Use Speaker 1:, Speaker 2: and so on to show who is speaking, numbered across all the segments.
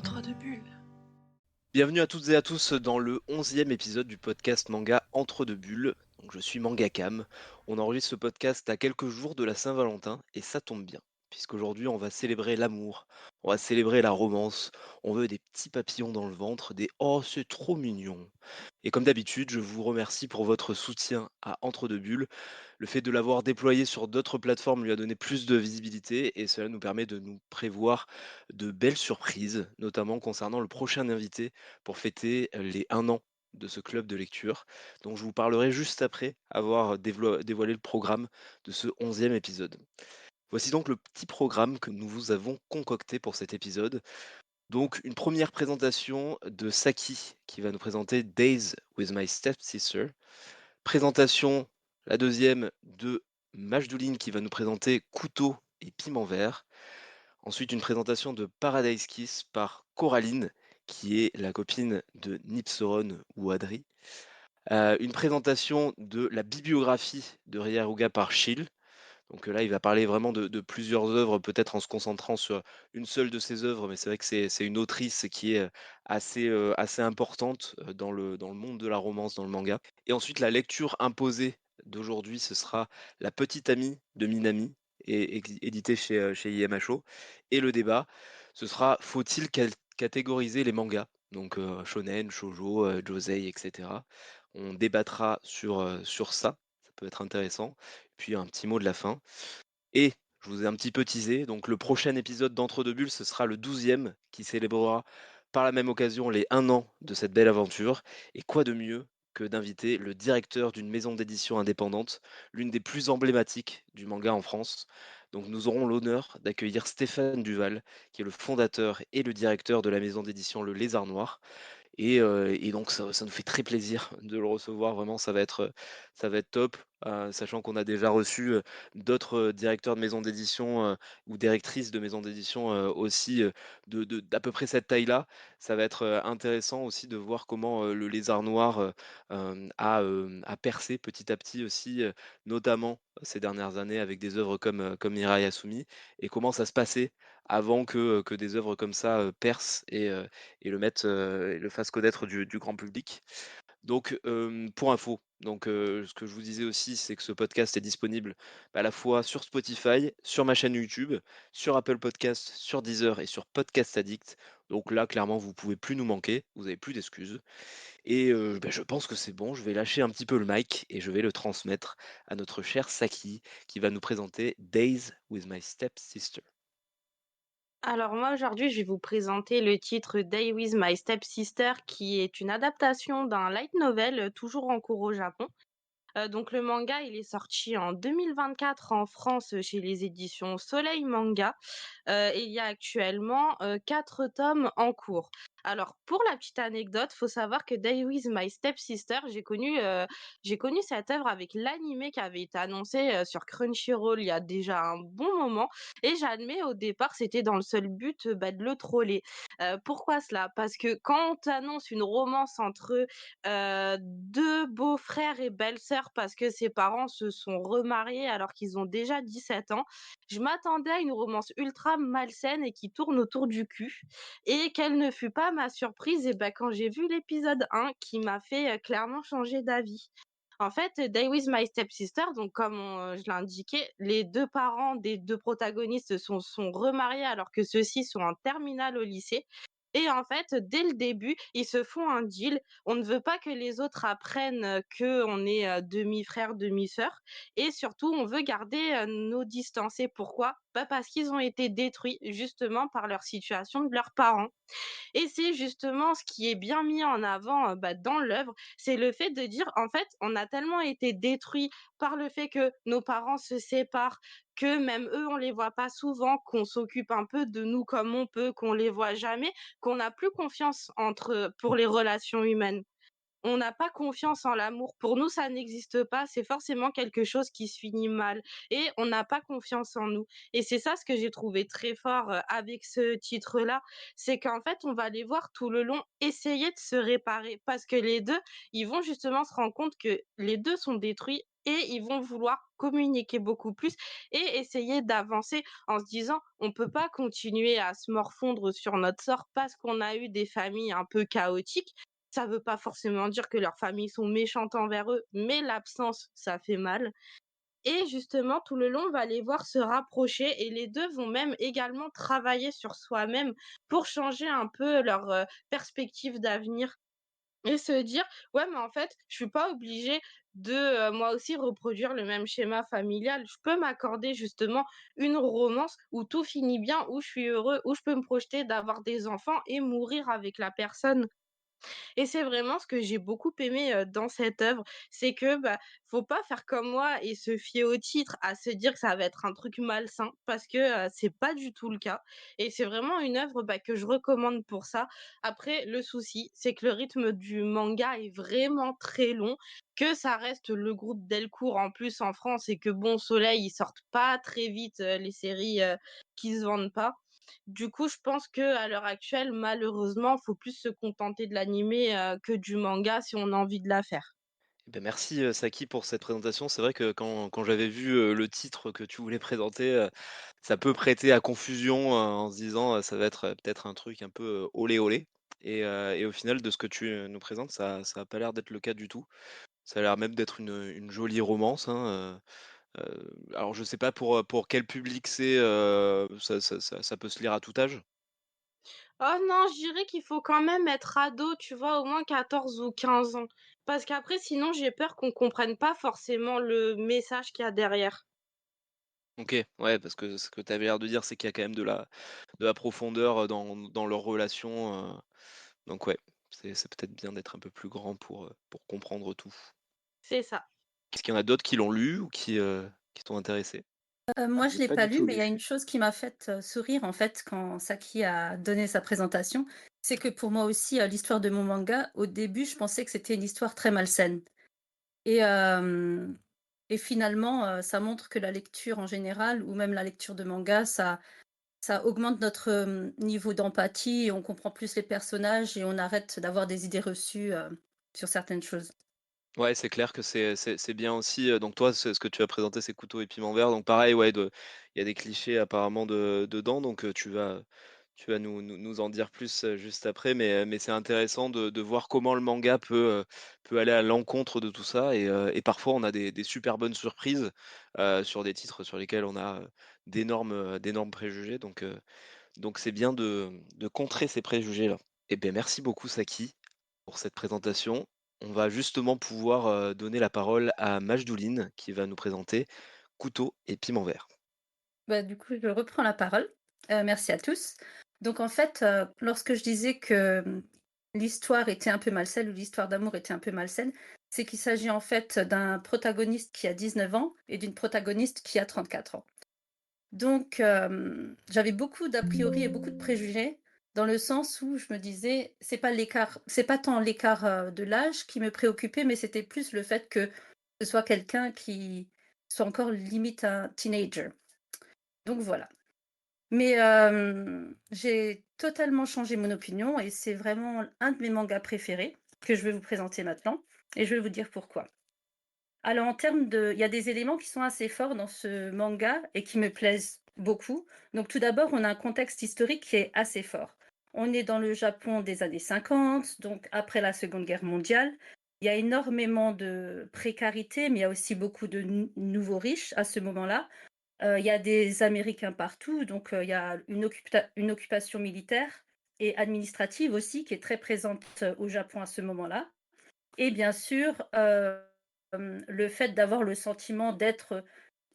Speaker 1: Entre deux bulles.
Speaker 2: Bienvenue à toutes et à tous dans le 11e épisode du podcast manga Entre deux bulles. Donc, je suis Mangakam. On enregistre ce podcast à quelques jours de la Saint-Valentin et ça tombe bien, puisqu'aujourd'hui on va célébrer l'amour, on va célébrer la romance, on veut des petits papillons dans le ventre, des «Oh c'est trop mignon». Et comme d'habitude, je vous remercie pour votre soutien à Entre deux bulles. Le fait de l'avoir déployé sur d'autres plateformes lui a donné plus de visibilité et cela nous permet de nous prévoir de belles surprises, notamment concernant le prochain invité pour fêter les 1 an de ce club de lecture, dont je vous parlerai juste après avoir dévoilé le programme de ce 11e épisode. Voici donc le petit programme que nous vous avons concocté pour cet épisode. Donc une première présentation de Saki qui va nous présenter Days with My Stepsister. Présentation, la deuxième de Majdoulin qui va nous présenter Couteau et Piment vert. Ensuite, une présentation de Paradise Kiss par Coraline, qui est la copine de Nipsoron ou Adri. Une présentation de la bibliographie de Ryaruga par Chill. Donc là, il va parler vraiment de plusieurs œuvres, peut-être en se concentrant sur une seule de ses œuvres, mais c'est vrai que c'est une autrice qui est assez importante dans le monde de la romance, dans le manga. Et ensuite, la lecture imposée d'aujourd'hui, ce sera La petite amie de Minami, édité chez IMHO. Et le débat, ce sera Faut-il catégoriser les mangas? Donc shonen, shoujo, josei, etc. On débattra sur ça, ça peut être intéressant. Puis un petit mot de la fin. Et je vous ai un petit peu teasé, donc le prochain épisode d'Entre deux bulles, ce sera le 12e qui célébrera par la même occasion les 1 an de cette belle aventure. Et quoi de mieux que d'inviter le directeur d'une maison d'édition indépendante, l'une des plus emblématiques du manga en France. Donc nous aurons l'honneur d'accueillir Stéphane Duval, qui est le fondateur et le directeur de la maison d'édition Le Lézard Noir. Et donc ça nous fait très plaisir de le recevoir, vraiment ça va être top, sachant qu'on a déjà reçu, d'autres, directeurs de maisons d'édition, ou directrices de maisons d'édition, aussi, d'à peu près cette taille-là. Ça va être, intéressant aussi de voir comment, le Lézard Noir, a percé petit à petit aussi, notamment ces dernières années avec des œuvres comme Mirai Asumi et comment ça se passait avant que des œuvres comme ça, percent et le fasse connaître du grand public. Donc, pour info, donc, ce que je vous disais aussi, c'est que ce podcast est disponible à la fois sur Spotify, sur ma chaîne YouTube, sur Apple Podcasts, sur Deezer et sur Podcast Addict. Donc là, clairement, vous pouvez plus nous manquer, vous avez plus d'excuses. Et je pense que c'est bon, je vais lâcher un petit peu le mic et je vais le transmettre à notre cher Saki, qui va nous présenter Days with My Stepsister.
Speaker 3: Alors moi aujourd'hui, je vais vous présenter le titre Day with My Stepsister qui est une adaptation d'un light novel toujours en cours au Japon. Donc le manga, il est sorti en 2024 en France chez les éditions Soleil Manga. Et il y a actuellement 4 tomes en cours. Alors pour la petite anecdote, faut savoir que Day with My Stepsister, j'ai connu cette œuvre avec l'animé qui avait été annoncé, sur Crunchyroll il y a déjà un bon moment et j'admets au départ c'était dans le seul but, de le troller. Pourquoi cela? Parce que quand on t'annonce une romance entre, 2 beaux-frères et belle-sœur parce que ses parents se sont remariés alors qu'ils ont déjà 17 ans, je m'attendais à une romance ultra malsaine et qui tourne autour du cul et quelle ne fut pas ma surprise quand j'ai vu l'épisode 1 qui m'a fait, clairement changer d'avis. En fait, Day with My Stepsister, donc comme je l'ai indiqué, les 2 parents des 2 protagonistes se sont remariés alors que ceux-ci sont en terminale au lycée et en fait, dès le début, ils se font un deal. On ne veut pas que les autres apprennent, qu'on est, demi-frères, demi-sœurs et surtout on veut garder, nos distances et pourquoi? Bah, parce qu'ils ont été détruits justement par leur situation de leurs parents. Et c'est justement ce qui est bien mis en avant, dans l'œuvre, c'est le fait de dire: «En fait, on a tellement été détruits par le fait que nos parents se séparent, que même eux, on les voit pas souvent, qu'on s'occupe un peu de nous comme on peut, qu'on les voit jamais, qu'on n'a plus confiance pour les relations humaines». On n'a pas confiance en l'amour. Pour nous, ça n'existe pas. C'est forcément quelque chose qui se finit mal et on n'a pas confiance en nous. Et c'est ça ce que j'ai trouvé très fort avec ce titre-là, c'est qu'en fait, on va les voir tout le long essayer de se réparer parce que les deux, ils vont justement se rendre compte que les deux sont détruits et ils vont vouloir communiquer beaucoup plus et essayer d'avancer en se disant: «On peut pas continuer à se morfondre sur notre sort parce qu'on a eu des familles un peu chaotiques». Ça veut pas forcément dire que leurs familles sont méchantes envers eux, mais l'absence, ça fait mal et justement, tout le long, on va les voir se rapprocher et les 2 vont même également travailler sur soi-même pour changer un peu leur, perspective d'avenir. Et se dire: «Ouais, mais en fait, je suis pas obligée de, moi aussi reproduire le même schéma familial. Je peux m'accorder justement une romance où tout finit bien, où je suis heureux, où je peux me projeter d'avoir des enfants et mourir avec la personne». Et c'est vraiment ce que j'ai beaucoup aimé, dans cette œuvre, c'est que, bah, faut pas faire comme moi et se fier au titre, à se dire que ça va être un truc malsain parce que, c'est pas du tout le cas et c'est vraiment une œuvre, bah, que je recommande pour ça. Après le souci, c'est que le rythme du manga est vraiment très long, que ça reste le groupe Delcourt en plus en France et que Bon Soleil, ils sortent pas très vite, les séries, qui se vendent pas. Du coup, je pense qu'à l'heure actuelle, malheureusement, faut plus se contenter de l'animé, que du manga si on a envie de la faire.
Speaker 2: Eh ben, merci, Saki pour cette présentation. C'est vrai que quand j'avais vu, le titre que tu voulais présenter, ça peut prêter à confusion, en se disant, «Ça va être, peut-être un truc un peu, olé olé» et au final de ce que tu, nous présentes, ça a pas l'air d'être le cas du tout. Ça a l'air même d'être une jolie romance, hein, alors je sais pas pour quel public c'est, ça peut se lire à tout âge?
Speaker 3: Oh non, je dirais qu'il faut quand même être ado, tu vois? Au moins 14 ou 15 ans. Parce qu'après, sinon, j'ai peur qu'on comprenne pas forcément le message qu'il y a derrière.
Speaker 2: OK, ouais, parce que ce que tu avais l'air de dire, c'est qu'il y a quand même de la profondeur, dans leurs relations, donc ouais, c'est peut-être bien d'être un peu plus grand pour comprendre tout.
Speaker 3: C'est ça.
Speaker 2: Est-ce qu'il y en a d'autres qui l'ont lu ou qui t'ont intéressé?
Speaker 1: Moi, je
Speaker 4: J'ai
Speaker 1: l'ai
Speaker 4: pas
Speaker 1: pas
Speaker 4: du
Speaker 1: lu,
Speaker 4: tout
Speaker 1: mais il y
Speaker 4: lu.
Speaker 1: a une chose qui m'a fait, sourire, en fait, quand Saki a donné sa présentation. C'est que pour moi aussi, l'histoire de mon manga, au début, je pensais que c'était une histoire très malsaine et hem et finalement, ça montre que la lecture en général ou même la lecture de manga, ça augmente notre, niveau d'empathie et on comprend plus les personnages et on arrête d'avoir des idées reçues, sur certaines choses.
Speaker 2: Ouais, c'est clair que c'est bien aussi, donc toi, ce que tu as présenté, c'est Couteau et piment vert, donc pareil, ouais, il y a des clichés apparemment dedans, donc tu vas nous en dire plus, juste après, mais c'est intéressant de voir comment le manga peut aller à l'encontre de tout ça et parfois on a des super bonnes surprises, sur des titres sur lesquels on a, d'énormes préjugés, donc c'est bien de contrer ces préjugés-là. Et beh, merci beaucoup Saki pour cette présentation. On va justement pouvoir, donner la parole à Majdouline qui va nous présenter Couteau et piment vert.
Speaker 1: Bah, du coup, je reprends la parole. Merci à tous. Donc en fait, lorsque je disais que, l'histoire était un peu malsaine ou l'histoire d'amour était un peu malsaine, c'est qu'il s'agit en fait d'un protagoniste qui a 19 ans et d'une protagoniste qui a 34 ans. Donc j'avais beaucoup d'a priori et beaucoup de préjugés dans le sens où je me disais: c'est pas tant l'écart, de l'âge qui me préoccupait, mais c'était plus le fait que ce soit quelqu'un qui soit encore limite un teenager. Donc voilà. Mais j'ai totalement changé mon opinion et c'est vraiment un de mes mangas préférés que je vais vous présenter maintenant et je vais vous dire pourquoi. Alors en termes de il y a des éléments qui sont assez forts dans ce manga et qui me plaisent beaucoup. Donc tout d'abord, on a un contexte historique qui est assez fort. On est dans le Japon des années 50, donc après la Seconde Guerre mondiale. Il y a énormément de précarité, mais il y a aussi beaucoup de nouveaux riches à ce moment-là. Il y a des Américains partout, donc il y a une occupation militaire et administrative aussi qui est très présente, au Japon à ce moment-là et bien sûr, le fait d'avoir le sentiment d'être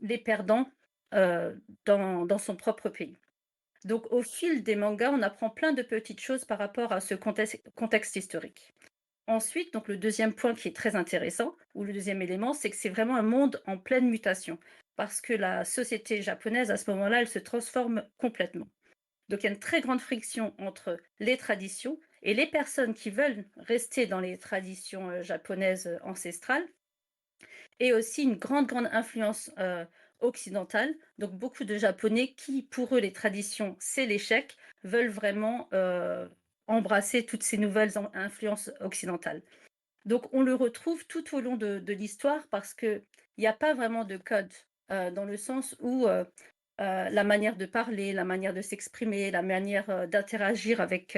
Speaker 1: les perdants, dans son propre pays. Donc au fil des mangas, on apprend plein de petites choses par rapport à ce contexte historique. Ensuite, donc le deuxième point qui est très intéressant, ou le deuxième élément, c'est que c'est vraiment un monde en pleine mutation. Parce que la société japonaise, à ce moment-là, elle se transforme complètement. Donc il y a une très grande friction entre les traditions et les personnes qui veulent rester dans les traditions japonaises ancestrales, et aussi une grande, grande influence occidentale. Donc beaucoup de Japonais qui, pour eux, les traditions, c'est l'échec, veulent vraiment embrasser toutes ces nouvelles influences occidentales. Donc on le retrouve tout au long de l'histoire parce que il n'y a pas vraiment de code, dans le sens où la manière de parler, la manière de s'exprimer, la manière d'interagir avec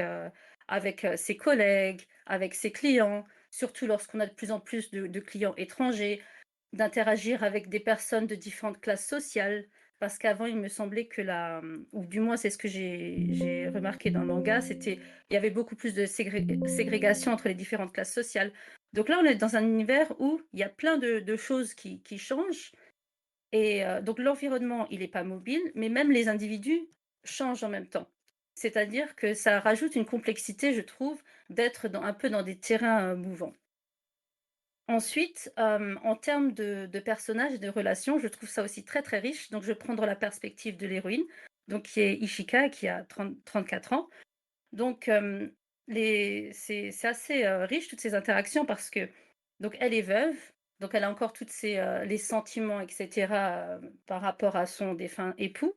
Speaker 1: ses collègues, avec ses clients, surtout lorsqu'on a de plus en plus de clients étrangers, d'interagir avec des personnes de différentes classes sociales. Parce qu'avant, il me semblait que ou du moins c'est ce que j'ai remarqué dans le manga, il y avait beaucoup plus de ségrégation entre les différentes classes sociales. Donc là, on est dans un univers où il y a plein de choses qui changent. Et donc l'environnement, il n'est pas mobile, mais même les individus changent en même temps. C'est-à-dire que ça rajoute une complexité, je trouve, d'être un peu dans des terrains mouvants. Ensuite, en termes de personnages et de relations, je trouve ça aussi très, très riche. Donc je vais prendre la perspective de l'héroïne, donc qui est Ishika, qui a 34 ans. Donc c'est assez riche, toutes ces interactions, parce que donc elle est veuve, donc elle a encore toutes les sentiments, etc., par rapport à son défunt époux.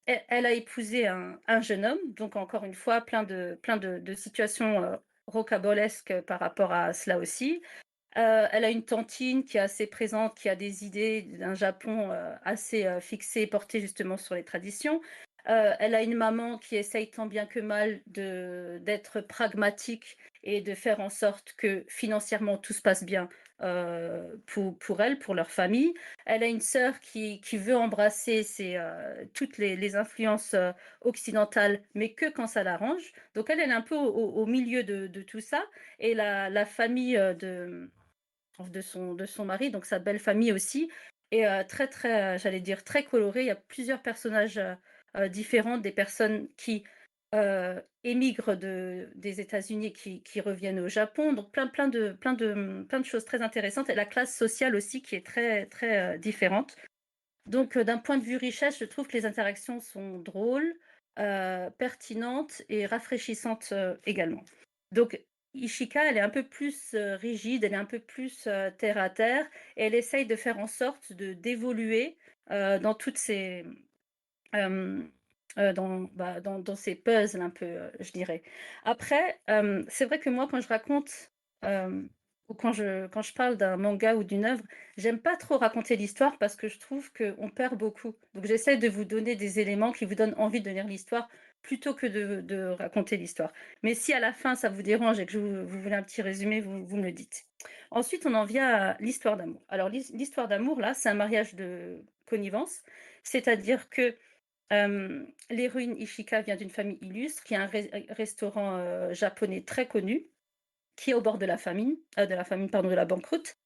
Speaker 1: Elle a épousé un jeune homme, donc encore une fois, plein de situations rocambolesques par rapport à cela aussi. Elle a une tantine qui est assez présente, qui a des idées d'un Japon assez fixé et porté justement sur les traditions. Elle a une maman qui essaye tant bien que mal d'être pragmatique et de faire en sorte que financièrement tout se passe bien pour elle, pour leur famille. Elle a une sœur qui veut embrasser toutes les influences occidentales, mais que quand ça l'arrange. Donc elle est un peu au milieu de tout ça. Et la famille de son mari, donc sa belle famille aussi, est très, très, j'allais dire, très colorée. Il y a plusieurs personnages différents, des personnes qui émigrent des États-Unis et qui reviennent au Japon. Donc plein de choses très intéressantes. Et la classe sociale aussi qui est très, très différente. Donc d'un point de vue richesse, je trouve que les interactions sont drôles, pertinentes et rafraîchissantes également. Donc Ishika, elle est un peu plus rigide, elle est un peu plus terre à terre, et elle essaye de faire en sorte d'évoluer dans toutes ces dans ces puzzles un peu, je dirais. Après, c'est vrai que moi, quand je raconte ou quand je parle d'un manga ou d'une œuvre, j'aime pas trop raconter l'histoire parce que je trouve qu'on perd beaucoup. Donc j'essaie de vous donner des éléments qui vous donnent envie de lire l'histoire plutôt que de raconter l'histoire. Mais si à la fin ça vous dérange et que vous voulez un petit résumé, vous me le dites. Ensuite, on en vient à l'histoire d'amour. Alors l'histoire d'amour, là, c'est un mariage de connivence, c'est-à-dire que l'héroïne Ishika vient d'une famille illustre, qui a un restaurant japonais très connu, qui est au bord pardon, de la banqueroute.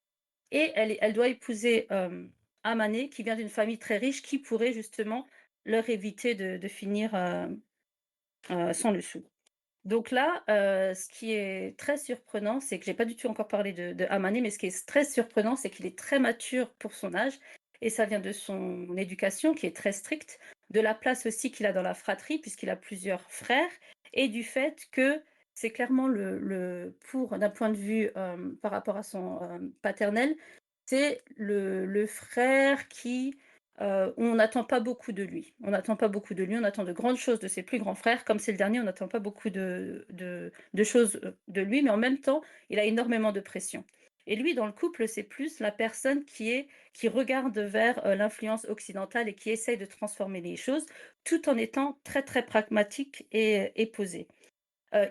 Speaker 1: Et elle doit épouser Amane, qui vient d'une famille très riche, qui pourrait justement leur éviter de finir sans le sou. Donc là, ce qui est très surprenant, c'est que j'ai pas du tout encore parlé de Amane, mais ce qui est très surprenant, c'est qu'il est très mature pour son âge, et ça vient de son éducation qui est très stricte, de la place aussi qu'il a dans la fratrie, puisqu'il a plusieurs frères, et du fait que c'est clairement d'un point de vue par rapport à son paternel, c'est le frère qui on n'attend pas beaucoup de lui. On n'attend pas beaucoup de lui, on attend de grandes choses de ses plus grands frères. Comme c'est le dernier, on n'attend pas beaucoup de choses de lui, mais en même temps, il a énormément de pression. Et lui, dans le couple, c'est plus la personne qui regarde vers l'influence occidentale et qui essaye de transformer les choses, tout en étant très, très pragmatique et posé.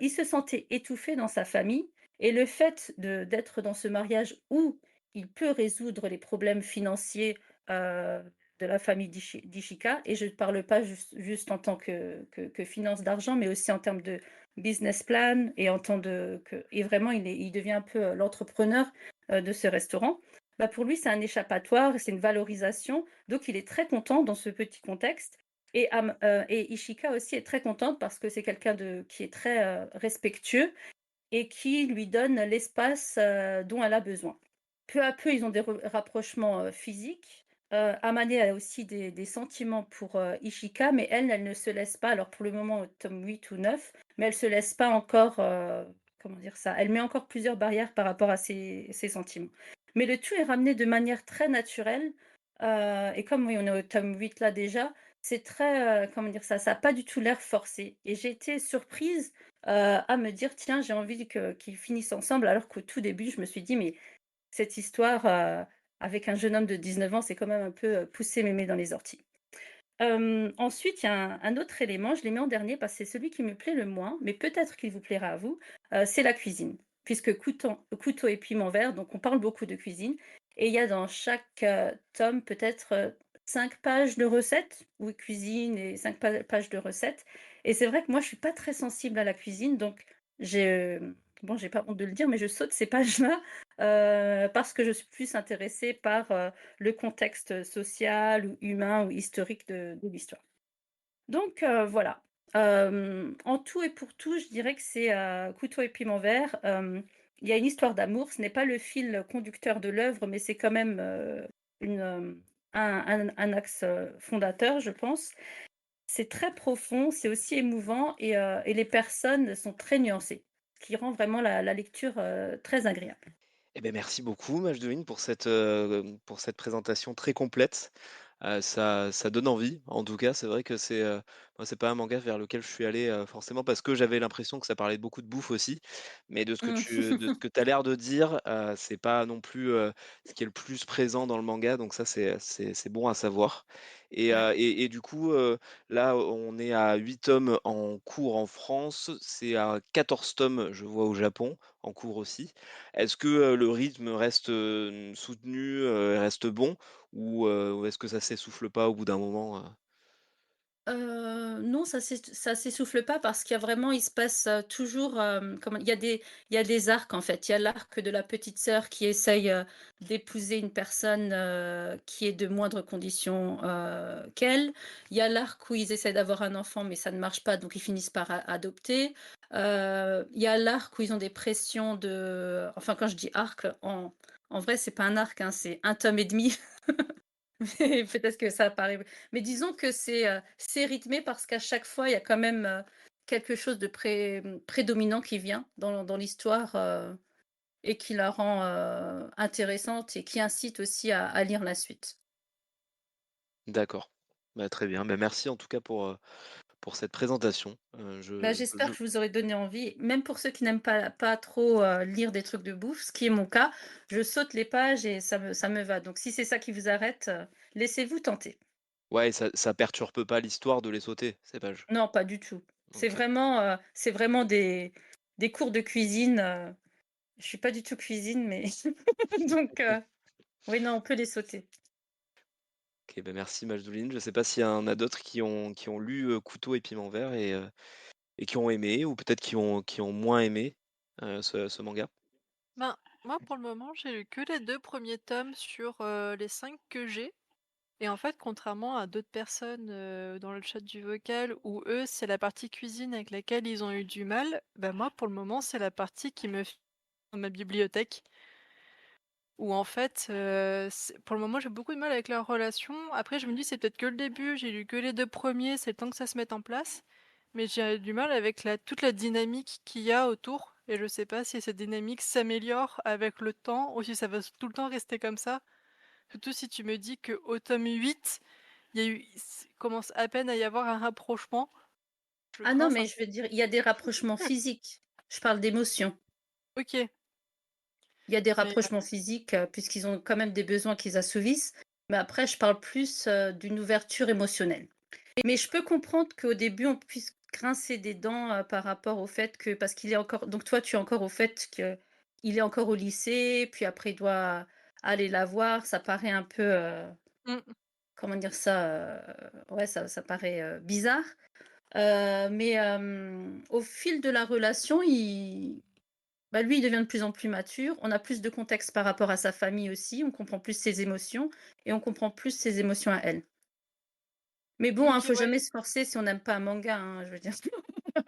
Speaker 1: Il se sentait étouffé dans sa famille, et le fait d'être dans ce mariage où il peut résoudre les problèmes financiers de la famille d'Ishika, et je ne parle pas juste en tant que finance d'argent, mais aussi en termes de business plan, et et vraiment il devient un peu l'entrepreneur de ce restaurant. Bah, pour lui, c'est un échappatoire, c'est une valorisation, donc il est très content dans ce petit contexte. Et Ishika aussi est très contente parce que c'est quelqu'un qui est très respectueux et qui lui donne l'espace dont elle a besoin. Peu à peu, ils ont des rapprochements physiques. Amane a aussi des sentiments pour Ishika, mais elle ne se laisse pas, alors pour le moment au tome 8 ou 9, mais elle ne se laisse pas encore, comment dire ça, elle met encore plusieurs barrières par rapport à ses sentiments. Mais le tout est ramené de manière très naturelle, et comme oui, on est au tome 8 là déjà, c'est très, comment dire ça, ça n'a pas du tout l'air forcé. Et j'ai été surprise à me dire: «Tiens, j'ai envie qu'ils finissent ensemble», alors qu'au tout début, je me suis dit: «Mais cette histoire, avec un jeune homme de 19 ans, c'est quand même un peu, pousser mémé dans les orties. Ensuite, il y a un autre élément, je l'ai mis en dernier parce que c'est celui qui me plaît le moins, mais peut-être qu'il vous plaira à vous, c'est la cuisine. Puisque couteau et piment vert, donc on parle beaucoup de cuisine et il y a dans chaque, tome peut-être, 5 pages de recettes, oui cuisine et 5 pages de recettes et c'est vrai que moi je suis pas très sensible à la cuisine donc j'ai, bon j'ai pas honte de le dire, mais je saute ces pages-là, parce que je suis plus intéressée par, le contexte social ou humain ou historique de l'histoire. Donc voilà. En tout et pour tout, je dirais que c'est, Couteau et piment vert. Il y a une histoire d'amour, ce n'est pas le fil conducteur de l'œuvre, mais c'est quand même, une, un axe, fondateur, je pense. C'est très profond, c'est aussi émouvant et les personnes sont très nuancées, ce qui rend vraiment la lecture, très agréable.
Speaker 2: Eh beh, merci beaucoup Majdeline pour cette présentation très complète. Ça donne envie. En tout cas, c'est vrai que moi, c'est pas un manga vers lequel je suis allé, forcément parce que j'avais l'impression que ça parlait beaucoup de bouffe aussi. Mais de ce que tu as l'air de dire, c'est pas non plus, ce qui est le plus présent dans le manga, donc ça, c'est bon à savoir.
Speaker 1: Ouais.
Speaker 2: Et du coup, là, on est à 8 tomes en cours en France, c'est à 14 tomes, je vois, au Japon, en cours aussi. Est-ce que, le rythme reste, soutenu, reste bon? Ou est-ce que ça s'essouffle pas au bout d'un moment?
Speaker 1: Non, ça s'essouffle pas parce qu'il y a vraiment il se passe, toujours, comment il y a des arcs, en fait. Il y a l'arc de la petite sœur qui essaye, d'épouser une personne, qui est de moindres conditions, qu'elle. Il y a l'arc où ils essaient d'avoir un enfant, mais ça ne marche pas, donc ils finissent par adopter. Il y a l'arc où ils ont des pressions de enfin, quand je dis arc, en vrai, c'est pas un arc, hein, c'est un tome et demi. Mais peut-être que ça paraît mais disons que c'est rythmé parce qu'à chaque fois, il y a quand même, quelque chose de prédominant qui vient dans l'histoire, et qui la rend, intéressante et qui incite aussi à lire la suite.
Speaker 2: D'accord. Bah, très bien. Bah, merci en tout cas pour cette présentation.
Speaker 1: Bah, j'espère que je vous aurai donné envie, même pour ceux qui n'aiment pas trop, lire des trucs de bouffe, ce qui est mon cas, je saute les pages et ça me va. Donc si c'est ça qui vous arrête, laissez-vous tenter.
Speaker 2: Ouais, ça perturbe pas l'histoire de les sauter, ces pages?
Speaker 1: Non, pas du tout.
Speaker 2: OK.
Speaker 1: C'est vraiment des cours de cuisine, je suis pas du tout cuisine, mais donc oui, non, on peut les sauter.
Speaker 2: OK, bah, merci Majdoline. Je sais pas s'il y en a d'autres qui ont lu, Couteau et piment vert et qui ont aimé ou peut-être qui ont moins aimé, ce manga?
Speaker 4: Ben, moi, pour le moment, j'ai lu que les 2 premiers tomes sur, les 5 que j'ai et en fait, contrairement à d'autres personnes, dans le chat du vocal où eux, c'est la partie cuisine avec laquelle ils ont eu du mal, bah, moi, pour le moment, c'est la partie qui me f dans ma bibliothèque où en fait, c'est pour le moment, j'ai beaucoup de mal avec leur relation. Après, je me dis: «C'est peut-être que le début, j'ai lu que les 2 premiers, c'est le temps que ça se mette en place». Mais j'ai du mal avec toute la dynamique qu'il y a autour et je sais pas si cette dynamique s'améliore avec le temps ou si ça va tout le temps rester comme ça. Surtout si tu me dis qu'au tome 8, il y a eu commence à peine à y avoir un rapprochement. Je
Speaker 1: Ah non,
Speaker 4: crains ça.
Speaker 1: mais je veux dire, il y a des rapprochements physiques. Je parle d'émotions.
Speaker 4: OK,
Speaker 1: Il y a des
Speaker 4: mais
Speaker 1: rapprochements physiques, puisqu'ils ont quand même des besoins qu'ils assouvissent, mais après je parle plus, d'une ouverture émotionnelle. Mais je peux comprendre qu'au début on puisse grincer des dents, par rapport au fait que parce qu'il est encore donc toi tu es encore au fait qu'il est encore au lycée, puis après il doit aller la voir, ça paraît un peu,
Speaker 4: mmh,
Speaker 1: comment dire ça? Ouais, ça paraît, bizarre, mais au fil de la relation, bah, lui, il devient de plus en plus mature. On a plus de contexte par rapport à sa famille aussi, on comprend plus ses émotions et on comprend plus ses émotions à elle. Mais bon, hein,
Speaker 4: OK,
Speaker 1: faut
Speaker 4: ouais.
Speaker 1: jamais se forcer si on n'aime pas un manga, hein, je veux dire,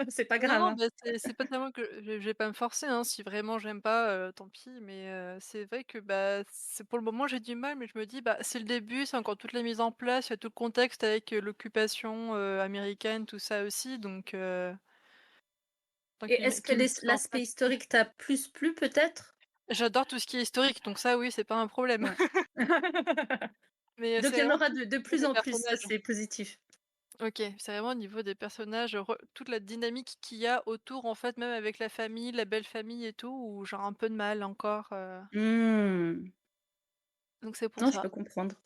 Speaker 1: c'est pas
Speaker 4: Non,
Speaker 1: grave,
Speaker 4: non,
Speaker 1: hein.
Speaker 4: bah, c'est pas tellement que je vais pas me forcer, hein, si vraiment j'aime pas, tant pis, mais c'est vrai que, bah, c'est pour le moment, j'ai du mal, mais je me dis: «Bah, c'est le début, c'est encore toute la mise en place, il y a tout le contexte avec, l'occupation, américaine, tout ça aussi», donc tant
Speaker 1: Et est-ce que
Speaker 4: qu'il met tout ça en
Speaker 1: l'aspect
Speaker 4: place.
Speaker 1: historique t'a plus plu peut-être?
Speaker 4: J'adore tout ce qui est historique, donc ça, oui, c'est pas un problème.
Speaker 1: Ouais.
Speaker 4: Mais
Speaker 1: Donc
Speaker 4: c'est
Speaker 1: il y en
Speaker 4: vraiment
Speaker 1: aura
Speaker 4: plus
Speaker 1: de
Speaker 4: au niveau
Speaker 1: plus
Speaker 4: des
Speaker 1: en plus, ça
Speaker 4: personnages.
Speaker 1: c'est positif.
Speaker 4: OK, c'est vraiment au niveau des personnages, toute la dynamique qu'il y a autour, en fait, même avec la famille, la belle famille et tout, où j'ai un peu de mal encore,
Speaker 1: Mmh.
Speaker 4: Donc c'est pour
Speaker 1: Non, je
Speaker 4: ça.
Speaker 1: peux comprendre.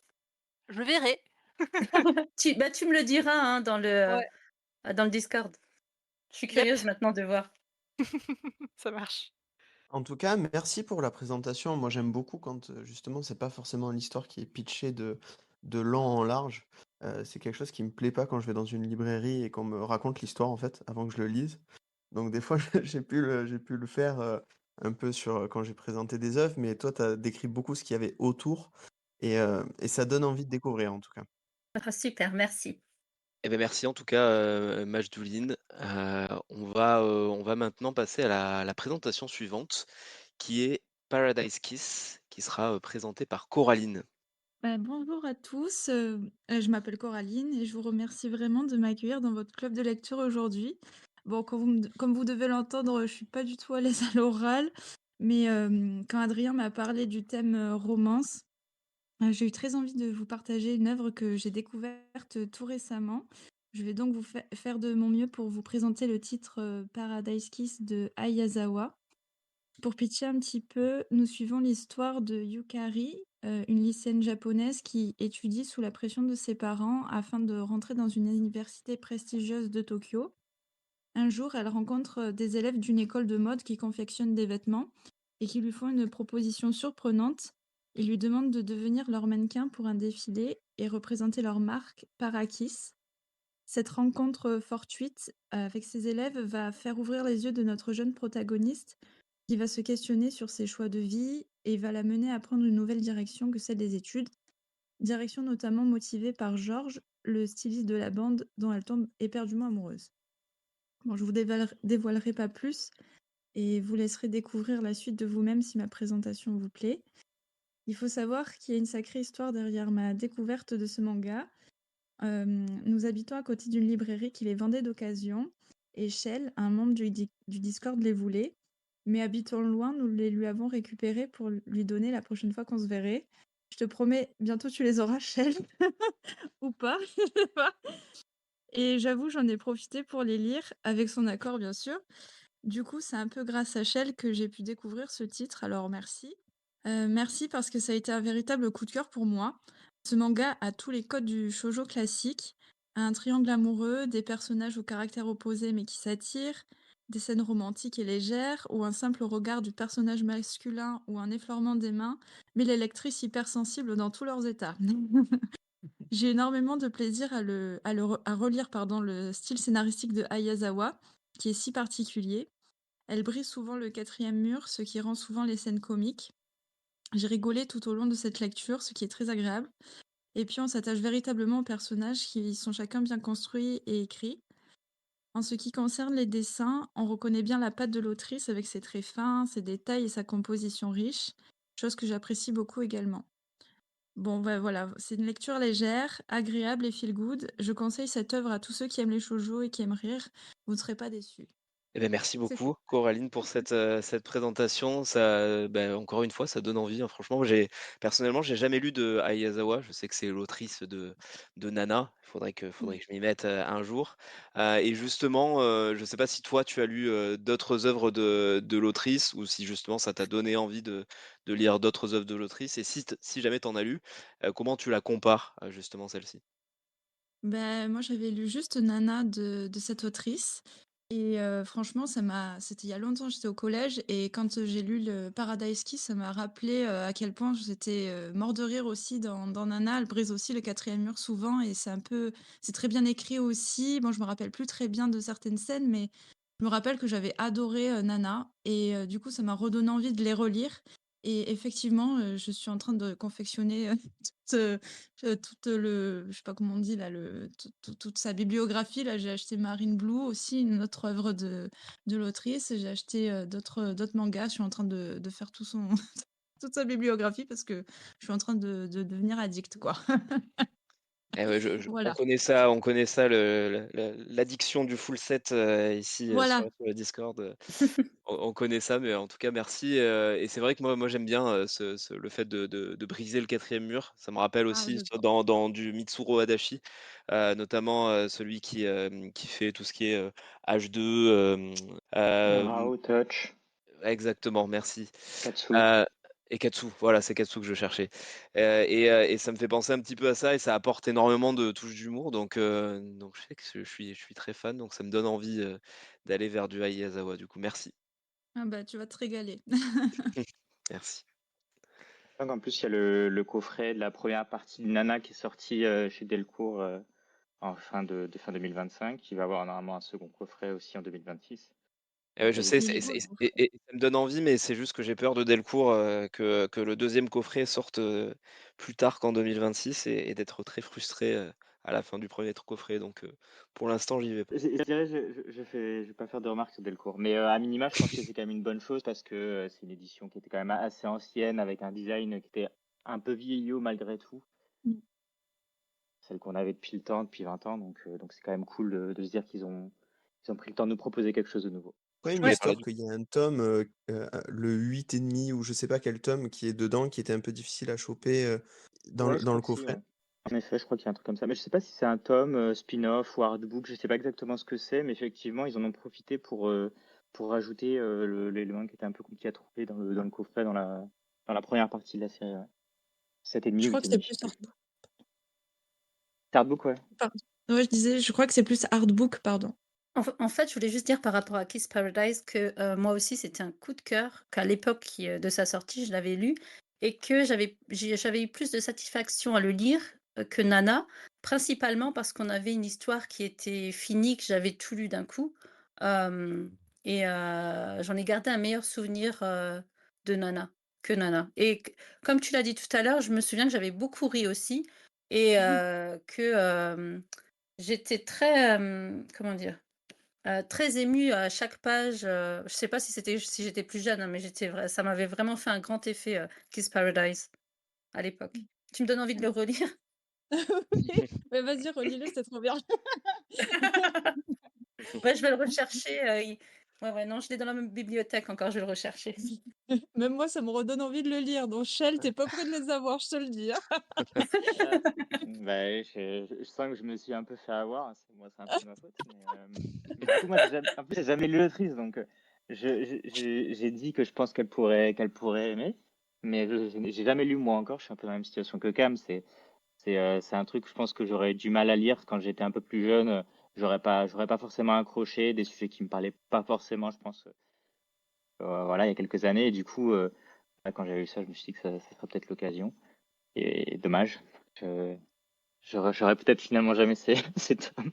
Speaker 4: Je verrai.
Speaker 1: Tu me le diras, hein,
Speaker 4: Ouais,
Speaker 1: dans le Discord. Je suis
Speaker 4: yep,
Speaker 1: curieuse maintenant de voir.
Speaker 4: ça marche.
Speaker 5: En tout cas, merci pour la présentation. Moi, j'aime beaucoup quand justement, c'est pas forcément l'histoire qui est pitchée de long en large. C'est quelque chose qui me plaît pas quand je vais dans une librairie et qu'on me raconte l'histoire en fait avant que je le lise. Donc des fois, j'ai pu le faire un peu sur quand j'ai présenté des œuvres, mais toi, tu as décrit beaucoup ce qu'il y avait autour et ça donne envie de découvrir en tout cas.
Speaker 1: Ah, super, merci.
Speaker 2: Eh ben merci en tout cas, Majdouline. On va maintenant passer à la présentation suivante, qui est Paradise Kiss, qui sera présentée par Coraline.
Speaker 6: Bonjour à tous, je m'appelle Coraline et je vous remercie vraiment de m'accueillir dans votre club de lecture aujourd'hui. Bon, comme vous devez l'entendre, je suis pas du tout à l'aise à l'oral, mais quand Adrien m'a parlé du thème, romance, j'ai eu très envie de vous partager une œuvre que j'ai découverte, tout récemment. Je vais donc vous faire de mon mieux pour vous présenter le titre, Paradise Kiss de Ayazawa. Pour pitcher un petit peu, nous suivons l'histoire de Yukari, une lycéenne japonaise qui étudie sous la pression de ses parents afin de rentrer dans une université prestigieuse de Tokyo. Un jour, elle rencontre des élèves d'une école de mode qui confectionnent des vêtements et qui lui font une proposition surprenante. Ils lui demandent de devenir leur mannequin pour un défilé et représenter leur marque Parakis. Cette rencontre fortuite avec ses élèves va faire ouvrir les yeux de notre jeune protagoniste qui va se questionner sur ses choix de vie et va la mener à prendre une nouvelle direction que celle des études. Direction notamment motivée par Georges, le styliste de la bande dont elle tombe éperdument amoureuse. Bon, je vous dévoilerai pas plus et vous laisserai découvrir la suite de vous-même si ma présentation vous plaît. Il faut savoir qu'il y a une sacrée histoire derrière ma découverte de ce manga. Nous habitons à côté d'une librairie qui les vendait d'occasion et Shell, un membre du Discord, les voulait. Mais habitant loin, nous les lui avons récupérés pour lui donner la prochaine fois qu'on se verrait. Je te promets, bientôt tu les auras, Shell, ou pas, je sais pas. Et j'avoue, j'en ai profité pour les lire, avec son accord bien sûr. Du coup, c'est un peu grâce à Shell que j'ai pu découvrir ce titre, alors merci. Merci parce que ça a été un véritable coup de cœur pour moi. Ce manga a tous les codes du shoujo classique, un triangle amoureux, des personnages au caractère opposé mais qui s'attirent, des scènes romantiques et légères, ou un simple regard du personnage masculin ou un effleurement des mains, mais les lectrices hypersensibles dans tous leurs états. J'ai énormément de plaisir à relire le style scénaristique de Ayazawa, qui est si particulier. Elle brise souvent le quatrième mur, ce qui rend souvent les scènes comiques. J'ai rigolé tout au long de cette lecture, ce qui est très agréable. Et puis on s'attache véritablement aux personnages qui sont chacun bien construits et écrits. En ce qui concerne les dessins, on reconnaît bien la patte de l'autrice avec ses traits fins, ses détails et sa composition riche, chose que j'apprécie beaucoup également. Bon, voilà, c'est une lecture légère, agréable et feel good. Je conseille cette œuvre à tous ceux qui aiment les shoujo et qui aiment rire. Vous ne serez pas déçus.
Speaker 2: Eh ben merci
Speaker 6: C'est tout.
Speaker 2: beaucoup, Coraline, pour cette présentation. Ça, ben, encore une fois, ça donne envie, hein. Franchement, personnellement, j'ai jamais lu de Ayazawa. Je sais que c'est l'autrice de Nana. Faudrait que je m'y mette un jour. Et justement, je sais pas si toi, tu as lu d'autres œuvres de l'autrice ou si justement ça t'a donné envie de lire d'autres œuvres de l'autrice. Et si jamais tu en as lu, comment tu la compares, justement, celle-ci?
Speaker 6: Moi, j'avais lu juste Nana de cette autrice et franchement, c'était il y a longtemps, j'étais au collège et quand, j'ai lu le Paradise Kiss, ça m'a rappelé, à quel point j'étais, mort de rire aussi dans Nana. Elle brise aussi le quatrième mur souvent et c'est très bien écrit aussi. Bon, je me rappelle plus très bien de certaines scènes, mais je me rappelle que j'avais adoré, Nana et du coup, ça m'a redonné envie de les relire et effectivement, je suis en train de confectionner, toute, je sais pas comment on dit là, toute sa bibliographie. Là, j'ai acheté Marine Blue aussi, une autre œuvre de l'autrice. J'ai acheté d'autres mangas. Je suis en train de faire toute sa bibliographie parce que je suis en train de devenir addict, quoi.
Speaker 2: Eh ouais,
Speaker 6: Voilà.
Speaker 2: on connaît ça, l'addiction du full set ici
Speaker 6: Voilà.
Speaker 2: sur le Discord. On connaît ça, mais en tout cas, merci. Et c'est vrai que moi j'aime bien le fait de briser le quatrième mur. Ça me rappelle
Speaker 6: Ah,
Speaker 2: aussi
Speaker 6: j'adore.
Speaker 2: dans du Mitsuru Adachi, notamment celui qui fait tout ce qui est H2. Euh,
Speaker 7: Rao, Touch,
Speaker 2: Exactement, merci.
Speaker 7: Katsu.
Speaker 2: Euh, Et Katsu, voilà, c'est Katsu que je cherchais. Et ça me fait penser un petit peu à ça et ça apporte énormément de touches d'humour donc je sais que je suis très fan donc ça me donne envie, d'aller vers du Ai Yazawa du coup, merci.
Speaker 6: Ah bah, tu vas te régaler.
Speaker 2: Merci.
Speaker 7: Donc, en plus, il y a le coffret de la première partie de Nana qui est sorti chez Delcourt en fin 2025. Il va avoir normalement un second coffret aussi en 2026.
Speaker 2: Et ouais, je sais,
Speaker 6: Il est beau, le coffret.
Speaker 2: et ça me donne envie, mais c'est juste que j'ai peur de Delcourt, que le deuxième coffret sorte, plus tard qu'en 2026 et d'être très frustré, à la fin du premier coffret donc pour l'instant, j'y vais pas.
Speaker 7: Je dirais, je vais pas faire de remarques sur Delcourt, mais à minima, je pense que c'est quand même une bonne chose parce que c'est une édition qui était quand même assez ancienne avec un design qui était un peu vieillot malgré tout.
Speaker 6: Mm.
Speaker 7: Celle qu'on avait depuis le temps, depuis 20 ans, donc c'est quand même cool de se dire qu'ils ont pris le temps de nous proposer quelque chose de nouveau.
Speaker 5: Ouais, une
Speaker 2: voulais
Speaker 6: Ouais.
Speaker 2: parler
Speaker 5: histoire
Speaker 2: du
Speaker 5: qu'il y a un tome, le 8 et demi ou je sais pas quel tome qui est dedans, qui était un peu difficile à choper, dans
Speaker 7: Ouais,
Speaker 5: le
Speaker 7: je
Speaker 5: dans
Speaker 7: crois
Speaker 5: le
Speaker 7: que si,
Speaker 5: coffret.
Speaker 7: ouais. En effet, je crois qu'il y a un truc comme ça. Mais je sais pas si c'est un tome, spin-off ou artbook, je sais pas exactement ce que c'est, mais effectivement, ils en ont profité pour rajouter l'élément qui était un peu compliqué à trouver dans le coffret, dans la première partie de la série. Ouais. 7,5
Speaker 6: Je
Speaker 7: ou
Speaker 6: crois que
Speaker 7: 8,5,
Speaker 6: c'est
Speaker 7: je sais
Speaker 6: plus
Speaker 7: plus. C'est artbook, ouais.
Speaker 6: pardon. Ouais, je disais, je crois que c'est plus artbook, pardon.
Speaker 1: En fait, je voulais juste dire par rapport à Kiss Paradise que moi aussi, c'était un coup de cœur, qu'à l'époque de sa sortie, je l'avais lu et que j'avais eu plus de satisfaction à le lire que Nana, principalement parce qu'on avait une histoire qui était finie, que j'avais tout lu d'un coup. Euh, J'en ai gardé un meilleur souvenir de Nana que Nana. Comme tu l'as dit tout à l'heure, je me souviens que j'avais beaucoup ri aussi et que j'étais très, comment dire, très émue à chaque page, je sais pas si j'étais plus jeune, hein, mais ça m'avait vraiment fait un grand effet, Kiss Paradise, à l'époque. Tu me donnes envie de le relire?
Speaker 6: Oui, mais vas-y, relis-le, c'était trop bien.
Speaker 1: Ouais, je vais le rechercher, ouais, non, je l'ai dans la même bibliothèque encore, je vais le rechercher.
Speaker 6: Même moi, ça me redonne envie de le lire. Donc, Shell, t'es pas près de les avoir, je te le dis, hein.
Speaker 7: Ah, bah, oui, je sens que je me suis un peu fait avoir. C'est un peu de ma faute. Mais du coup, moi, en plus, j'ai jamais lu l'autrice, donc j'ai dit que je pense qu'elle pourrait aimer. Mais j'ai jamais lu moi encore. Je suis un peu dans la même situation que Cam. C'est un truc, je pense que j'aurais du mal à lire quand j'étais un peu plus jeune. J'aurais pas forcément accroché des sujets qui me parlaient pas forcément, je pense. Voilà, il y a quelques années. Et du coup, quand j'avais lu ça, je me suis dit que ça serait peut-être l'occasion. Et dommage. Je- J'aurais peut-être finalement jamais ces tomes.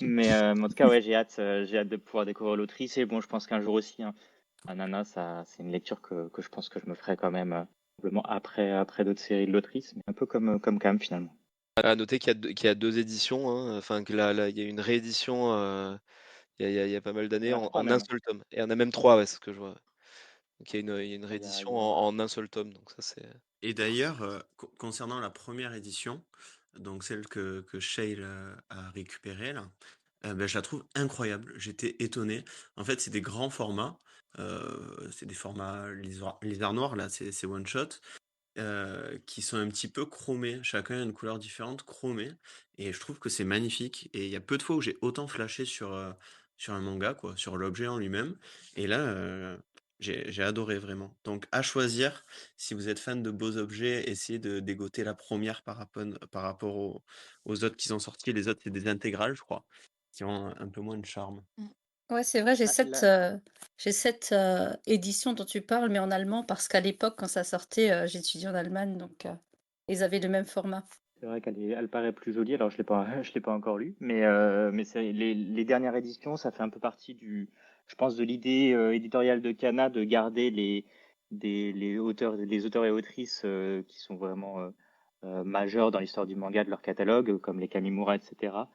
Speaker 7: Mais en tout cas, ouais, j'ai hâte de pouvoir découvrir l'autrice. Et bon, je pense qu'un jour aussi, hein, Ananas, c'est une lecture que je pense que je me ferai quand même probablement après d'autres séries de l'autrice, mais un peu comme Cam finalement.
Speaker 2: À noter qu'il y a 2 éditions, hein, enfin que là, il y a une réédition, il y a pas mal
Speaker 7: Il y
Speaker 2: d'années
Speaker 7: en a
Speaker 2: en
Speaker 7: 3
Speaker 2: un
Speaker 7: même.
Speaker 2: seul tome et il y en a même 3, ouais, c'est ce que je vois. Donc il y a une
Speaker 7: Il y a, il
Speaker 2: réédition
Speaker 7: y a-
Speaker 2: en un seul tome, donc ça c'est
Speaker 5: Et d'ailleurs, concernant la première édition, donc celle que Shale a récupérée là, ben, je la trouve incroyable. J'étais étonné. En fait, c'est des grands formats. C'est des formats lézard noir, là, c'est one shot. Qui sont un petit peu chromés, chacun a une couleur différente, chromée, et je trouve que c'est magnifique. Et il y a peu de fois où j'ai autant flashé sur un manga, quoi, sur l'objet en lui-même. Et là, j'ai adoré vraiment. Donc à choisir, si vous êtes fan de beaux objets, essayez de dégoter la première par rapport aux autres qui sont sortis. Les autres, c'est des intégrales, je crois, qui ont un peu moins de charme.
Speaker 1: Ouais, c'est vrai,
Speaker 7: Ah,
Speaker 1: j'ai cette, édition dont tu parles, mais en allemand parce qu'à l'époque, quand ça sortait, j'étudiais en Allemagne, donc ils avaient le même format.
Speaker 7: c'est vrai elle paraît plus jolie. Alors je l'ai pas, je l'ai pas encore lu, mais c'est les dernières éditions, ça fait un peu partie je pense, de l'idée éditoriale de Kana de garder les auteurs et autrices qui sont vraiment majeurs dans l'histoire du manga de leur catalogue, comme les Kamimura, etc.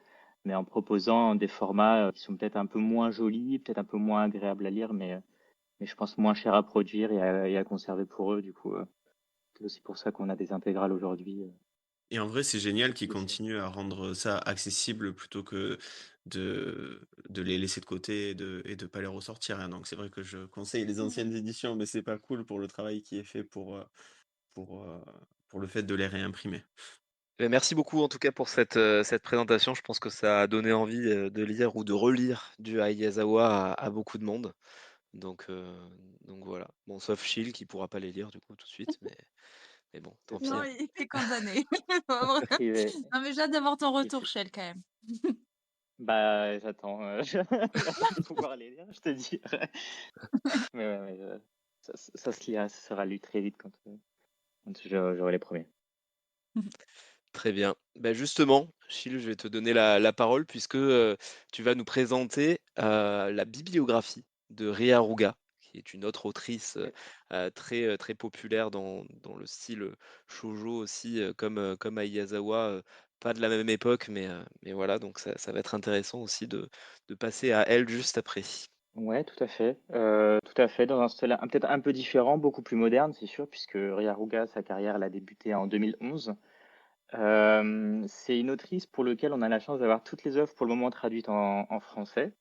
Speaker 7: Mais en proposant des formats qui sont peut-être un peu moins jolis, peut-être un peu moins agréables à lire, mais je pense moins cher à produire et à conserver pour eux. Du coup, c'est aussi pour ça qu'on a des intégrales aujourd'hui.
Speaker 5: Et en vrai, c'est génial qu'ils
Speaker 7: Dessus.
Speaker 5: continuent à rendre ça accessible plutôt que de les laisser de côté et de pas les ressortir, hein. Donc c'est vrai que je conseille les anciennes éditions, mais c'est pas cool pour le travail qui est fait pour, euh, pour le fait de les réimprimer.
Speaker 2: merci beaucoup en tout cas pour cette présentation. Je pense que ça a donné envie, de lire ou de relire du Ai Yazawa à beaucoup de monde. Donc, voilà. Bon, sauf Chill qui pourra pas les lire du coup tout de suite, mais bon, tant pis.
Speaker 6: Non,
Speaker 2: Hein.
Speaker 6: il est condamné. Pauvre.
Speaker 7: Privé.
Speaker 6: Non, mais j'ai hâte d'avoir ton
Speaker 7: Et
Speaker 6: retour,
Speaker 7: puis,
Speaker 6: Shell, quand même.
Speaker 7: bah, j'attends j'attends de pouvoir les lire, je te dirai. Mais ouais, ça se lira, ça sera lu très vite quand j'aurai les premiers.
Speaker 2: Très bien. Bah, justement, Chill, je vais te donner la parole puisque tu vas nous présenter la bibliographie de Ria Ruga, qui est une autre autrice très, très populaire dans le style shoujo aussi, comme Aiyazawa, pas de la même époque, mais voilà, donc ça va être intéressant aussi de passer à elle juste après.
Speaker 7: Ouais, tout à fait. Tout à fait, dans un style peut-être un peu différent, beaucoup plus moderne, c'est sûr, puisque Ria Ruga, sa carrière, elle a débuté en 2011. C'est une autrice pour laquelle on a la chance d'avoir toutes les œuvres pour le moment traduites en français.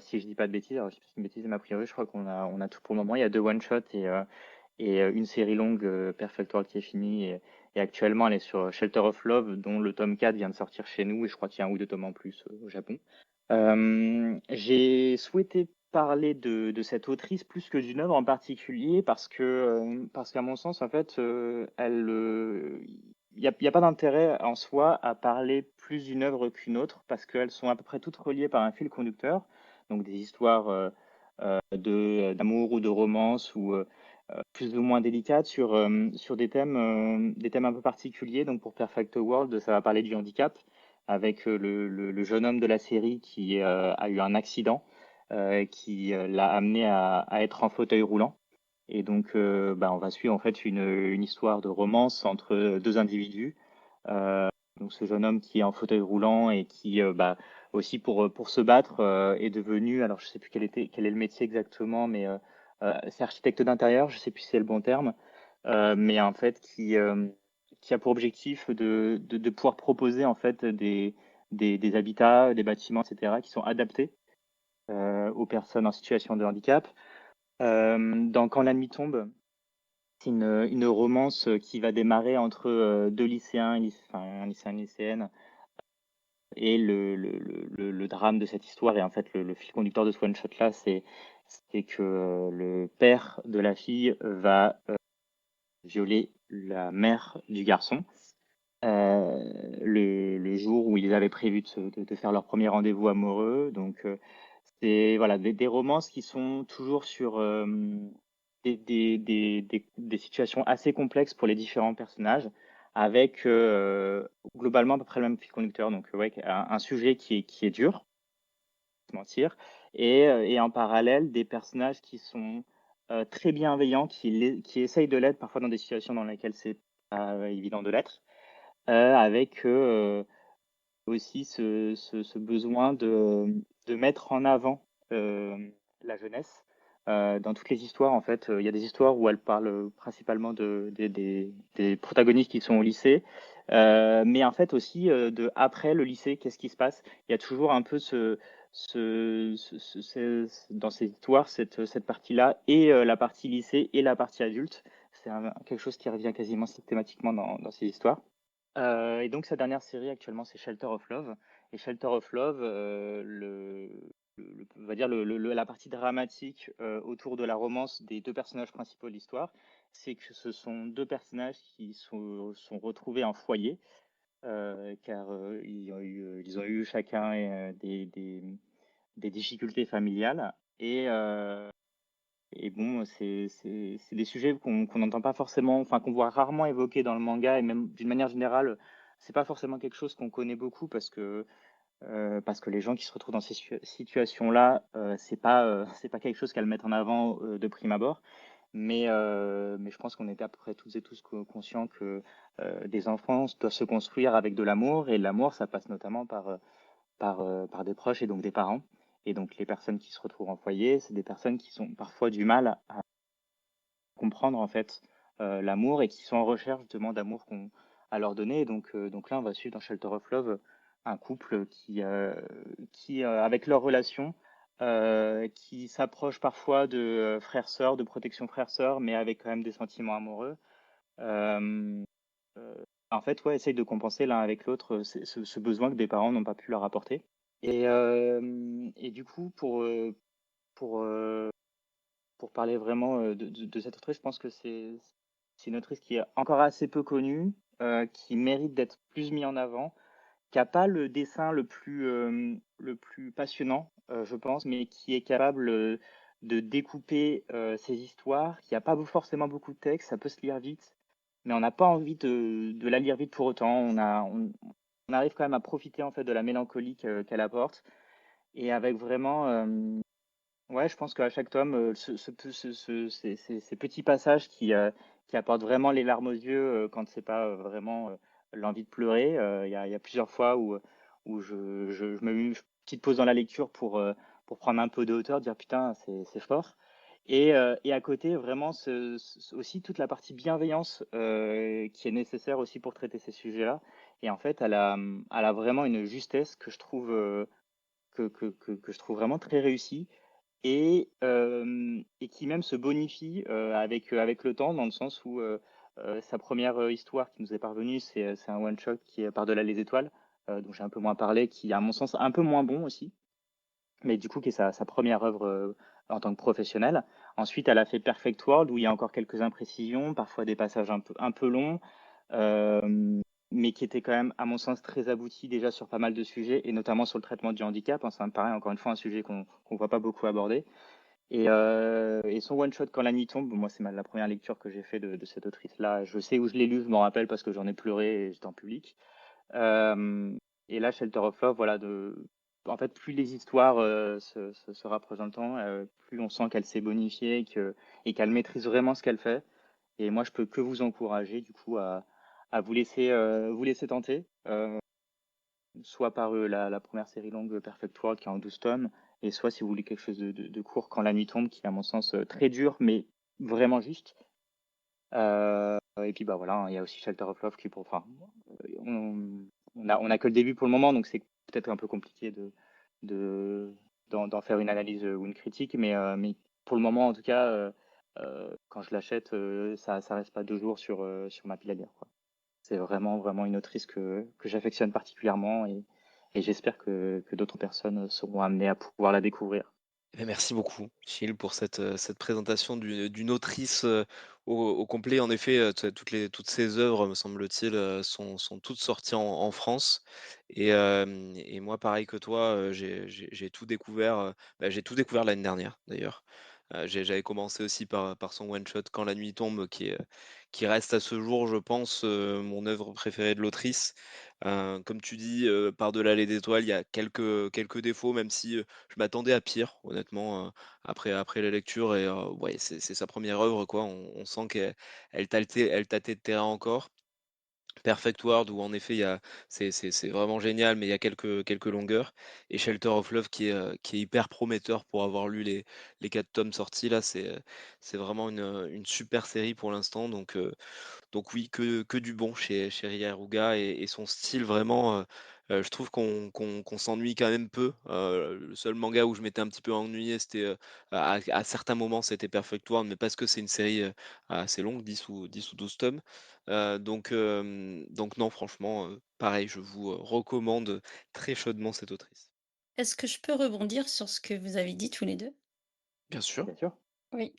Speaker 7: Si je dis pas de bêtises, alors je dis pas une bêtise, mais a priori, je crois qu'on a tout pour le moment. Il y a 2 one-shots et une série longue, Perfect World, qui est finie. Et actuellement, elle est sur Shelter of Love, dont le tome 4 vient de sortir chez nous, et je crois qu'il y a 1 ou 2 tomes en plus au Japon. J'ai souhaité parler de cette autrice plus que d'une œuvre en particulier parce qu'à mon sens, en fait, il y a pas d'intérêt en soi à parler plus d'une œuvre qu'une autre parce qu'elles sont à peu près toutes reliées par un fil conducteur, donc des histoires d'amour ou de romance ou plus ou moins délicates sur des thèmes un peu particuliers. Donc pour Perfect World, ça va parler du handicap avec le jeune homme de la série qui a eu un accident qui l'a amené à être en fauteuil roulant. Et donc, on va suivre en fait une histoire de romance entre 2 individus. Donc, ce jeune homme qui est en fauteuil roulant et qui, aussi pour se battre, est devenu, alors je sais plus quel est le métier exactement, mais c'est architecte d'intérieur, je sais plus si c'est le bon terme, mais en fait qui a pour objectif de pouvoir proposer en fait des habitats, des bâtiments, etc., qui sont adaptés aux personnes en situation de handicap. Dans Quand la nuit tombe, c'est une romance qui va démarrer entre 2 lycéens, enfin, un lycéen et une lycéenne, et le drame de cette histoire. Et en fait, le fil conducteur de ce one-shot-là, c'est que le père de la fille va violer la mère du garçon. Le jour où ils avaient prévu de faire leur premier rendez-vous amoureux. Donc, c'est voilà, des romances qui sont toujours sur des situations assez complexes pour les différents personnages, avec globalement à peu près le même fil conducteur. Donc, ouais, un sujet qui est dur, se mentir, et en parallèle, des personnages qui sont très bienveillants, qui essayent de l'être parfois dans des situations dans lesquelles c'est pas évident de l'être, avec aussi ce besoin de mettre en avant la jeunesse. Dans toutes les histoires, en fait, il y a des histoires où elle parle principalement des protagonistes qui sont au lycée, mais en fait aussi de après le lycée, qu'est-ce qui se passe? Il y a toujours un peu dans ces histoires, cette partie-là, et la partie lycée et la partie adulte. C'est quelque chose qui revient quasiment systématiquement dans ces histoires. Et donc sa dernière série actuellement, c'est Shelter of Love. Et Shelter of Love, on va dire la partie dramatique autour de la romance des 2 personnages principaux de l'histoire, c'est que ce sont 2 personnages qui sont retrouvés en foyer, car ils ont eu chacun des difficultés familiales. Et bon, c'est des sujets qu'on n'entend pas forcément, enfin qu'on voit rarement évoqués dans le manga, et même d'une manière générale, c'est pas forcément quelque chose qu'on connaît beaucoup parce que les gens qui se retrouvent dans ces situations-là, c'est pas quelque chose qu'elles mettent en avant de prime abord. Mais je pense qu'on était à peu près toutes et tous conscients que des enfants doivent se construire avec de l'amour, et l'amour, ça passe notamment par des proches et donc des parents. Et donc les personnes qui se retrouvent en foyer, c'est des personnes qui ont parfois du mal à comprendre en fait l'amour, et qui sont en recherche justement d'amour à leur donner. Et donc là, on va suivre dans Shelter of Love un couple qui avec leur relation, qui s'approche parfois de frères-sœurs, de protection frères-sœurs, mais avec quand même des sentiments amoureux. Euh, euh, En fait, ouais, essaye de compenser l'un avec l'autre ce besoin que des parents n'ont pas pu leur apporter. Et du coup, pour pour parler vraiment de cette autrice, je pense que c'est une autrice qui est encore assez peu connue, qui mérite d'être plus mise en avant, qui n'a pas le dessin le plus passionnant, je pense, mais qui est capable de découper ses histoires, qui n'a pas forcément beaucoup de texte, ça peut se lire vite, mais on n'a pas envie de la lire vite pour autant. On arrive quand même à profiter en fait de la mélancolie qu'elle apporte, et avec vraiment, ouais, je pense qu'à chaque tome, ces petits passages qui apportent vraiment les larmes aux yeux quand c'est pas vraiment l'envie de pleurer. Il y a plusieurs fois où je me mets une petite pause dans la lecture pour prendre un peu de hauteur, dire putain, c'est fort. Et à côté, vraiment, aussi toute la partie bienveillance qui est nécessaire aussi pour traiter ces sujets-là. Et en fait, elle a vraiment une justesse que je trouve, que je trouve vraiment très réussie et qui même se bonifie avec le temps, dans le sens où sa première histoire qui nous est parvenue, c'est un one-shot qui est Par-delà les étoiles, dont j'ai un peu moins parlé, qui est à mon sens un peu moins bon aussi, mais du coup qui est sa première œuvre en tant que professionnelle. Ensuite, elle a fait Perfect World, où il y a encore quelques imprécisions, parfois des passages un peu longs, mais qui était quand même, à mon sens, très abouti déjà sur pas mal de sujets, et notamment sur le traitement du handicap. Hein. Ça me paraît encore une fois un sujet qu'on ne voit pas beaucoup aborder. Et son one-shot Quand la nuit tombe, moi c'est la première lecture que j'ai fait de cette autrice-là. Je sais où je l'ai lu, je m'en rappelle parce que j'en ai pleuré et j'étais en public. Euh, et là, Shelter of Love, voilà, en fait, plus les histoires se rapprochent dans le temps, plus on sent qu'elle s'est bonifiée et qu'elle maîtrise vraiment ce qu'elle fait. Et moi, je peux que vous encourager du coup à vous laisser tenter. Soit par la première série longue Perfect World qui est en 12 tomes, et soit si vous voulez quelque chose de court, Quand la nuit tombe, qui est à mon sens très dur, mais vraiment juste. Et puis bah voilà, hein, il y a aussi Shelter of Love qui enfin, on a que le début pour le moment, donc c'est peut-être un peu compliqué d'en faire une analyse ou une critique, mais pour le moment en tout cas, quand je l'achète, ça reste pas 2 jours sur ma pile à lire, quoi. C'est vraiment, vraiment une autrice que j'affectionne particulièrement et j'espère que d'autres personnes seront amenées à pouvoir la découvrir.
Speaker 2: Eh bien, merci beaucoup, Gilles, pour cette présentation d'une autrice au complet. En effet, toutes ces œuvres, me semble-t-il, sont toutes sorties en France. Et moi, pareil que toi, j'ai tout découvert. J'ai tout découvert l'année dernière, d'ailleurs. J'avais commencé aussi par son one-shot Quand la nuit tombe, qui reste à ce jour, je pense, mon œuvre préférée de l'autrice. Comme tu dis, Par-delà les étoiles, il y a quelques défauts, même si je m'attendais à pire, honnêtement, après la lecture. Et ouais, c'est sa première œuvre, quoi. On sent qu'elle elle tâtait de terrain encore. Perfect World, où en effet, c'est vraiment génial, mais il y a quelques longueurs. Et Shelter of Love, qui est hyper prometteur pour avoir lu les 4 tomes sortis. Là, c'est vraiment une super série pour l'instant. Donc oui, que du bon chez Ria Aruga, et son style vraiment, je trouve qu'on s'ennuie quand même peu. Le seul manga où je m'étais un petit peu ennuyé, c'était à certains moments, c'était Perfect World, mais parce que c'est une série assez longue, 10 ou 12 tomes. Donc non, franchement, pareil, je vous recommande très chaudement cette autrice.
Speaker 1: Est-ce que je peux rebondir sur ce que vous avez dit tous les deux?
Speaker 2: Bien sûr.
Speaker 7: Bien sûr.
Speaker 1: Oui.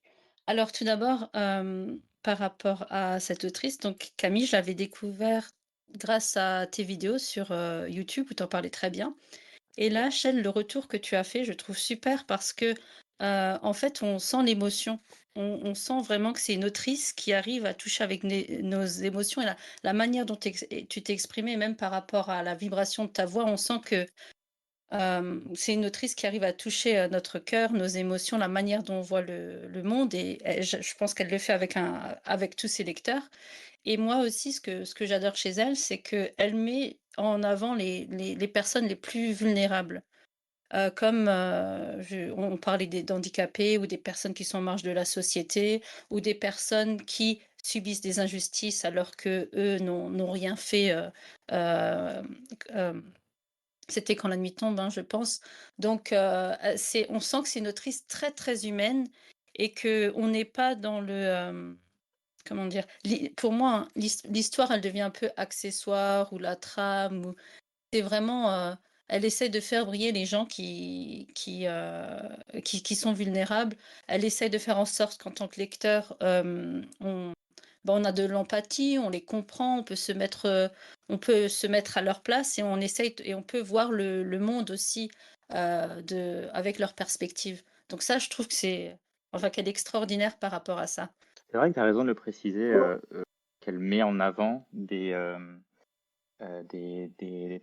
Speaker 1: Alors tout d'abord, par rapport à cette autrice, donc Camille, je l'avais découvert grâce à tes vidéos sur, YouTube où tu en parlais très bien. Et là, Chelle, le retour que tu as fait, je trouve super parce que, en fait, on sent l'émotion. On sent vraiment que c'est une autrice qui arrive à toucher avec nos émotions, et la manière dont tu t'es exprimée, même par rapport à la vibration de ta voix, on sent que c'est une autrice qui arrive à toucher, notre cœur, nos émotions, la manière dont on voit le monde, et je pense qu'elle le fait avec tous ses lecteurs. Et moi aussi, ce que j'adore chez elle, c'est qu'elle met en avant les personnes les plus vulnérables. Comme, on parlait d'handicapés ou des personnes qui sont en marge de la société, ou des personnes qui subissent des injustices alors qu'eux n'ont rien fait, hem c'était Quand la nuit tombe, hein, je pense. Donc, on sent que c'est une autrice très, très humaine, et qu'on n'est pas dans comment dire? Pour moi, hein, l'histoire, elle devient un peu accessoire, ou la trame, ou c'est vraiment, elle essaye de faire briller les gens qui sont vulnérables. Elle essaye de faire en sorte qu'en tant que lecteur, on a de l'empathie, on les comprend, on peut se mettre à leur place et on peut voir le monde aussi, avec leur perspective. Donc ça, je trouve qu'elle est extraordinaire par rapport à ça.
Speaker 7: C'est vrai que tu as raison de le préciser, qu'elle met en avant des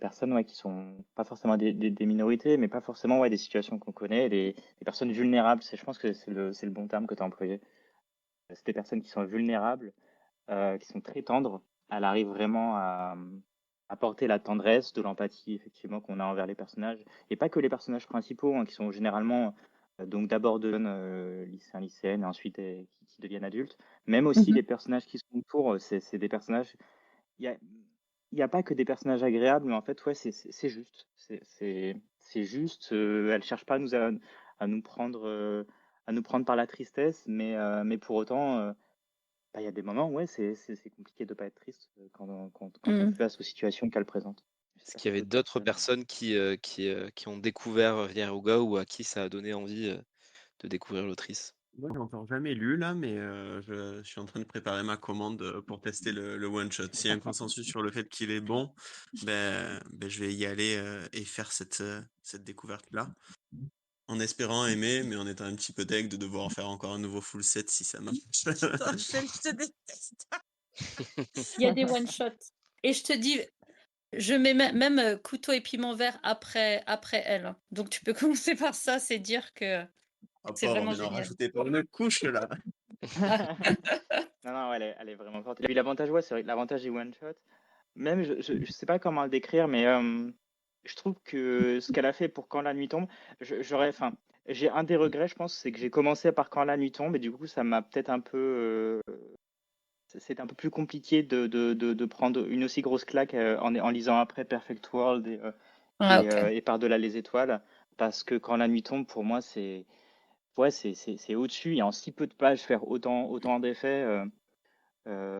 Speaker 7: personnes, ouais, qui sont pas forcément des minorités, mais pas forcément, ouais, des situations qu'on connaît, des personnes vulnérables. Je pense que c'est le bon terme que tu as employé. C'est des personnes qui sont vulnérables, qui sont très tendres. Elle arrive vraiment à apporter la tendresse, de l'empathie, effectivement, qu'on a envers les personnages. Et pas que les personnages principaux, hein, qui sont généralement donc d'abord de jeunes lycéens, lycéennes, et ensuite qui deviennent adultes. Même aussi
Speaker 1: Mmh.
Speaker 7: les personnages qui sont autour, c'est des personnages. Il y a, il y a pas que des personnages agréables, mais en fait, ouais, c'est juste. C'est juste. Elle cherche pas à nous prendre, à nous prendre par la tristesse, mais pour autant, bah, il y a des moments, ouais, c'est compliqué de pas être triste quand on
Speaker 1: Mmh.
Speaker 7: fait face aux situations qu'elle présente. Je sais
Speaker 2: Est-ce
Speaker 7: pas
Speaker 2: qu'il y
Speaker 7: si
Speaker 2: avait
Speaker 7: d'autres
Speaker 2: d'autres
Speaker 7: personnes.
Speaker 2: personnes qui ont découvert Yaruga ou à qui ça a donné envie de découvrir l'autrice?
Speaker 5: Moi, j'ai encore jamais lu là, mais je suis en train de préparer ma commande pour tester le one shot. S'il y a un consensus sur le fait qu'il est bon, ben je vais y aller et faire cette découverte-là. En espérant aimer, mais en étant un petit peu deg de devoir faire encore un nouveau full set si ça marche.
Speaker 6: Rachel, je te déteste.
Speaker 1: Il y a des one shots et je te dis, je mets même, couteau et piment vert après elle, hein. Donc tu peux commencer par ça, c'est dire que
Speaker 5: Ah,
Speaker 1: c'est
Speaker 5: pauvre,
Speaker 1: vraiment
Speaker 5: mais n'en
Speaker 1: génial.
Speaker 5: rajoutez pas une couche là.
Speaker 7: Non, non, elle est vraiment forte. Et puis l'avantage, ouais, c'est vrai que l'avantage des one shot. Même, je sais pas comment le décrire, mais je trouve que ce qu'elle a fait pour Quand la nuit tombe, enfin, j'ai un des regrets, je pense, c'est que j'ai commencé par Quand la nuit tombe, et du coup, ça m'a peut-être un peu, c'est un peu plus compliqué de prendre une aussi grosse claque en lisant après Perfect World
Speaker 1: Ah OK.
Speaker 7: et Par-delà les étoiles, parce que Quand la nuit tombe, pour moi, ouais, c'est au-dessus, et en si peu de pages, faire autant d'effets, euh,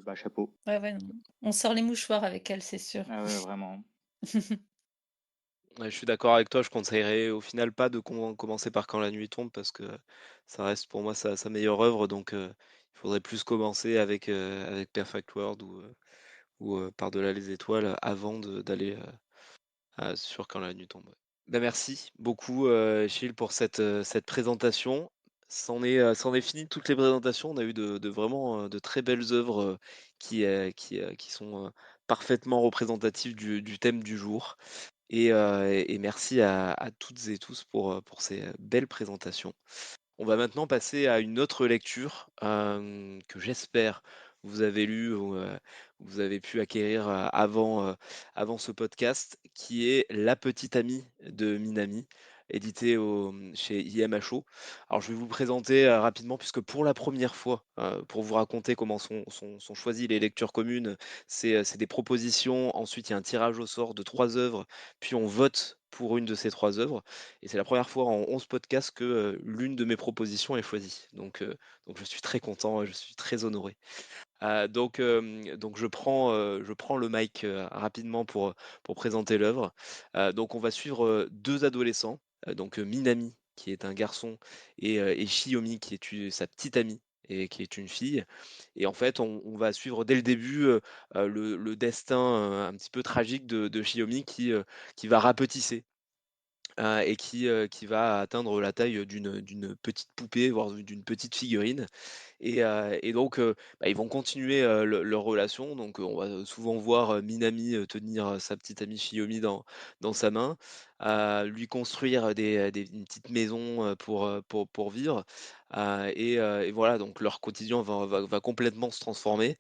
Speaker 7: bah, chapeau.
Speaker 1: Ouais, ouais, non. On sort les mouchoirs avec elle, c'est sûr.
Speaker 7: Ah ouais, vraiment.
Speaker 2: Ouais, je suis d'accord avec toi, je conseillerais au final pas de commencer par Quand la nuit tombe parce que ça reste pour moi sa meilleure œuvre, donc il faudrait plus commencer avec Perfect World ou Par-delà les étoiles avant d'aller sur Quand la nuit tombe. Ouais. Bah, merci beaucoup Chil pour cette présentation. C'en est fini de toutes les présentations. On a eu de vraiment de très belles œuvres qui sont parfaitement représentatives du thème du jour. Et merci à toutes et tous pour ces belles présentations. On va maintenant passer à une autre lecture que j'espère vous avez lu ou vous avez pu acquérir avant ce podcast, qui est La petite amie de Minami, édité chez IMHO. Alors je vais vous le présenter rapidement, puisque pour la première fois, pour vous raconter comment sont choisies les lectures communes, c'est des propositions, ensuite il y a un tirage au sort de 3 œuvres, puis on vote pour une de ces 3 œuvres. Et c'est la première fois en 11 podcasts que l'une de mes propositions est choisie. Donc je suis très content, je suis très honoré. Donc je prends le mic rapidement pour présenter l'œuvre. Donc on va suivre 2 adolescents, donc Minami, qui est un garçon, et Shiyomi, qui est sa petite amie et qui est une fille. Et en fait, on va suivre dès le début le destin un petit peu tragique de Shiyomi qui va rapetisser et qui va atteindre la taille d'une petite poupée, voire d'une petite figurine. Et donc, bah, ils vont continuer leur relation. Donc, on va souvent voir Minami tenir sa petite amie Shiyomi dans sa main, lui construire une petite maison pour vivre. Et voilà, donc leur quotidien va complètement se transformer.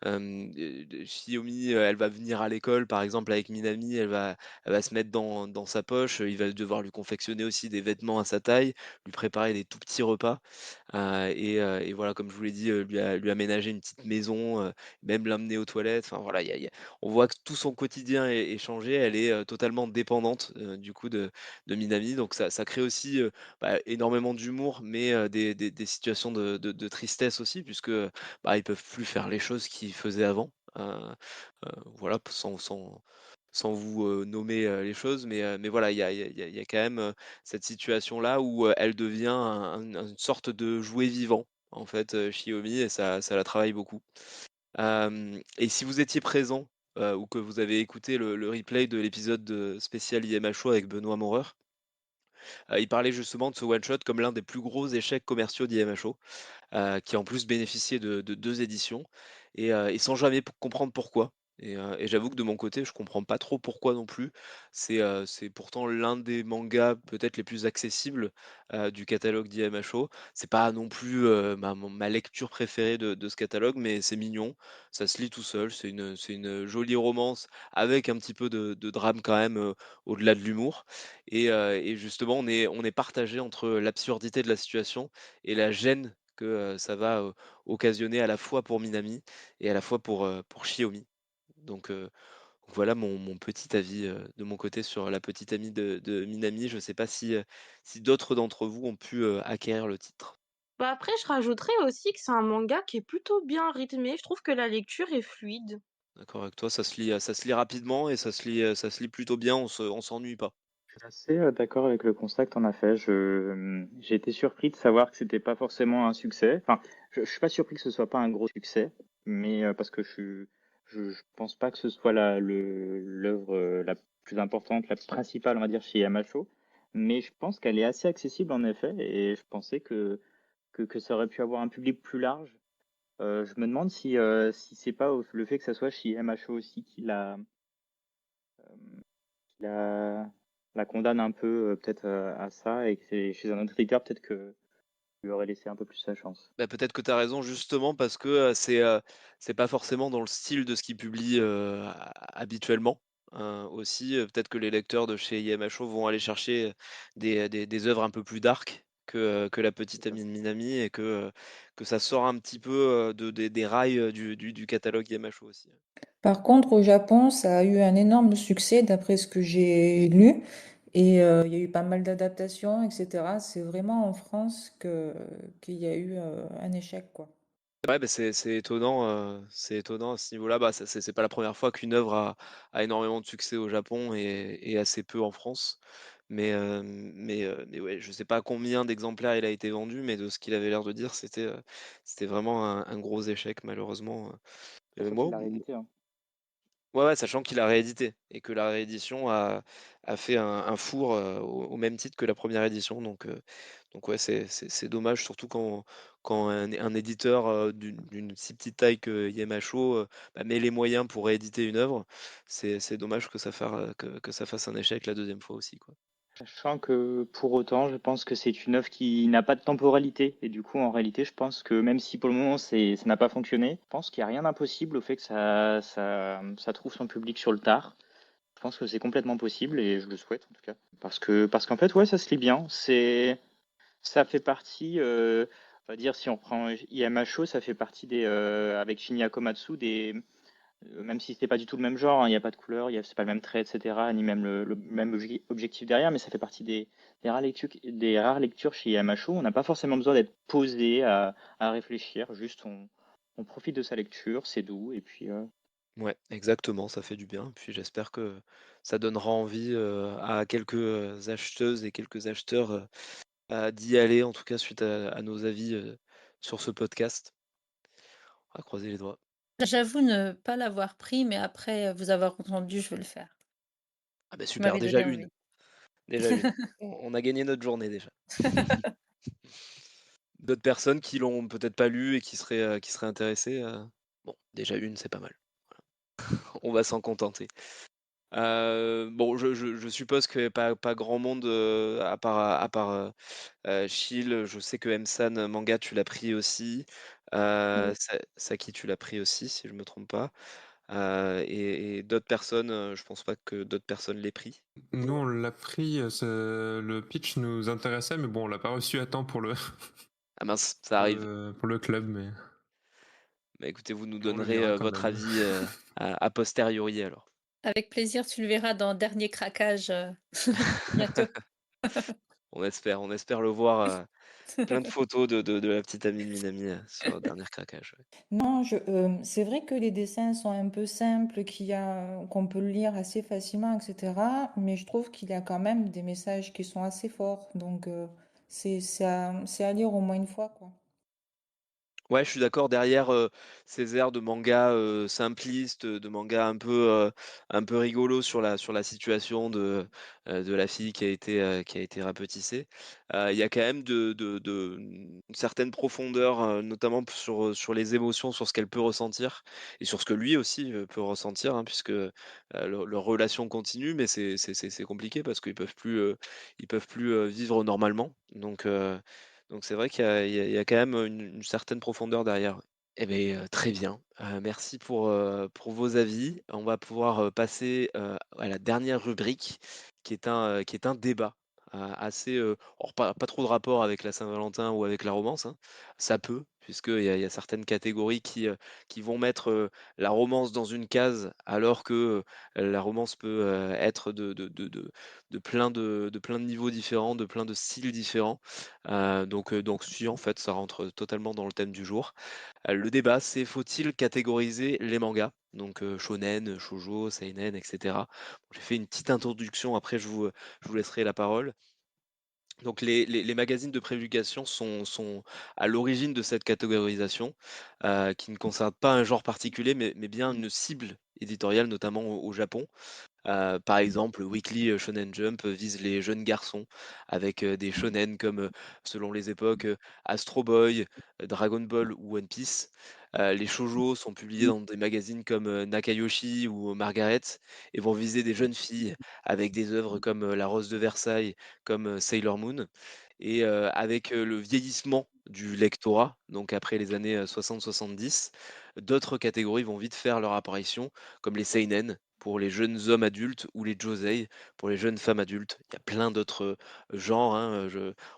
Speaker 2: Shiyomi, elle va venir à l'école, par exemple, avec Minami, elle va se mettre dans sa poche, il va devoir lui confectionner aussi des vêtements à sa taille, lui préparer des tout petits repas, et voilà, comme je vous l'ai dit, lui aménager une petite maison, même l'amener aux toilettes. Enfin voilà, on voit que tout son quotidien est changé, elle est, totalement dépendante, du coup de Minami, donc ça crée aussi, bah, énormément d'humour, mais des situations de tristesse aussi puisque, bah, ils peuvent plus faire les choses qu'ils faisaient avant. Voilà, sans vous nommer les choses, mais voilà, il y a quand même cette situation-là où elle devient une sorte de jouet vivant, en fait, Shiomi, et ça la travaille beaucoup. Et si vous étiez présent ou que vous avez écouté le replay de l'épisode spécial IMHO avec Benoît Moreur, il parlait justement de ce one-shot comme l'un des plus gros échecs commerciaux d'IMHO, qui en plus bénéficiait de 2 éditions et sans jamais comprendre pourquoi et j'avoue que de mon côté, je comprends pas trop pourquoi non plus. C'est pourtant l'un des mangas peut-être les plus accessibles, du catalogue d'IMHO. C'est pas non plus, ma lecture préférée de ce catalogue, mais c'est mignon, ça se lit tout seul, c'est une jolie romance avec un petit peu de drame quand même, au-delà de l'humour et justement on est partagé entre l'absurdité de la situation et la gêne que, ça va, occasionner à la fois pour Minami et à la fois pour Shiomi. Donc, voilà mon petit avis, de mon côté sur la petite amie de Minami. Je ne sais pas si d'autres d'entre vous ont pu, acquérir le titre.
Speaker 3: Bah, après, je rajouterais aussi que c'est un manga qui est plutôt bien rythmé. Je trouve que la lecture est fluide.
Speaker 2: D'accord avec toi, ça se lit rapidement et ça se lit plutôt bien, on s'ennuie pas.
Speaker 7: Je suis assez d'accord avec le constat que tu en as fait. J'ai été surpris de savoir que c'était pas forcément un succès. Enfin, je suis pas surpris que ce soit pas un gros succès, mais parce que je pense pas que ce soit l'œuvre la plus importante, la principale, on va dire, chez Yamacho. Mais je pense qu'elle est assez accessible en effet, et je pensais que ça aurait pu avoir un public plus large. Je me demande si c'est pas le fait que ça soit chez MHO aussi qui la condamne un peu peut-être à ça, et que c'est chez un autre éditeur peut-être que lui aurait laissé un peu plus sa chance.
Speaker 2: Bah, peut-être que tu as raison justement parce que, c'est pas forcément dans le style de ce qu'ils publient, habituellement, aussi, peut-être que les lecteurs de chez IMHO vont aller chercher, des œuvres un peu plus dark que La
Speaker 7: C'est
Speaker 2: petite
Speaker 7: ça.
Speaker 2: amie de Minami et que ça sort un petit peu, des rails, du catalogue IMHO aussi.
Speaker 8: Par contre, au Japon, ça a eu un énorme succès d'après ce que j'ai lu. Et il y a eu pas mal d'adaptations, etc. C'est vraiment en France qu'il y a eu un échec, quoi.
Speaker 2: Ouais, bah, c'est étonnant à ce niveau-là. Bah, ça c'est pas la première fois qu'une œuvre a énormément de succès au Japon et assez peu en France. Mais ouais, je sais pas combien d'exemplaires il a été vendu, mais de ce qu'il avait l'air de dire, c'était vraiment un gros échec malheureusement.
Speaker 7: Sachant
Speaker 2: Moi
Speaker 7: qu'il l'a réédité, hein.
Speaker 2: ouais, ouais, sachant qu'il a réédité et que la réédition a fait un four, au même titre que la première édition donc ouais, c'est dommage surtout quand un éditeur, d'une si petite taille que IMHO, bah, met les moyens pour rééditer une œuvre. C'est dommage que ça fasse un échec la deuxième fois aussi, quoi.
Speaker 7: Sachant que pour autant, je pense que c'est une œuvre qui n'a pas de temporalité. Et du coup, en réalité, je pense que même si pour le moment ça n'a pas fonctionné, je pense qu'il n'y a rien d'impossible au fait que ça trouve son public sur le tard. Je pense que c'est complètement possible et je le souhaite en tout cas. Parce qu'en fait, ouais, ça se lit bien. Ça fait partie, on va dire, si on prend IMHO, ça fait partie avec Shinya Komatsu, même si c'était pas du tout le même genre, hein, il n'y a pas de couleur, c'est pas le même trait, etc., ni même le même objectif derrière, mais ça fait partie des rares lectures chez IMHO. On n'a pas forcément besoin d'être posé à réfléchir, juste on profite de sa lecture, c'est doux, et puis
Speaker 2: Ouais, exactement, ça fait du bien. Puis j'espère que ça donnera envie, à quelques, acheteuses et quelques acheteurs, d'y aller, en tout cas suite à nos avis, sur ce podcast. On va croiser les doigts.
Speaker 1: J'avoue ne pas l'avoir pris, mais après, vous avoir entendu, je vais le faire.
Speaker 2: Ah bah
Speaker 1: Vous
Speaker 2: super,
Speaker 1: m'avez
Speaker 2: déjà
Speaker 1: donné
Speaker 2: une,
Speaker 1: envie.
Speaker 2: déjà une. On a gagné notre journée déjà. D'autres personnes qui l'ont peut-être pas lu et qui seraient intéressées, bon, déjà une, c'est pas mal. On va s'en contenter. Bon, je suppose que pas grand monde, à part, Chill, je sais que M-san Manga, tu l'as pris aussi.
Speaker 7: ouais.
Speaker 2: Saki, tu l'as pris aussi, si je me trompe pas. Et d'autres personnes, je pense pas que d'autres personnes l'aient pris.
Speaker 9: Nous, on l'a pris, le pitch nous intéressait, mais bon, on l'a pas reçu à temps pour
Speaker 2: Ah mince, ça arrive.
Speaker 9: pour le club, mais
Speaker 2: Bah écoutez, vous nous
Speaker 9: on le
Speaker 2: donnerez,
Speaker 9: lira quand
Speaker 2: votre
Speaker 9: même.
Speaker 2: avis, a posteriori alors.
Speaker 1: Avec plaisir, tu le verras dans Dernier Craquage, bientôt.
Speaker 2: On espère le voir, Plein de photos de la petite amie de Minami sur le dernier craquage. Ouais.
Speaker 8: Non, c'est vrai que les dessins sont un peu simples, qu'on peut lire assez facilement, etc. Mais je trouve qu'il y a quand même des messages qui sont assez forts. Donc, c'est à lire au moins une fois, quoi.
Speaker 2: Ouais, je suis d'accord. Derrière ces airs de manga simpliste, de manga un peu rigolo sur la situation de la fille qui a été rapetissée, il y a quand même une certaine profondeur, notamment sur les émotions, sur ce qu'elle peut ressentir et sur ce que lui aussi peut ressentir, hein, puisque leur relation continue, mais c'est compliqué parce ils peuvent plus vivre normalement. Donc c'est vrai qu'il y a quand même une certaine profondeur derrière. Eh beh, très bien. Merci pour vos avis. On va pouvoir, passer, à la dernière rubrique qui est un débat, assez, alors pas trop de rapport avec la Saint-Valentin ou avec la romance, hein. Ça peut, puisqu'il y a certaines catégories qui vont mettre, la romance dans une case alors que, la romance peut, être de plein de niveaux différents, de plein de styles différents. Donc si, en fait, ça rentre totalement dans le thème du jour. Le débat, c'est faut-il catégoriser les mangas? Donc shonen, shoujo, seinen, et cetera. Bon, j'ai fait une petite introduction, après je vous laisserai la parole. Donc les magazines de prépublication sont à l'origine de cette catégorisation, qui ne concerne pas un genre particulier, mais bien une cible éditoriale, notamment au Japon. Par exemple, Weekly Shonen Jump vise les jeunes garçons avec des shonen comme, selon les époques, Astro Boy, Dragon Ball ou One Piece. Les shoujo sont publiés dans des magazines comme Nakayoshi ou Margaret et vont viser des jeunes filles avec des œuvres comme La Rose de Versailles, comme Sailor Moon. Et avec le vieillissement du lectorat, donc après les années 60-70, d'autres catégories vont vite faire leur apparition, comme les seinen pour les jeunes hommes adultes ou les josei pour les jeunes femmes adultes. Il y a plein d'autres genres, hein,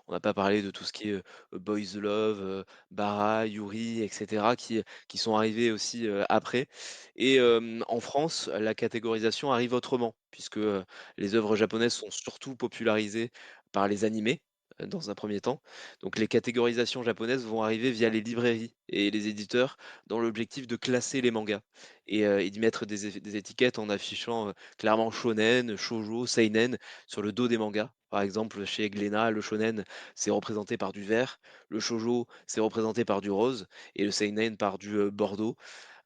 Speaker 2: on n'a pas parlé de tout ce qui est boys love, bara, yuri, etc., qui sont arrivés aussi après. Et en France, la catégorisation arrive autrement, puisque les œuvres japonaises sont surtout popularisées par les animés dans un premier temps. Donc les catégorisations japonaises vont arriver via les librairies et les éditeurs dans l'objectif de classer les mangas et d'y mettre des étiquettes en affichant clairement shonen, shoujo, seinen sur le dos des mangas. Par exemple, chez Glénat, le shonen, c'est représenté par du vert, le shoujo, c'est représenté par du rose, et le seinen par du bordeaux.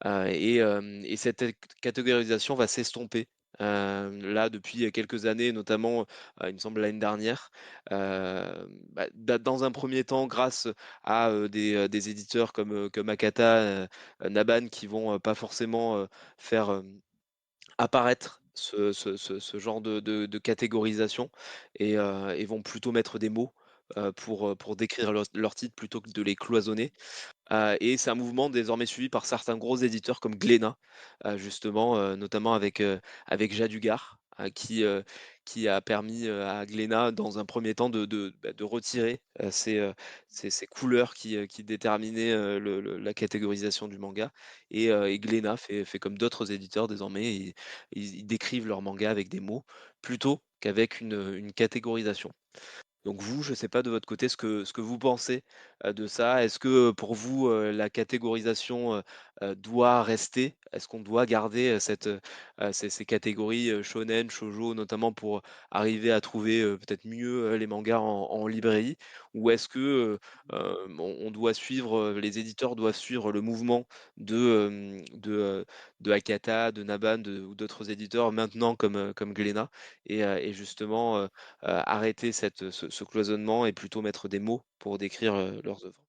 Speaker 2: Et cette catégorisation va s'estomper. Là, depuis quelques années, notamment, il me semble l'année dernière, dans un premier temps, grâce à des éditeurs comme Akata, Naban, qui vont pas forcément faire apparaître ce genre de catégorisation et vont plutôt mettre des mots pour décrire leur titre plutôt que de les cloisonner. Et c'est un mouvement désormais suivi par certains gros éditeurs comme Glénat, justement, notamment avec Jadugar, qui a permis à Glénat, dans un premier temps, de retirer ces couleurs qui déterminaient la catégorisation du manga. Et Glénat fait comme d'autres éditeurs désormais, ils décrivent leur manga avec des mots plutôt qu'avec une catégorisation. Donc vous, je ne sais pas de votre côté ce que vous pensez de ça. Est-ce que pour vous, la catégorisation doit rester? Est-ce qu'on doit garder ces catégories shonen, shoujo, notamment pour arriver à trouver peut-être mieux les mangas en librairie? Ou est-ce que on doit suivre, les éditeurs doivent suivre le mouvement de Akata, de Naban, ou d'autres éditeurs maintenant comme Glénat et justement arrêter ce cloisonnement et plutôt mettre des mots pour décrire leurs œuvres.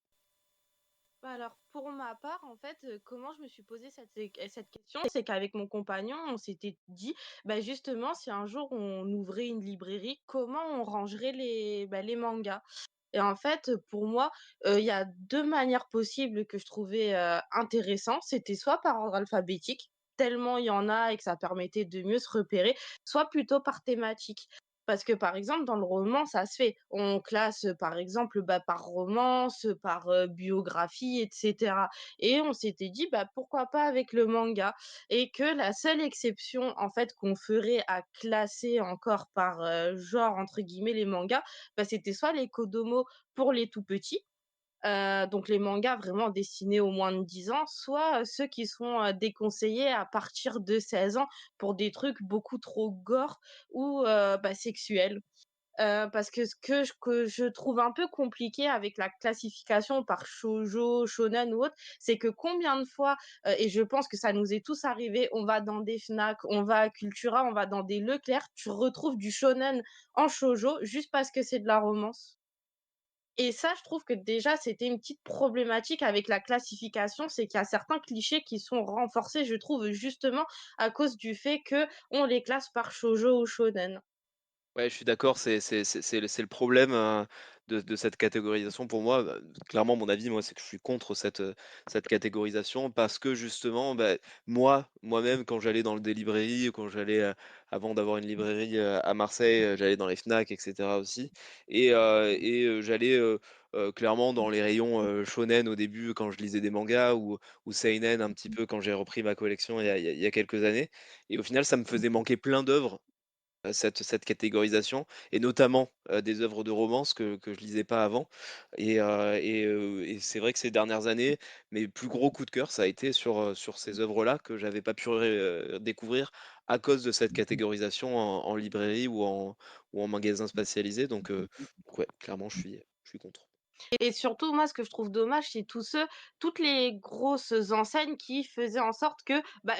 Speaker 3: Bah alors, pour ma part, en fait, comment je me suis posé cette question, c'est qu'avec mon compagnon, on s'était dit, bah justement, si un jour on ouvrait une librairie, comment on rangerait les mangas? Et en fait, pour moi, il y a 2 manières possibles que je trouvais, intéressantes. C'était soit par ordre alphabétique, tellement il y en a et que ça permettait de mieux se repérer, soit plutôt par thématique. Parce que, par exemple, dans le roman, ça se fait. On classe, par exemple, par romance, par biographie, etc. Et on s'était dit, pourquoi pas avec le manga? Et que la seule exception, en fait, qu'on ferait à classer encore par genre, entre guillemets, les mangas, c'était soit les Kodomo pour les tout petits, donc les mangas vraiment destinés aux moins de 10 ans, soit, ceux qui sont, déconseillés à partir de 16 ans pour des trucs beaucoup trop gore ou, sexuels. Parce que ce que je trouve un peu compliqué avec la classification par shoujo, shonen ou autre, c'est que combien de fois, et je pense que ça nous est tous arrivé, on va dans des Fnac, on va à Cultura, on va dans des Leclerc, tu retrouves du shonen en shoujo juste parce que c'est de la romance. Et ça, je trouve que déjà, c'était une petite problématique avec la classification, c'est qu'il y a certains clichés qui sont renforcés, je trouve, justement à cause du fait que on les classe par shoujo ou shonen.
Speaker 2: Ouais, je suis d'accord, c'est le problème, de cette catégorisation pour moi. Clairement, mon avis, moi, c'est que je suis contre cette catégorisation parce que justement, moi-même, quand j'allais dans des librairies, quand j'allais, avant d'avoir une librairie, à Marseille, j'allais dans les Fnac et cetera aussi j'allais, clairement dans les rayons, shonen au début quand je lisais des mangas ou seinen un petit peu quand j'ai repris ma collection il y a quelques années et au final, ça me faisait manquer plein d'œuvres cette catégorisation et notamment, des œuvres de romance que je lisais pas avant et c'est vrai que ces dernières années, mes plus gros coups de cœur, ça a été sur ces œuvres-là que j'avais pas pu découvrir à cause de cette catégorisation en librairie ou en magasin spécialisé donc ouais, clairement je suis contre.
Speaker 3: Et surtout, moi, ce que je trouve dommage, c'est toutes les grosses enseignes qui faisaient en sorte que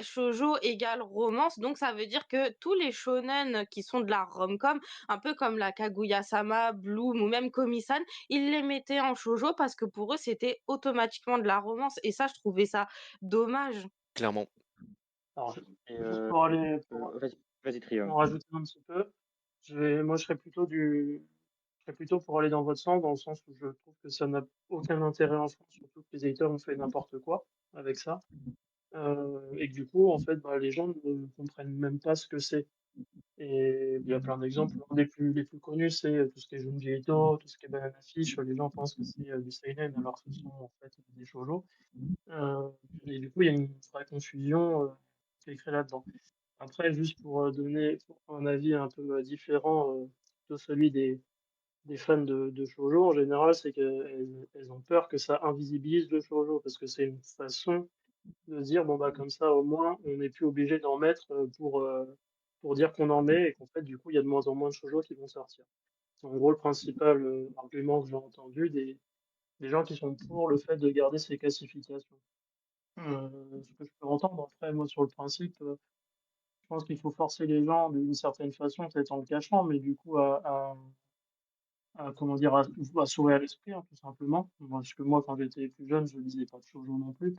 Speaker 3: shoujo égale romance. Donc, ça veut dire que tous les shonen qui sont de la rom-com, un peu comme la Kaguya-sama, Bloom ou même Komi-san, ils les mettaient en shoujo parce que pour eux, c'était automatiquement de la romance. Et ça, je trouvais ça dommage.
Speaker 2: Clairement.
Speaker 10: Alors,
Speaker 7: Et
Speaker 10: juste pour aller,
Speaker 7: vas-y, Trio.
Speaker 10: pour rajouter un petit peu, moi, je serais plutôt pour aller dans votre sens, dans le sens où je trouve que ça n'a aucun intérêt en France, surtout que les éditeurs ont fait n'importe quoi avec ça. Et que du coup, en fait, les gens ne comprennent même pas ce que c'est. Et il y a plein d'exemples. Un des plus connus, c'est tout ce qui est Junji Ito, tout ce qui est Banana Fish. Les gens pensent que c'est du seinen, alors que ce sont en fait des shoujo. Et du coup, il y a une vraie confusion qui est créée là-dedans. Après, juste pour donner un avis un peu différent de celui des fans de shoujo, en général, c'est qu'elles ont peur que ça invisibilise le shoujo, parce que c'est une façon de se dire, bon, comme ça, au moins, on n'est plus obligé d'en mettre pour dire qu'on en met, et qu'en fait, du coup, il y a de moins en moins de shoujo qui vont sortir. C'est en gros le principal argument que j'ai entendu des gens qui sont pour le fait de garder ces classifications. Ce que je peux entendre, après, moi, sur le principe, je pense qu'il faut forcer les gens d'une certaine façon, peut-être en le cachant, mais du coup, comment dire, à s'ouvrir l'esprit, hein, tout simplement. Parce que moi, quand j'étais plus jeune, je lisais pas de shoujo non plus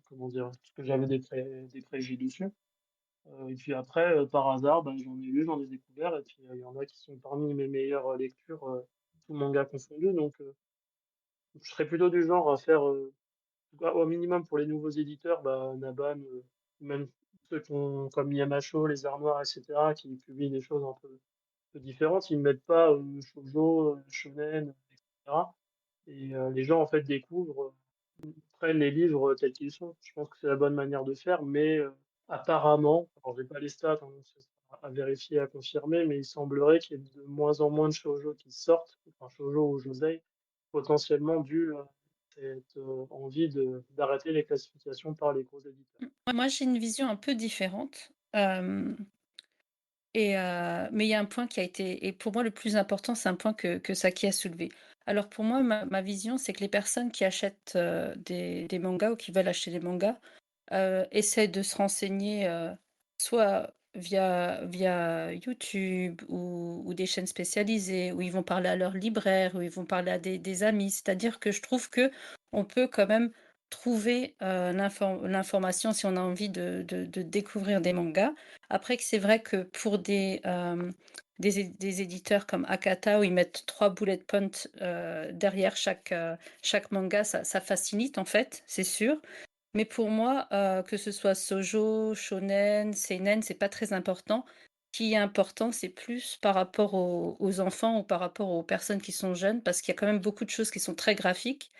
Speaker 10: comment dire, parce que j'avais des préjugés dessus. Et puis après, par hasard, j'en ai lu, j'en ai découvert, et puis il y en a qui sont parmi mes meilleures lectures, tout manga confondu. Donc, je serais plutôt du genre à faire, au minimum pour les nouveaux éditeurs, Naban, ou même ceux qui ont, comme Yamacho, Les Arts Noirs, etc., qui publient des choses un peu différentes. Ils ne mettent pas shoujo, shonen, etc. Et les gens, en fait, découvrent, prennent les livres tels qu'ils sont. Je pense que c'est la bonne manière de faire, mais apparemment, alors j'ai pas les stats, hein, donc ce sera à vérifier, à confirmer, mais il semblerait qu'il y ait de moins en moins de shoujo qui sortent, enfin shoujo ou josei, potentiellement dû à cette envie d'arrêter les classifications par les gros éditeurs.
Speaker 1: Moi, j'ai une vision un peu différente. Mais il y a un point qui a été et pour moi le plus important, c'est un point que Saki a soulevé. Alors pour moi, ma vision, c'est que les personnes qui achètent, des mangas ou qui veulent acheter des mangas, essaient de se renseigner, soit via YouTube ou des chaînes spécialisées, où ils vont parler à leurs libraires, où ils vont parler à des amis. C'est-à-dire que je trouve que on peut quand même trouver, l'information si on a envie de découvrir des mangas. Après que c'est vrai que pour des éditeurs comme Akata où ils mettent 3 bullet points, derrière chaque manga, ça facilite en fait, c'est sûr. Mais pour moi, que ce soit shoujo, shonen, seinen, c'est pas très important. Ce qui est important, c'est plus par rapport aux enfants ou par rapport aux personnes qui sont jeunes, parce qu'il y a quand même beaucoup de choses qui sont très graphiques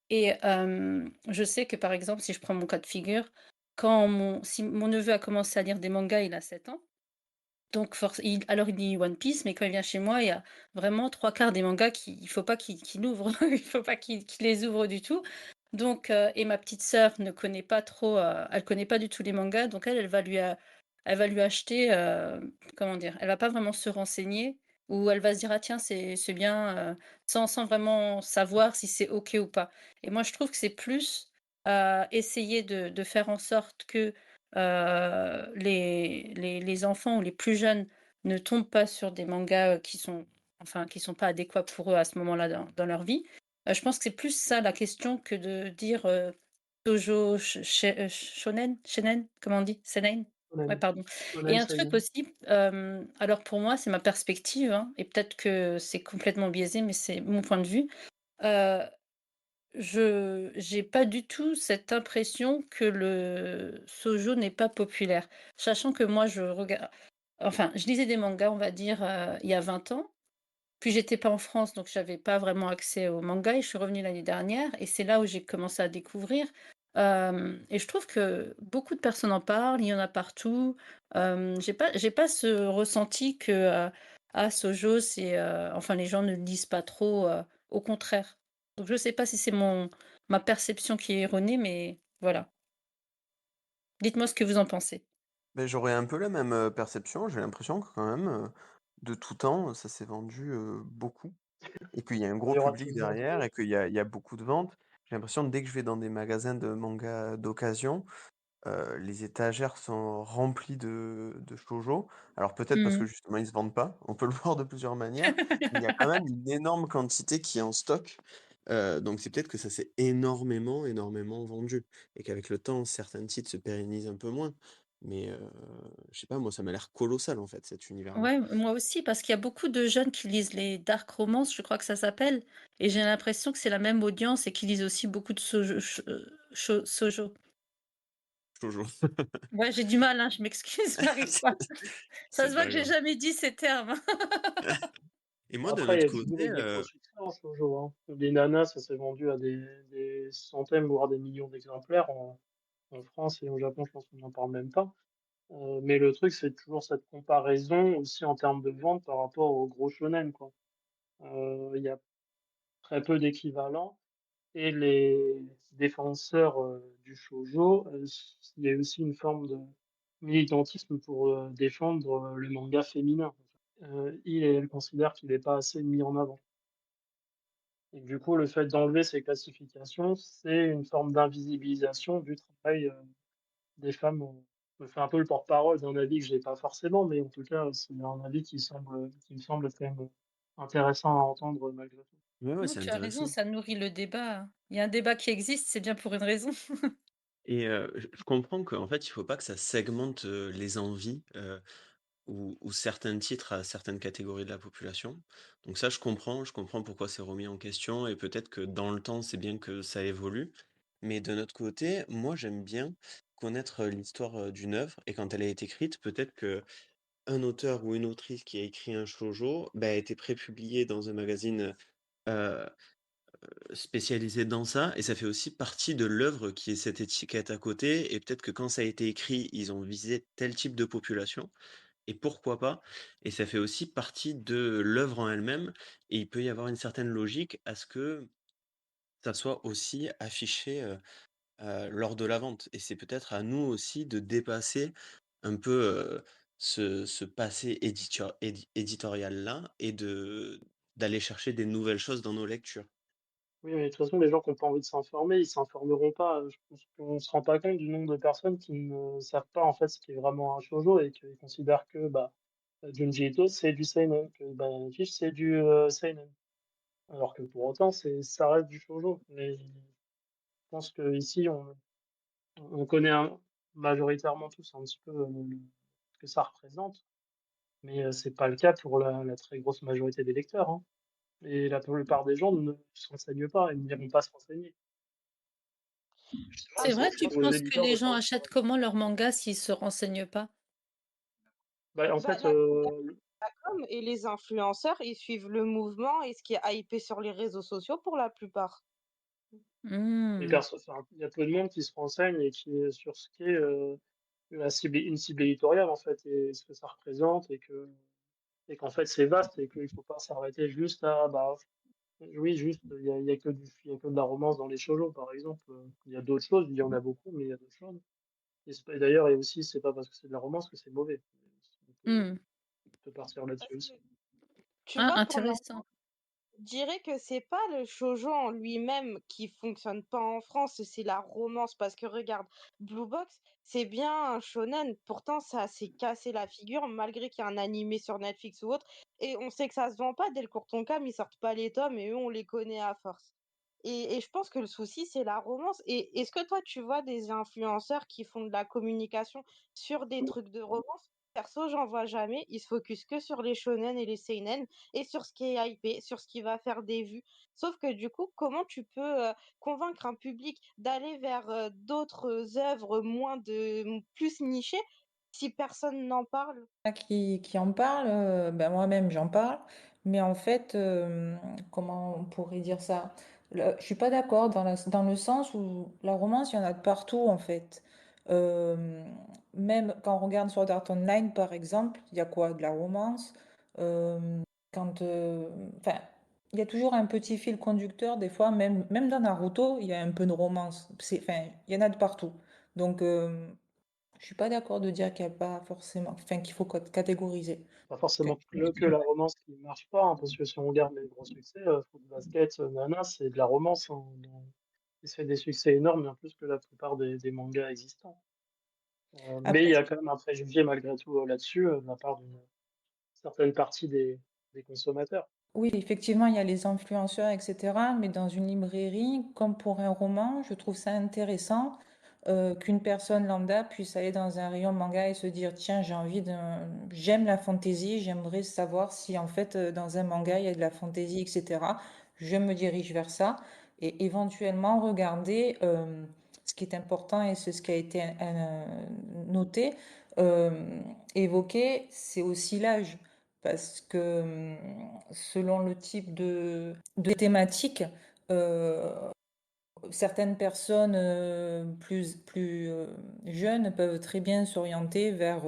Speaker 1: et je sais que, par exemple, si je prends mon cas de figure, quand mon neveu a commencé à lire des mangas, il a 7 ans. Donc alors il lit One Piece, mais quand il vient chez moi, il y a vraiment 3/4 des mangas il faut pas qu'il ouvre, il faut pas qu'il les ouvre du tout. Donc et ma petite sœur ne connaît pas trop, elle connaît pas du tout les mangas, donc elle va lui acheter, comment dire? Elle va pas vraiment se renseigner ou elle va se dire: «Ah tiens, c'est bien», sans vraiment savoir si c'est OK ou pas. Et moi, je trouve que c'est plus, essayer de faire en sorte que les enfants ou les plus jeunes ne tombent pas sur des mangas, qui sont pas adéquats pour eux à ce moment-là dans leur vie. Je pense que c'est plus ça la question que de dire, shoujo, shonen, comment on dit? Seinen? Ouais,
Speaker 10: Shonen,
Speaker 1: pardon. Et
Speaker 10: shonen,
Speaker 1: un truc
Speaker 10: seinen.
Speaker 1: aussi, alors pour moi, c'est ma perspective, hein, et peut-être que c'est complètement biaisé, mais c'est mon point de vue. Heu, je j'ai pas du tout cette impression que le shoujo n'est pas populaire. Sachant que moi je lisais des mangas, on va dire, il y a 20 ans, puis j'étais pas en France, donc j'avais pas vraiment accès aux mangas et je suis revenue l'année dernière et c'est là où j'ai commencé à découvrir, et je trouve que beaucoup de personnes en parlent, il y en a partout. J'ai pas ce ressenti que, ah shoujo c'est, enfin les gens ne le lisent pas trop, au contraire. Donc je sais pas si c'est ma perception qui est erronée, mais voilà. Dites-moi ce que vous en pensez.
Speaker 5: Beh, j'aurais un peu la même, perception. J'ai l'impression que quand même, de tout temps, ça s'est vendu, beaucoup et qu'il y a un
Speaker 10: Il
Speaker 5: gros
Speaker 10: y aura
Speaker 5: public
Speaker 10: toujours
Speaker 5: derrière et qu'il y a beaucoup de ventes. J'ai l'impression dès que je vais dans des magasins de mangas d'occasion, les étagères sont remplies de shoujo. Alors peut-être parce que
Speaker 1: Mmh.
Speaker 5: justement ils se vendent pas, on peut le voir de plusieurs manières, mais il y a quand même une énorme quantité qui est en stock. Donc c'est peut-être que ça s'est énormément, énormément vendu et qu'avec le temps, certains titres se pérennisent un peu moins. Mais je sais pas, moi ça m'a l'air colossal en fait cet univers-là.
Speaker 1: Ouais, moi aussi, parce qu'il y a beaucoup de jeunes qui lisent les dark romance, je crois que ça s'appelle, et j'ai l'impression que c'est la même audience et qu'ils lisent aussi beaucoup de shoujo.
Speaker 5: Shoujo.
Speaker 1: Ouais, j'ai du mal, hein, je m'excuse, j'arrive pas. Ça
Speaker 5: C'est
Speaker 1: se voit
Speaker 5: pas
Speaker 1: que j'ai
Speaker 5: grave.
Speaker 1: jamais dit ces termes, hein.
Speaker 5: Et
Speaker 10: Bon,
Speaker 5: moi d'un
Speaker 10: après, il y
Speaker 5: autre
Speaker 10: a toujours
Speaker 5: côté,
Speaker 10: eu des gros succès en shoujo, hein. Les nanas, ça s'est vendu à des centaines, voire des millions d'exemplaires en France et au Japon, je pense qu'on n'en parle même pas. Mais le truc, c'est toujours cette comparaison aussi en termes de vente par rapport aux gros shonen, quoi. Il y a très peu d'équivalents et les défenseurs du shoujo, il y a aussi une forme de militantisme pour défendre le manga féminin. Il et elle considèrent qu'il n'est pas assez mis en avant. Et du coup, le fait d'enlever ces classifications, c'est une forme d'invisibilisation du travail des femmes. Je me fais un peu le porte-parole d'un avis que j'ai pas forcément, mais en tout cas, c'est un avis qui me semble quand même intéressant à entendre malgré tout.
Speaker 5: ouais, ouais,
Speaker 1: Non,
Speaker 5: c'est
Speaker 1: tu as raison,
Speaker 5: intéressant.
Speaker 1: ça nourrit le débat. Il y a un débat qui existe, c'est bien pour une raison.
Speaker 5: Et je comprends qu'en fait, il faut pas que ça segmente, les envies, ou certains titres à certaines catégories de la population. Donc ça, je comprends pourquoi c'est remis en question et peut-être que dans le temps, c'est bien que ça évolue. Mais de notre côté, moi, j'aime bien connaître, l'histoire, d'une œuvre et quand elle a été écrite, peut-être qu'un auteur ou une autrice qui a écrit un shoujo, bah, a été prépublié dans un magazine, heu spécialisé dans ça et ça fait aussi partie de l'œuvre qui est cette étiquette à côté et peut-être que quand ça a été écrit, ils ont visé tel type de population et pourquoi pas? Et ça fait aussi partie de l'œuvre en elle-même et il peut y avoir une certaine logique à ce que ça soit aussi affiché, lors de la vente et c'est peut-être à nous aussi de dépasser un peu, ce passé éditorial-là et d'aller chercher des nouvelles choses dans nos lectures.
Speaker 10: Oui, mais de toute façon, les gens qui ont pas envie de s'informer, ils s'informeront pas. Je pense qu'on se rend pas compte du nombre de personnes qui ne savent pas en fait ce qui est vraiment un shoujo et qui considèrent que bah, Junji Ito c'est du seinen, que Banana Fish c'est du seinen. Alors que pour autant, ça reste du shoujo. Mais je pense que ici, on connaît majoritairement tous un petit peu ce que ça représente, mais c'est pas le cas pour la très grosse majorité des lecteurs, hein. Et la plupart des gens ne se renseignent pas et n'iront pas se renseigner. Justement,
Speaker 1: C'est vrai,
Speaker 10: je
Speaker 1: tu
Speaker 10: pense que les
Speaker 1: penses que
Speaker 10: éditeurs
Speaker 1: les
Speaker 10: doivent
Speaker 1: gens
Speaker 10: pas.
Speaker 1: achètent comment leurs mangas s'ils se renseignent pas?
Speaker 10: Bah, en
Speaker 3: Bah,
Speaker 10: fait,
Speaker 3: la com et les influenceurs, ils suivent le mouvement et ce qui est hypé sur les réseaux sociaux pour la plupart.
Speaker 1: Mmh.
Speaker 10: enfin, il y a peu de monde qui se renseigne et qui est sur ce qu'est une cible éditoriale, en fait, et ce que ça représente, et qu'en fait, c'est vaste et qu'il faut pas s'arrêter juste à, bah, oui, juste, il y a que de la romance dans les shoujo, par exemple. Il y a d'autres choses, il y en a beaucoup, mais il y a d'autres choses. Et d'ailleurs, et aussi, c'est pas parce que c'est de la romance que c'est mauvais.
Speaker 1: Mmh.
Speaker 10: On peut partir là-dessus
Speaker 3: Parce que,
Speaker 10: aussi.
Speaker 3: tu
Speaker 1: Ah,
Speaker 3: vois, pour ma
Speaker 1: intéressant.
Speaker 3: Je dirais que c'est pas le shoujo en lui-même qui fonctionne pas en France, c'est la romance. Parce que regarde, Blue Box, c'est bien un shonen, pourtant ça s'est cassé la figure malgré qu'il y a un animé sur Netflix ou autre. Et on sait que ça se vend pas, dès le Courtoncam, ils sortent pas les tomes et eux, on les connaît à force. Et je pense que le souci, c'est la romance. Et est-ce que toi, tu vois des influenceurs qui font de la communication sur des trucs de romance? Perso, j'en vois jamais. Ils se focus que sur les shonen et les seinen et sur ce qui est hypé, sur ce qui va faire des vues. Sauf que du coup, comment tu peux convaincre un public d'aller vers d'autres œuvres plus nichées si personne n'en parle?
Speaker 8: Qui en parle, ben moi-même j'en parle, mais en fait, comment on pourrait dire ça? Je suis pas d'accord dans le sens où la romance, il y en a de partout en fait. Euh, Même quand on regarde sur Art Online par exemple, il y a quoi? De la romance. Euh, quand, enfin, il y a toujours un petit fil conducteur, des fois, même dans Naruto, il y a un peu de romance. Enfin, il y en a de partout. Donc, je suis pas d'accord de dire qu'il y a pas forcément, enfin qu'il faut catégoriser.
Speaker 10: Pas
Speaker 8: Que-
Speaker 10: forcément que la romance qui marche pas, hein, parce que si on regarde les gros succès, Fruit Basket, Nana, c'est de la romance, hein, qui se fait des succès énormes, bien plus que la plupart des mangas existants. Mais il
Speaker 8: Après,
Speaker 10: y a quand même un préjugé malgré tout là-dessus, de la part d'une certaine partie des consommateurs.
Speaker 8: oui, effectivement, il y a les influenceurs, etc. Mais dans une librairie, comme pour un roman, je trouve ça intéressant qu'une personne lambda puisse aller dans un rayon manga et se dire, tiens, j'aime la fantaisie, j'aimerais savoir si en fait dans un manga il y a de la fantaisie, etc. Je me dirige vers ça et éventuellement regarder ce qui est important et ce qui a été noté, évoqué, c'est aussi l'âge parce que selon le type de thématique, euh, certaines personnes plus jeunes peuvent très bien s'orienter vers,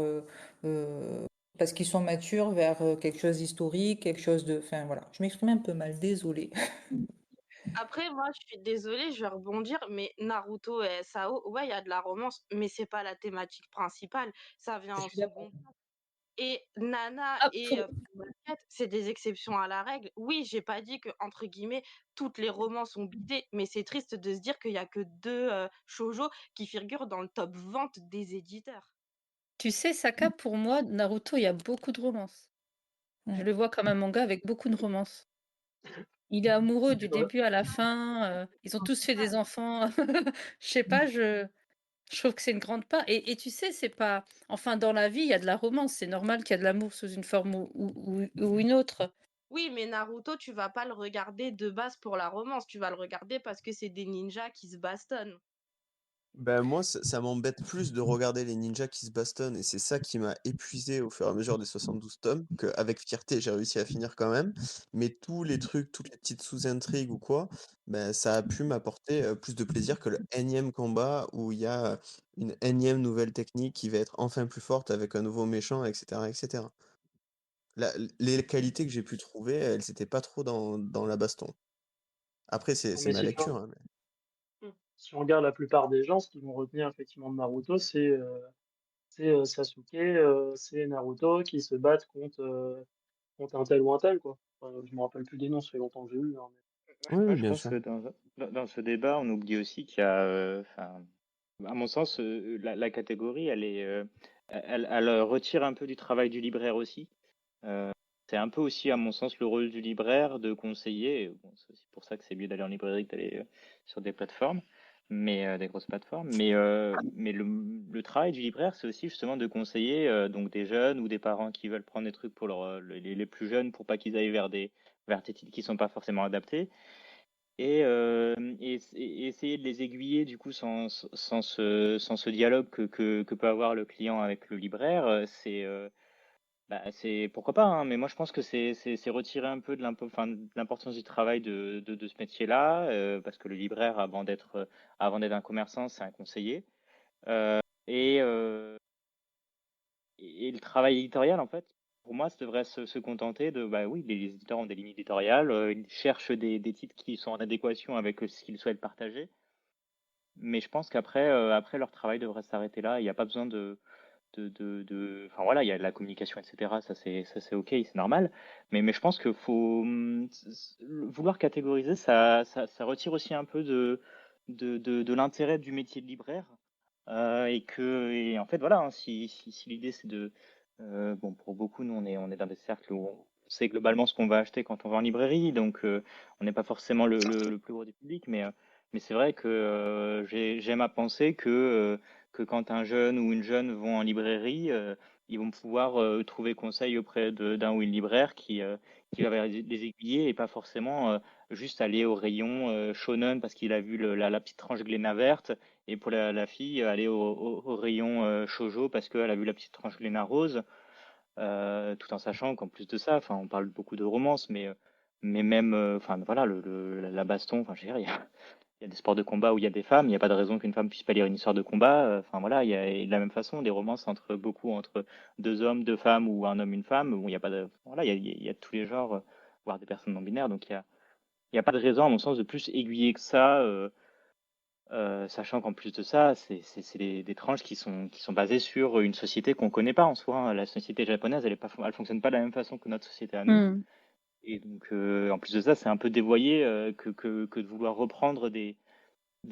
Speaker 8: parce qu'ils sont matures, vers quelque chose d'historique, quelque chose de... Enfin voilà, je m'exprime un peu mal, désolée.
Speaker 3: Après, moi, je suis désolée, je vais rebondir, mais Naruto et SAO, ouais, il y a de la romance, mais c'est pas la thématique principale. Ça vient
Speaker 8: Je
Speaker 3: en
Speaker 8: suis d'accord.
Speaker 3: second. Et Nana
Speaker 1: Ah,
Speaker 3: et
Speaker 1: pour...
Speaker 3: Fruit Basket, c'est des exceptions à la règle. Oui, j'ai pas dit que, entre guillemets, toutes les romans sont bidées, mais c'est triste de se dire qu'il y a que deux shoujo qui figurent dans le top vente des éditeurs.
Speaker 1: Tu sais, Saka, pour moi, Naruto, il y a beaucoup de romance. Je
Speaker 8: Mm.
Speaker 1: le vois comme un manga avec beaucoup de romance. Il est amoureux
Speaker 10: C'est
Speaker 1: du
Speaker 10: vrai.
Speaker 1: début à la fin. Ils ont tous fait des enfants. Je sais pas, je trouve que c'est une grande part. Et tu sais, c'est pas. Enfin, dans la vie, il y a de la romance. C'est normal qu'il y a de l'amour sous une forme ou une autre.
Speaker 3: Oui, mais Naruto, tu vas pas le regarder de base pour la romance, tu vas le regarder parce que c'est des ninjas qui se bastonnent.
Speaker 5: Ben moi, ça m'embête plus de regarder les ninjas qui se bastonnent, et c'est ça qui m'a épuisé au fur et à mesure des 72 tomes, qu'avec fierté, j'ai réussi à finir quand même. Mais tous les trucs, toutes les petites sous-intrigues ou quoi, ben ça a pu m'apporter plus de plaisir que le énième combat où il y a une énième nouvelle technique qui va être enfin plus forte avec un nouveau méchant, etc., etc. Les qualités que j'ai pu trouver, elles n'étaient pas trop dans la baston. Après,
Speaker 10: Non,
Speaker 5: c'est
Speaker 10: mais
Speaker 5: ma lecture, hein,
Speaker 10: si on regarde la plupart des gens, ce qu'ils vont retenir effectivement de Naruto, c'est Sasuke, c'est Naruto qui se battent contre un tel ou un tel, quoi. Je me rappelle plus des noms, ça fait longtemps que j'ai lu, hein,
Speaker 5: Oui,
Speaker 7: Moi,
Speaker 5: oui,
Speaker 7: je
Speaker 5: bien
Speaker 7: pense
Speaker 5: sûr.
Speaker 7: que dans ce débat, on oublie aussi qu'il y a, enfin, à mon sens, la catégorie, elle retire un peu du travail du libraire aussi. Euh, c'est un peu aussi, à mon sens, le rôle du libraire de conseiller. Bon, c'est aussi pour ça que c'est mieux d'aller en librairie que d'aller sur des plateformes, des grosses plateformes. Mais le travail du libraire, c'est aussi justement de conseiller donc des jeunes ou des parents qui veulent prendre des trucs pour les plus jeunes pour pas qu'ils aillent vers des titres qui sont pas forcément adaptés. et essayer de les aiguiller du coup sans ce dialogue que peut avoir le client avec le libraire, c'est pourquoi pas, hein, mais moi je pense que c'est retirer un peu enfin, de l'importance du travail de ce métier-là, parce que le libraire, avant d'être un commerçant, c'est un conseiller. Euh, et, euh, et le travail éditorial, en fait, pour moi, ça devrait se contenter de, bah oui, les éditeurs ont des lignes éditoriales, ils cherchent des titres qui sont en adéquation avec ce qu'ils souhaitent partager, mais je pense qu'après, leur travail devrait s'arrêter là. Il n'y a pas besoin enfin voilà, il y a de la communication, etc. Ça c'est ok, c'est normal. Mais je pense que faut vouloir catégoriser, ça retire aussi un peu de l'intérêt du métier de libraire. Et en fait, voilà, hein, si l'idée c'est bon, pour beaucoup, nous on est dans des cercles où on sait globalement ce qu'on va acheter quand on va en librairie, donc on n'est pas forcément le plus gros du public, mais c'est vrai que j'aime à penser que quand un jeune ou une jeune vont en librairie, ils vont pouvoir trouver conseil auprès d'un ou une libraire qui va les aiguiller et pas forcément juste aller au rayon shonen parce qu'il a vu la petite tranche Glénat verte, et pour la fille aller au rayon shoujo parce qu'elle a vu la petite tranche Glénat rose, tout en sachant qu'en plus de ça, enfin, on parle beaucoup de romance, mais même, enfin voilà, la baston, enfin, je veux dire, il y a des sports de combat où il y a des femmes, il n'y a pas de raison qu'une femme puisse pas lire une histoire de combat. Enfin voilà, il y a et de la même façon des romances entre deux hommes, deux femmes ou un homme, une femme, où il n'y a pas de, voilà, il y a tous les genres, voire des personnes non binaires. Donc il y a pas de raison, à mon sens, de plus aiguiller que ça, sachant qu'en plus de ça, c'est des tranches qui sont basées sur une société qu'on connaît pas en soi, hein. La société japonaise, elle fonctionne pas de la même façon que notre société à nous.
Speaker 1: Hmm.
Speaker 7: Et donc, en plus de ça, c'est un peu dévoyé que de vouloir reprendre des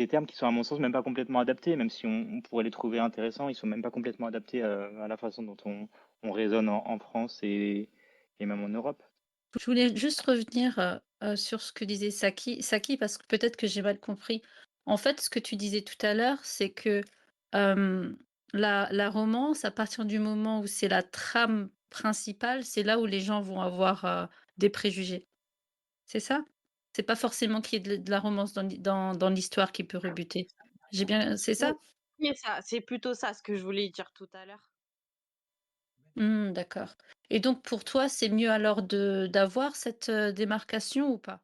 Speaker 7: termes qui sont à mon sens même pas complètement adaptés, même si on pourrait les trouver intéressants, ils sont même pas complètement adaptés à la façon dont on raisonne en France et même en Europe.
Speaker 1: Je voulais juste revenir sur ce que disait Saki, parce que peut-être que j'ai mal compris. En fait, ce que tu disais tout à l'heure, c'est que euh, la romance, à partir du moment où c'est la trame principale, c'est là où les gens vont avoir des préjugés. C'est ça? C'est pas forcément qu'il y ait de la romance dans l'histoire qui peut rebuter. J'ai bien, c'est
Speaker 3: Oui,
Speaker 1: ça?
Speaker 3: oui, c'est plutôt ça ce que je voulais dire tout à l'heure.
Speaker 1: D'accord. Et donc pour toi, c'est mieux alors d'avoir cette démarcation ou pas?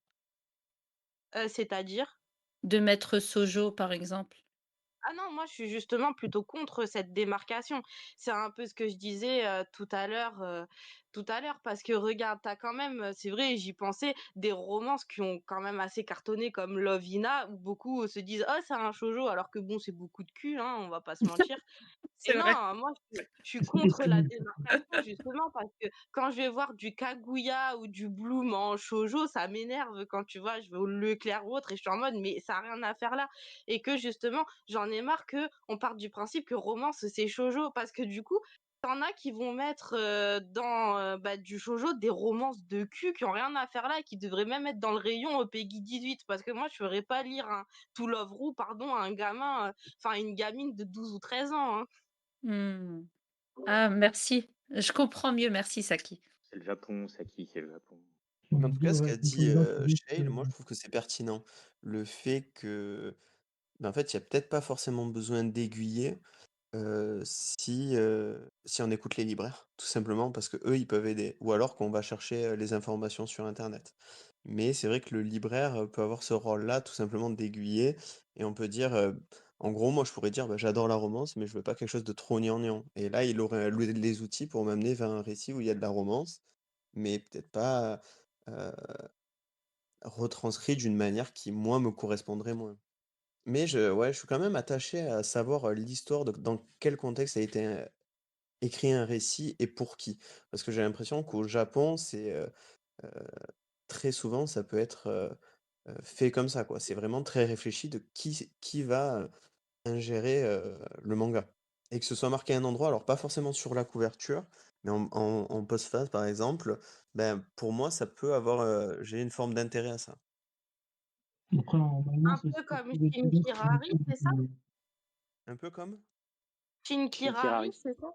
Speaker 3: C'est-à-dire?
Speaker 1: De mettre Sojo, par exemple?
Speaker 3: Ah non, moi je suis justement plutôt contre cette démarcation. C'est un peu ce que je disais tout à l'heure, parce que regarde, t'as quand même, c'est vrai, j'y pensais, des romances qui ont quand même assez cartonné comme Lovina, où beaucoup se disent oh c'est un shoujo, alors que bon c'est beaucoup de cul, hein, on va pas se mentir. Et
Speaker 1: C'est vrai.
Speaker 3: non, moi je suis contre la démarcation justement parce que quand je vais voir du Kaguya ou du Bloom en shoujo, ça m'énerve quand tu vois, je vais au Leclerc ou autre et je suis en mode mais ça a rien à faire là, et que justement j'en ai marre que on parte du principe que romance c'est shoujo, parce que du coup t'en as qui vont mettre dans du shoujo des romances de cul qui ont rien à faire là et qui devraient même être dans le rayon Peggy 18, parce que moi je ferais pas lire un To Love Ru pardon à un gamin, enfin une gamine de 12 ou 13 ans, hein.
Speaker 1: Mmh. Ah merci. Je comprends mieux, merci Saki.
Speaker 7: C'est le Japon, c'est le Japon.
Speaker 5: Mais en
Speaker 11: J'allais
Speaker 5: tout
Speaker 11: dire,
Speaker 5: cas, ce
Speaker 11: ouais,
Speaker 5: qu'a
Speaker 11: contre
Speaker 5: dit
Speaker 11: les gens qui disent que...
Speaker 5: Shail, moi je trouve que c'est pertinent. Le fait que, en fait, il y a peut-être pas forcément besoin d'aiguiller si on écoute les libraires, tout simplement parce que eux ils peuvent aider, ou alors qu'on va chercher les informations sur Internet. Mais c'est vrai que le libraire peut avoir ce rôle-là, tout simplement d'aiguiller, et on peut dire, en gros, moi je pourrais dire, bah, j'adore la romance, mais je veux pas quelque chose de trop gnangnan. Et là, il aurait les outils pour m'amener vers un récit où il y a de la romance, mais peut-être pas retranscrit d'une manière qui, moi, me correspondrait moins. Mais ouais, je suis quand même attaché à savoir l'histoire, dans quel contexte a été écrit un récit et pour qui. Parce que j'ai l'impression qu'au Japon, euh, très souvent, ça peut être fait comme ça, quoi. C'est vraiment très réfléchi de qui va ingérer le manga. Et que ce soit marqué à un endroit, alors pas forcément sur la couverture, mais en postface, par exemple, ben, pour moi, ça peut avoir, j'ai une forme d'intérêt à ça.
Speaker 11: Après, normalement,
Speaker 3: Un
Speaker 11: c'est
Speaker 3: peu comme
Speaker 11: surtout des
Speaker 3: Shin
Speaker 11: choses sur
Speaker 3: Kirari,
Speaker 11: lesquelles
Speaker 3: c'est ça?
Speaker 5: Un peu comme?
Speaker 3: Shin Kirari,
Speaker 7: Shinkirari.
Speaker 3: c'est ça?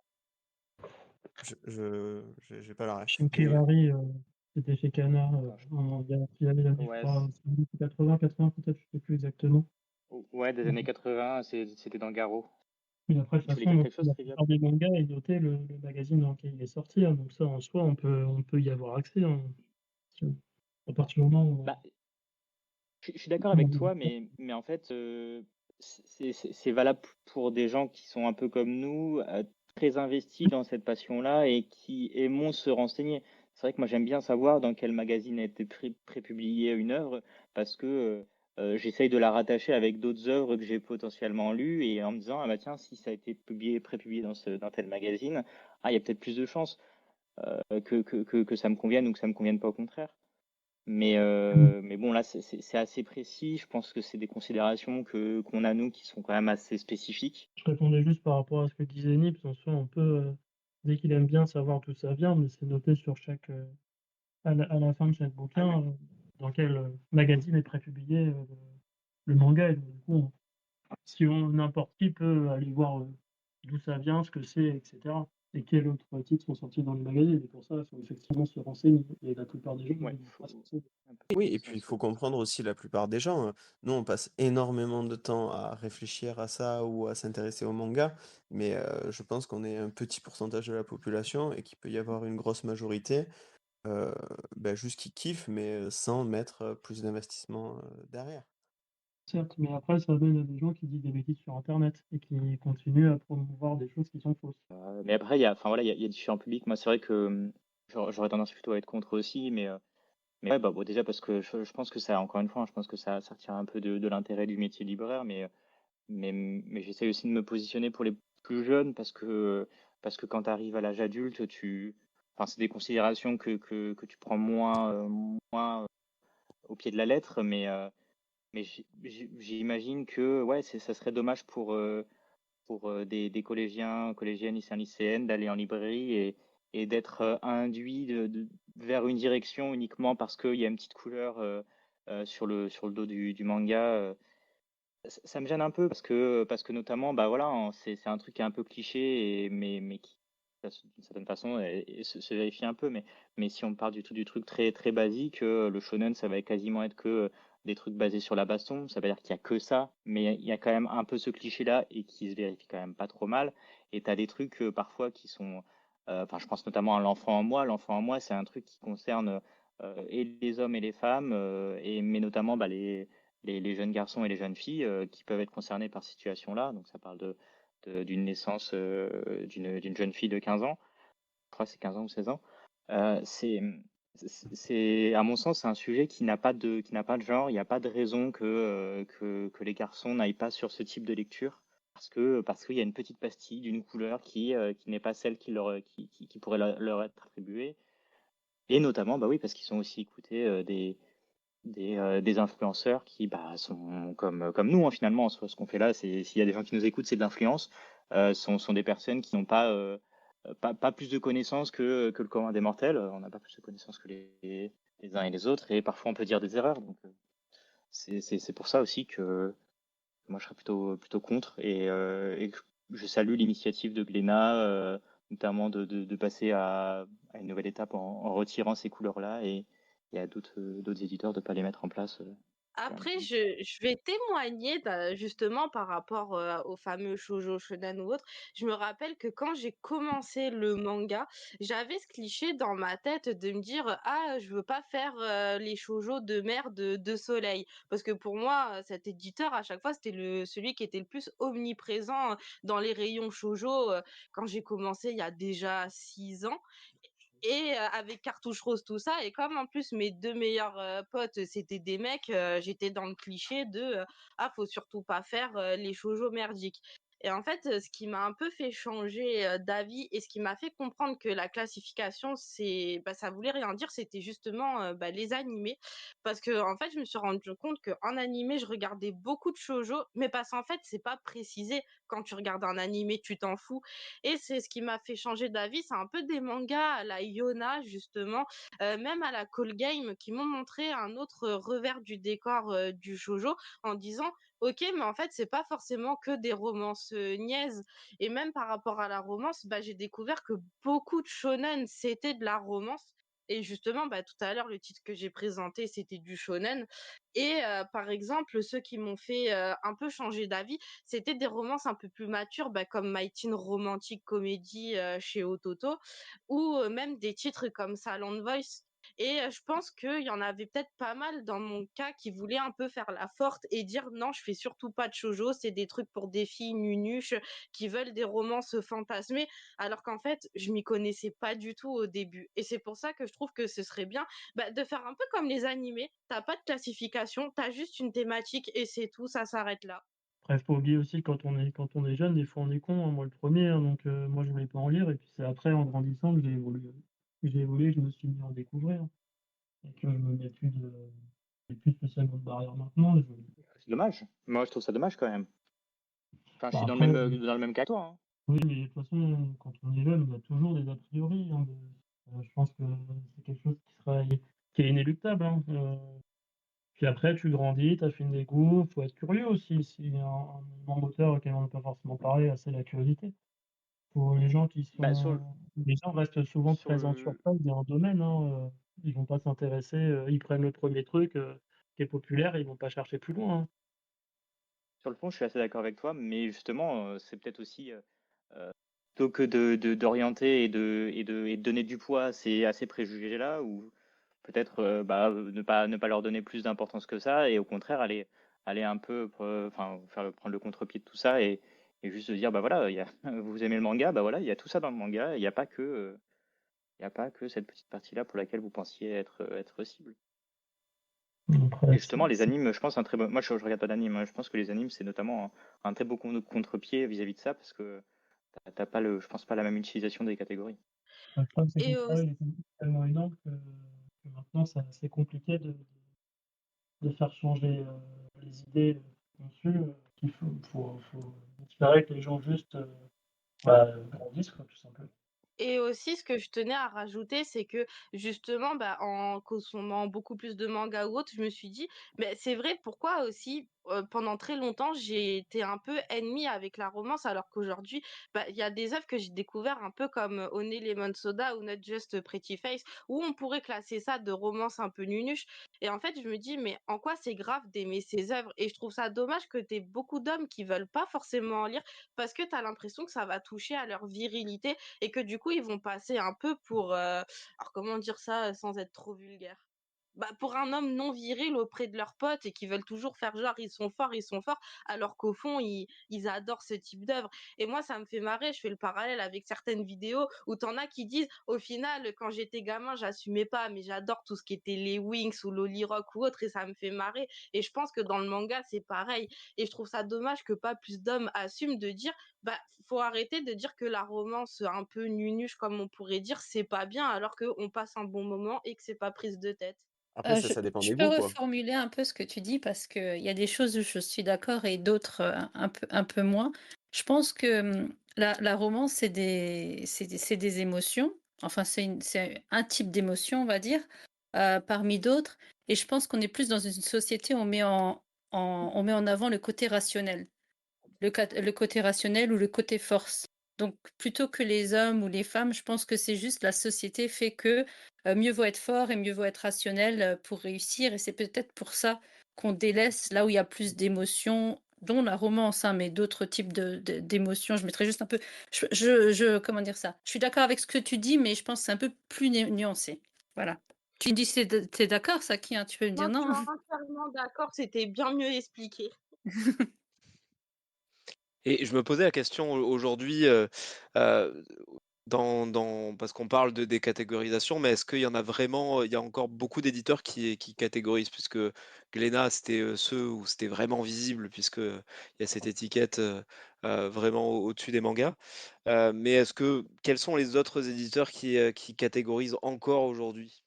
Speaker 5: J'ai pas la ref, désolé.
Speaker 11: Shinkirari, C'était chez Kana,
Speaker 7: Attends,
Speaker 11: il y avait l'année, je
Speaker 7: ouais,
Speaker 11: crois, 80 peut-être, je sais plus exactement.
Speaker 7: ouais, des années 80, c'était dans Garo.
Speaker 11: Et après, de toute
Speaker 7: Tu voulais
Speaker 11: façon,
Speaker 7: dire quelque chose,
Speaker 11: la
Speaker 7: Trivial?
Speaker 11: plupart des mangas est noté le magazine dans lequel il est sorti, hein, donc ça, en soi, on peut y avoir accès, hein, si on à partir du moment où
Speaker 7: Bah, je suis d'accord
Speaker 11: comment
Speaker 7: avec
Speaker 11: dire?
Speaker 7: toi, mais en fait, c'est valable pour des gens qui sont un peu comme nous, très investis dans cette passion-là et qui aimons se renseigner. C'est vrai que moi, j'aime bien savoir dans quel magazine a été prépubliée une œuvre parce que j'essaye de la rattacher avec d'autres œuvres que j'ai potentiellement lues et en me disant, ah bah tiens, si ça a été prépublié dans tel magazine, ah, il y a peut-être plus de chances que ça me convienne ou que ça me convienne pas au contraire. Mais bon, là, c'est assez précis. Je pense que c'est des considérations qu'on a, nous, qui sont quand même assez spécifiques.
Speaker 11: Je répondais juste par rapport à ce que disait Nips, en soi, on peut, dès qu'il aime bien savoir d'où ça vient, mais c'est noté sur chaque, à la fin de chaque
Speaker 7: Ah oui.
Speaker 11: bouquin, dans quel, magazine est prépublié, le manga et donc du coup, si n'importe qui peut aller voir, d'où ça vient, ce que c'est et cetera et quels autres titres sont sortis dans le magazine et pour ça, il faut effectivement se renseigner et la plupart des gens
Speaker 7: Ouais,
Speaker 11: ne vont pas se renseigner.
Speaker 7: un peu
Speaker 5: Oui,
Speaker 7: de
Speaker 5: et puis il
Speaker 7: sens,
Speaker 5: faut comprendre aussi la plupart des gens. Nous, on passe énormément de temps à réfléchir à ça ou à s'intéresser au manga, mais je pense qu'on est un petit pourcentage de la population et qu'il peut y avoir une grosse majorité juste qui kiffe, mais sans mettre plus d'investissement derrière.
Speaker 11: Certes, mais après ça amène à des gens qui disent des bêtises sur internet et qui continuent à promouvoir des choses qui sont fausses.
Speaker 7: Mais après, enfin, voilà, il y a différents publics. Moi, c'est vrai que j'aurais tendance plutôt à être contre aussi, mais ouais, bah, bon, déjà parce que je pense que ça, encore une fois, hein, je pense que ça retire un peu de l'intérêt du métier libraire, mais j'essaie aussi de me positionner pour les plus jeunes parce que quand tu arrives à l'âge adulte, enfin, c'est des considérations que tu prends moins au pied de la lettre, mais j'imagine que ouais, ça serait dommage pour des collégiens, collégiennes, lycéens, lycéennes d'aller en librairie et d'être induit vers une direction uniquement parce qu'il y a une petite couleur sur le dos du manga. Ça me gêne un peu parce que notamment, bah voilà, c'est un truc qui est un peu cliché, mais qui, d'une certaine façon, et se vérifie un peu. Mais si on part du truc très, très basique, le shonen, ça va quasiment être que des trucs basés sur la baston. Ça veut dire qu'il y a que ça, mais il y a quand même un peu ce cliché-là et qui se vérifie quand même pas trop mal. Et tu as des trucs parfois qui sont. Enfin, je pense notamment à l'enfant en moi. L'enfant en moi, c'est un truc qui concerne et les hommes et les femmes, mais notamment bah, les jeunes garçons et les jeunes filles qui peuvent être concernés par cette situation-là. Donc ça parle d'une naissance d'une jeune fille de 15 ans. Je crois que c'est 15 ans ou 16 ans. À mon sens, c'est un sujet qui n'a pas de genre. Il n'y a pas de raison que les garçons n'aillent pas sur ce type de lecture. Parce qu'il y a une petite pastille d'une couleur qui n'est pas celle qui pourrait leur être attribuée. Et notamment, bah oui, parce qu'ils sont aussi écoutés des influenceurs qui bah, sont comme nous, hein, finalement. Ce qu'on fait là, s'il y a des gens qui nous écoutent, c'est de l'influence. Sont des personnes qui n'ont pas plus de connaissances que le commun des mortels. On n'a pas plus de connaissances que les uns et les autres. Et parfois, on peut dire des erreurs. Donc, c'est pour ça aussi que moi, je serais plutôt contre. Et que je salue l'initiative de Glénat, notamment de passer à une nouvelle étape en retirant ces couleurs-là et à d'autres éditeurs de ne pas les mettre en place.
Speaker 3: Après, je vais témoigner justement par rapport au fameux shoujo shonen ou autre. Je me rappelle que quand j'ai commencé le manga, j'avais ce cliché dans ma tête de me dire ah je veux pas faire les shoujo de merde de soleil parce que pour moi cet éditeur à chaque fois c'était celui qui était le plus omniprésent dans les rayons shoujo quand j'ai commencé il y a déjà 6 ans et avec Cartouche Rose, tout ça. Et comme en plus mes deux meilleurs potes, c'était des mecs, j'étais dans le cliché de ah, faut surtout pas faire les shoujo merdiques. Et en fait, ce qui m'a un peu fait changer d'avis et ce qui m'a fait comprendre que la classification, ça voulait rien dire, c'était justement les animés. Parce que en fait, je me suis rendu compte qu'en animé, je regardais beaucoup de shoujo, mais parce qu'en fait, c'est pas précisé. Quand tu regardes un animé, tu t'en fous. Et c'est ce qui m'a fait changer d'avis. C'est un peu des mangas à la Yona, justement, même à la Call Game, qui m'ont montré un autre revers du décor du shoujo en disant ok, mais en fait, c'est pas forcément que des romances niaises. Et même par rapport à la romance, j'ai découvert que beaucoup de shonen, c'était de la romance. Et justement, tout à l'heure, le titre que j'ai présenté, c'était du shonen. Et par exemple, ceux qui m'ont fait un peu changer d'avis, c'était des romances un peu plus matures, comme My Teen Romantic Comedy chez Ototo, ou même des titres comme Silent Voice. Et je pense qu'il y en avait peut-être pas mal dans mon cas qui voulaient un peu faire la forte et dire non, je fais surtout pas de shoujo, c'est des trucs pour des filles nunuches qui veulent des romances fantasmées, alors qu'en fait, je m'y connaissais pas du tout au début. Et c'est pour ça que je trouve que ce serait bien de faire un peu comme les animés. T'as pas de classification, t'as juste une thématique et c'est tout, ça s'arrête là.
Speaker 11: Après, faut oublier aussi que quand on est jeune, des fois on est con, hein, moi le premier, hein, donc moi je voulais pas en lire et puis c'est après en grandissant que j'ai évolué. Je me suis mis à en découvrir et que je me mets plus spécialement de barrière maintenant.
Speaker 7: C'est dommage. Moi, je trouve ça dommage quand même. Enfin, je suis
Speaker 11: Après,
Speaker 7: dans le même cas que toi, hein.
Speaker 11: oui, mais de toute façon, quand on est jeune, il y a toujours des a priori, hein, je pense que c'est quelque chose qui est inéluctable, hein. Puis après, tu grandis, tu affines des goûts, faut être curieux aussi. Si un moteur auquel on n'a pas forcément parlé, c'est la curiosité. Pour les gens
Speaker 7: Sur,
Speaker 11: les gens restent souvent
Speaker 7: sur
Speaker 11: présents sur
Speaker 7: le,
Speaker 11: place dans un domaine, hein. Ils vont pas s'intéresser, ils prennent le premier truc qui est populaire, et ils vont pas chercher plus loin, hein.
Speaker 7: sur le fond, je suis assez d'accord avec toi, mais justement, c'est peut-être aussi, plutôt que d'orienter et de donner du poids à ces préjugés-là, ou peut-être ne pas leur donner plus d'importance que ça, et au contraire aller un peu, enfin, prendre le contre-pied de tout ça, et juste se dire, bah voilà, vous aimez le manga, bah voilà, il y a tout ça dans le manga, il y a pas que cette petite partie-là pour laquelle vous pensiez être cible. Et
Speaker 11: Après,
Speaker 7: justement, les animes, je pense, un très bon. Moi, je regarde pas d'animes, hein. Je pense que les animes, c'est notamment un très beau contre-pied vis-à-vis de ça, parce que t'as pas je pense pas la même utilisation des catégories.
Speaker 11: le problème, c'est que
Speaker 3: Et
Speaker 11: le travail est tellement énorme que maintenant, c'est assez compliqué de faire changer les idées conçues, il faudrait que les gens juste grandissent, quoi, tout simplement.
Speaker 3: Et aussi, ce que je tenais à rajouter, c'est que justement, en consommant beaucoup plus de mangas ou autre, je me suis dit, mais c'est vrai, pourquoi aussi, pendant très longtemps, j'ai été un peu ennemie avec la romance, alors qu'aujourd'hui, il y a des œuvres que j'ai découvert un peu comme Honey Lemon Soda ou Not Just Pretty Face, où on pourrait classer ça de romance un peu nunuche. Et en fait, je me dis, mais en quoi c'est grave d'aimer ces œuvres? Et je trouve ça dommage que t'aies beaucoup d'hommes qui veulent pas forcément en lire parce que t'as l'impression que ça va toucher à leur virilité et que du coup, ils vont passer un peu pour, alors comment dire ça sans être trop vulgaire? Pour un homme non viril auprès de leurs potes et qui veulent toujours faire genre ils sont forts, alors qu'au fond, ils adorent ce type d'œuvre. Et moi, ça me fait marrer, je fais le parallèle avec certaines vidéos où t'en as qui disent, au final, quand j'étais gamin, j'assumais pas, mais j'adore tout ce qui était les Winx ou Loli Rock ou autre, et ça me fait marrer. Et je pense que dans le manga, c'est pareil. Et je trouve ça dommage que pas plus d'hommes assument de dire, faut arrêter de dire que la romance un peu nunuche, comme on pourrait dire, c'est pas bien, alors qu'on passe un bon moment et que c'est pas prise de tête.
Speaker 5: Après,
Speaker 1: Je
Speaker 5: ça dépend
Speaker 1: je
Speaker 5: des
Speaker 1: peux
Speaker 5: goûts, quoi.
Speaker 1: reformuler un peu ce que tu dis parce qu'il y a des choses où je suis d'accord et d'autres, un peu moins. Je pense que, la romance, c'est des émotions. Enfin, c'est un type d'émotion, on va dire, parmi d'autres et je pense qu'on est plus dans une société où on met en avant le côté rationnel. Le côté rationnel ou le côté force. Donc plutôt que les hommes ou les femmes, je pense que c'est juste la société fait que, mieux vaut être fort et mieux vaut être rationnel, pour réussir et c'est peut-être pour ça qu'on délaisse là où il y a plus d'émotions, dont la romance, hein, mais d'autres types d'émotions. Je mettrais juste un peu comment dire ça? Je suis d'accord avec ce que tu dis, mais je pense que c'est un peu plus nuancé. Voilà. Tu me dis si tu d'accord, Saki, hein? Tu peux me
Speaker 3: Non,
Speaker 1: dire
Speaker 3: je suis
Speaker 1: non?
Speaker 3: entièrement d'accord, c'était bien mieux expliqué.
Speaker 2: Et je me posais la question aujourd'hui, parce qu'on parle des catégorisations, mais est-ce qu'il y en a vraiment, il y a encore beaucoup d'éditeurs qui catégorisent, puisque Glénat, c'était ceux où c'était vraiment visible, puisqu'il y a cette étiquette vraiment au-dessus des mangas. Mais quels sont les autres éditeurs qui catégorisent encore aujourd'hui?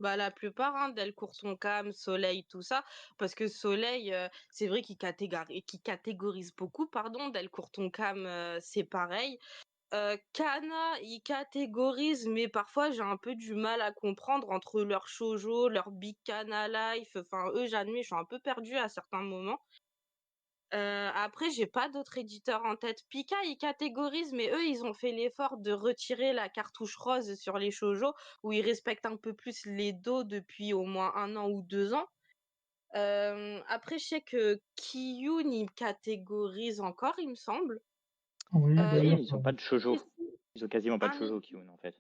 Speaker 3: La plupart, hein, Delcourt Tonkam, Soleil, tout ça, parce que Soleil, c'est vrai qu'il catégorise beaucoup, pardon. Delcourt Tonkam, c'est pareil. Kana, ils catégorisent, mais parfois j'ai un peu du mal à comprendre entre leur shoujo, leur Big Kana Life. Enfin, eux, j'admets, je suis un peu perdue à certains moments. Après, j'ai pas d'autres éditeurs en tête. Pika, ils catégorisent, mais eux, ils ont fait l'effort de retirer la cartouche rose sur les shoujo, où ils respectent un peu plus les dos depuis au moins 1 an ou 2 ans. Après, je sais que Kiyun, ils catégorisent encore, il me semble.
Speaker 11: Oui,
Speaker 7: Kiyun,
Speaker 11: d'ailleurs,
Speaker 7: ils ont pas de shoujo.
Speaker 3: Ici,
Speaker 7: Ils ont quasiment pas de
Speaker 3: un
Speaker 7: shoujo, Kiyun, en fait.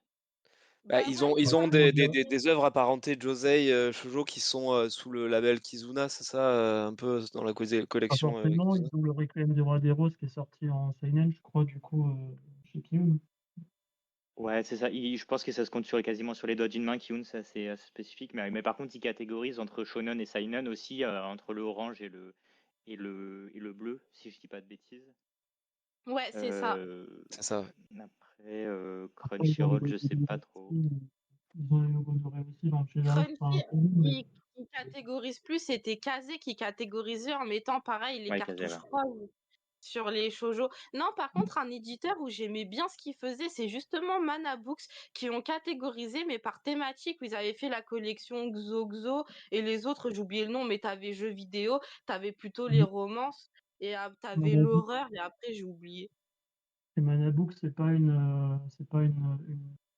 Speaker 2: Bah,
Speaker 3: bah
Speaker 2: ils
Speaker 3: ouais,
Speaker 2: ont,
Speaker 3: mais
Speaker 2: ils ont
Speaker 3: par
Speaker 11: comment
Speaker 2: des,
Speaker 3: contre,
Speaker 11: dire,
Speaker 2: des œuvres apparentées Josei Shoujo qui sont sous le label Kizuna, c'est ça, un peu dans la
Speaker 11: pas
Speaker 2: collection
Speaker 11: forcément,
Speaker 2: Kizuna.
Speaker 11: ils ont le Requiem du Roi des Roses qui est sorti en Seinen, je crois, du coup, chez Kiyun.
Speaker 7: Ouais, c'est ça. Je pense que ça se compte quasiment sur les doigts d'une main, Kiyun, c'est assez spécifique. Mais par contre, ils catégorisent entre shonen et seinen aussi, entre le orange et le bleu, si je dis pas de bêtises.
Speaker 3: ouais, c'est ça.
Speaker 2: C'est ça. Ouais.
Speaker 7: Après,
Speaker 11: Après, ils ont les
Speaker 7: Crunchyroll, je
Speaker 11: logos
Speaker 7: sais pas
Speaker 11: dorés
Speaker 7: trop.
Speaker 11: aussi. Ils ont les logos dorés aussi dans le Chez-Date, c'est pas
Speaker 3: Crunchy,
Speaker 11: un peu mais
Speaker 3: qui catégorise plus, c'était Kazé qui catégorisait en mettant pareil les
Speaker 7: Ouais, Kazé,
Speaker 3: cartouches
Speaker 7: ouais.
Speaker 3: roses sur les shoujo. Non, par contre, un éditeur où j'aimais bien ce qu'il faisait, c'est justement Mana Books qui ont catégorisé, mais par thématique, où ils avaient fait la collection Xo et les autres, j'ai oublié le nom, mais t'avais jeux vidéo, t'avais plutôt les romances, et t'avais
Speaker 11: Manabook,
Speaker 3: l'horreur, et après, j'ai oublié.
Speaker 11: et Manabook, c'est pas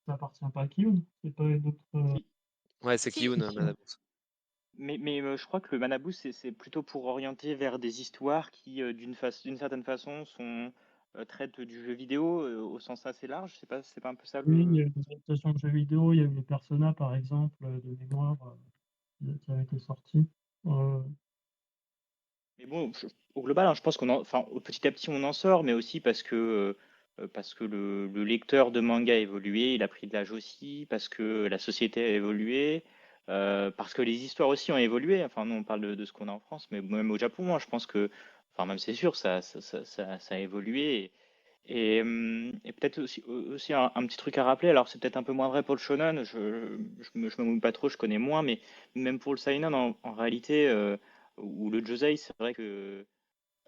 Speaker 11: ça appartient pas à Kiyun, c'est pas une autre.
Speaker 7: Si.
Speaker 2: Ouais, c'est
Speaker 3: Si,
Speaker 2: Kiyun, Madame.
Speaker 7: Mais je crois que le Manabu, c'est plutôt pour orienter vers des histoires qui, d'une certaine façon, traitent du jeu vidéo au sens assez large. C'est pas un peu ça
Speaker 11: Oui, il y
Speaker 7: le.
Speaker 11: a eu des adaptations de jeux vidéo, il y a eu les Persona, par exemple, de mémoire, qui avaient été sortis. Euh,
Speaker 7: Mais bon, au global, hein, je pense enfin, petit à petit, on en sort, mais aussi parce que le lecteur de manga a évolué, il a pris de l'âge aussi, parce que la société a évolué, parce que les histoires aussi ont évolué. Enfin, nous, on parle de ce qu'on a en France, mais même au Japon, moi, je pense que, enfin, même c'est sûr, ça a évolué. Et peut-être aussi un petit truc à rappeler, alors c'est peut-être un peu moins vrai pour le shonen, je me mouille pas trop, je connais moins, mais même pour le seinen, en réalité, ou le josei, c'est vrai que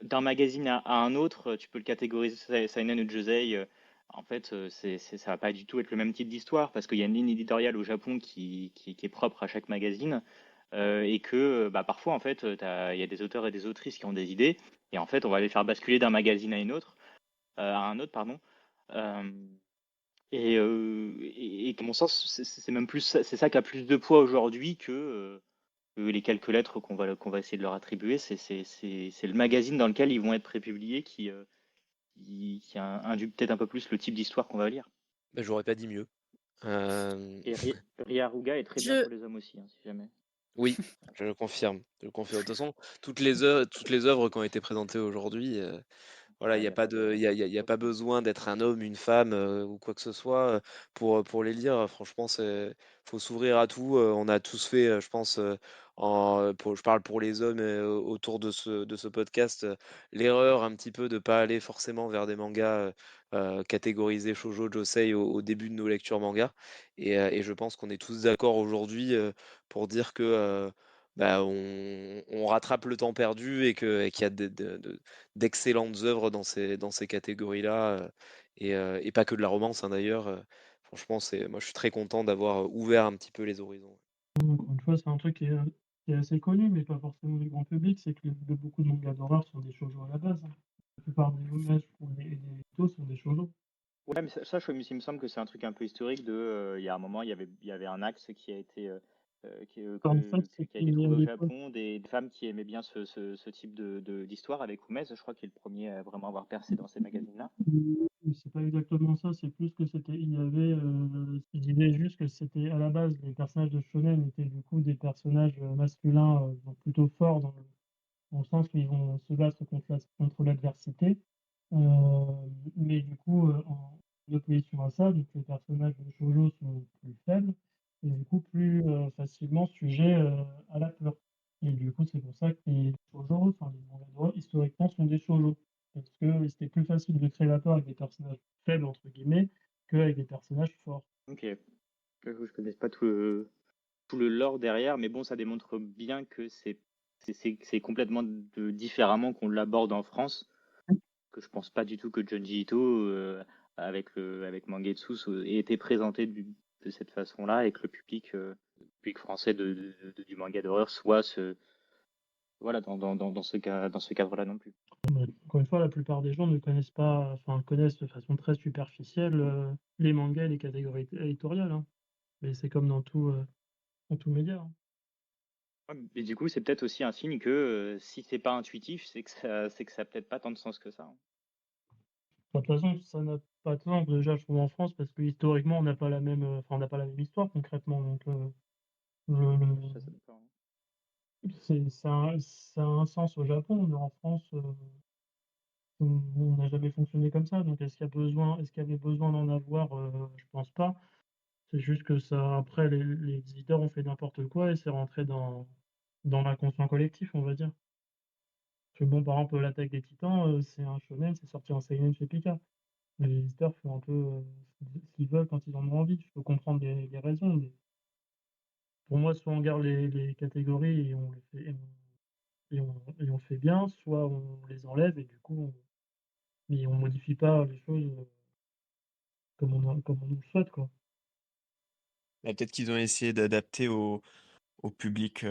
Speaker 7: d'un magazine à un autre, tu peux le catégoriser seinen ou josei. En fait, ça va pas du tout être le même type d'histoire, parce qu'il y a une ligne éditoriale au Japon qui est propre à chaque magazine, et que bah, parfois, en fait, il y a des auteurs et des autrices qui ont des idées, et en fait, on va les faire basculer d'un magazine à un autre, pardon. Euh, et à mon sens, c'est même plus, c'est ça qui a plus de poids aujourd'hui que les quelques lettres qu'on va essayer de leur attribuer. C'est le magazine dans lequel ils vont être prépubliés qui induit peut-être un peu plus le type d'histoire qu'on va lire.
Speaker 2: Bah, j'aurais pas dit mieux.
Speaker 7: Et Riaruga est très bien
Speaker 1: Je
Speaker 7: pour les hommes aussi, hein, si jamais.
Speaker 2: Oui, je le confirme. Je le confirme. De toute façon, toutes les œuvres qui ont été présentées aujourd'hui, voilà, il
Speaker 7: Ouais,
Speaker 2: n'y
Speaker 7: il
Speaker 2: a
Speaker 7: n'y a
Speaker 2: pas
Speaker 7: pas
Speaker 2: de,
Speaker 7: de.
Speaker 2: il y a pas besoin d'être un homme, une femme ou quoi que ce soit pour les lire. Franchement, faut s'ouvrir à tout. On a tous fait, je pense, je parle pour les hommes autour de ce podcast, l'erreur un petit peu de pas aller forcément vers des mangas catégorisés shoujo, josei au début de nos lectures manga. Et je pense qu'on est tous d'accord aujourd'hui pour dire que bah, on rattrape le temps perdu et qu'il y a d'excellentes œuvres dans ces catégories-là, et pas que de la romance hein, d'ailleurs. Franchement, moi je suis très content d'avoir ouvert un petit peu les horizons.
Speaker 11: Encore une fois, c'est un truc qui est assez connu, mais pas forcément du grand public, c'est que beaucoup de mangas d'horreur sont des shoujo à la base, hein. La plupart des hommages ou des mythos sont des shoujo.
Speaker 7: Ouais, mais il me semble que c'est un truc un peu historique il y a un moment, il y avait un axe qui a été,
Speaker 11: En fait,
Speaker 7: qui a
Speaker 11: c'était
Speaker 7: été trouvé
Speaker 11: à
Speaker 7: au
Speaker 11: l'époque.
Speaker 7: Japon, des femmes qui aimaient bien ce type d'histoire avec Umes, je crois qu'il est le premier à vraiment avoir percé dans ces magazines-là.
Speaker 11: C'est pas exactement ça, c'est plus que c'était. Il y avait. Je disais juste que c'était à la base, les personnages de Shonen étaient du coup des personnages masculins, donc plutôt forts dans le sens qu'ils vont se battre contre l'adversité. Mais du coup, en opposition à ça, donc les personnages de shoujo sont plus faibles et du coup plus facilement sujets à la peur. Et du coup, c'est pour ça que les shoujo, enfin les mangas d'horreur, historiquement, sont des shoujo. Parce que c'était plus facile de créer la peur avec des personnages faibles, entre guillemets, qu'avec des personnages forts.
Speaker 7: Ok. Je connais pas tout le lore derrière, mais bon, ça démontre bien que c'est complètement différemment qu'on l'aborde en France. Que je pense pas du tout que Junji Ito, avec Mangetsu, ait été présenté de cette façon-là et que le public français du manga d'horreur soit voilà, dans ce cadre-là non plus.
Speaker 11: Encore une fois, la plupart des gens ne connaissent pas, enfin, connaissent de façon très superficielle les mangas et les catégories éditoriales, hein. Mais c'est comme dans tout média, hein.
Speaker 7: Ouais, mais du coup, c'est peut-être aussi un signe que si c'est pas intuitif, c'est que ça a peut-être pas tant de sens que ça, hein.
Speaker 11: Enfin, de toute façon, ça n'a pas de sens déjà, je trouve, en France, parce que historiquement, on n'a pas la même, enfin, on n'a pas la même histoire concrètement. Donc,
Speaker 7: Ça, c'est d'accord, hein.
Speaker 11: ça a un sens au Japon, mais en France, on n'a jamais fonctionné comme ça. Donc, est-ce qu'il y avait besoin d'en avoir? Je pense pas. C'est juste que ça, après, les éditeurs ont fait n'importe quoi et c'est rentré dans l'inconscient collectif, on va dire. Parce que bon, par exemple, l'Attaque des Titans, c'est un shonen, c'est sorti en seinen chez Pika. Les éditeurs font un peu ce qu'ils veulent quand ils en ont envie. Je peux comprendre les raisons, mais pour moi, soit on garde les catégories et on les fait, et on le fait bien, soit on les enlève et du coup, mais on modifie pas les choses comme on nous le souhaite, quoi.
Speaker 5: Bah, peut-être qu'ils ont essayé d'adapter au public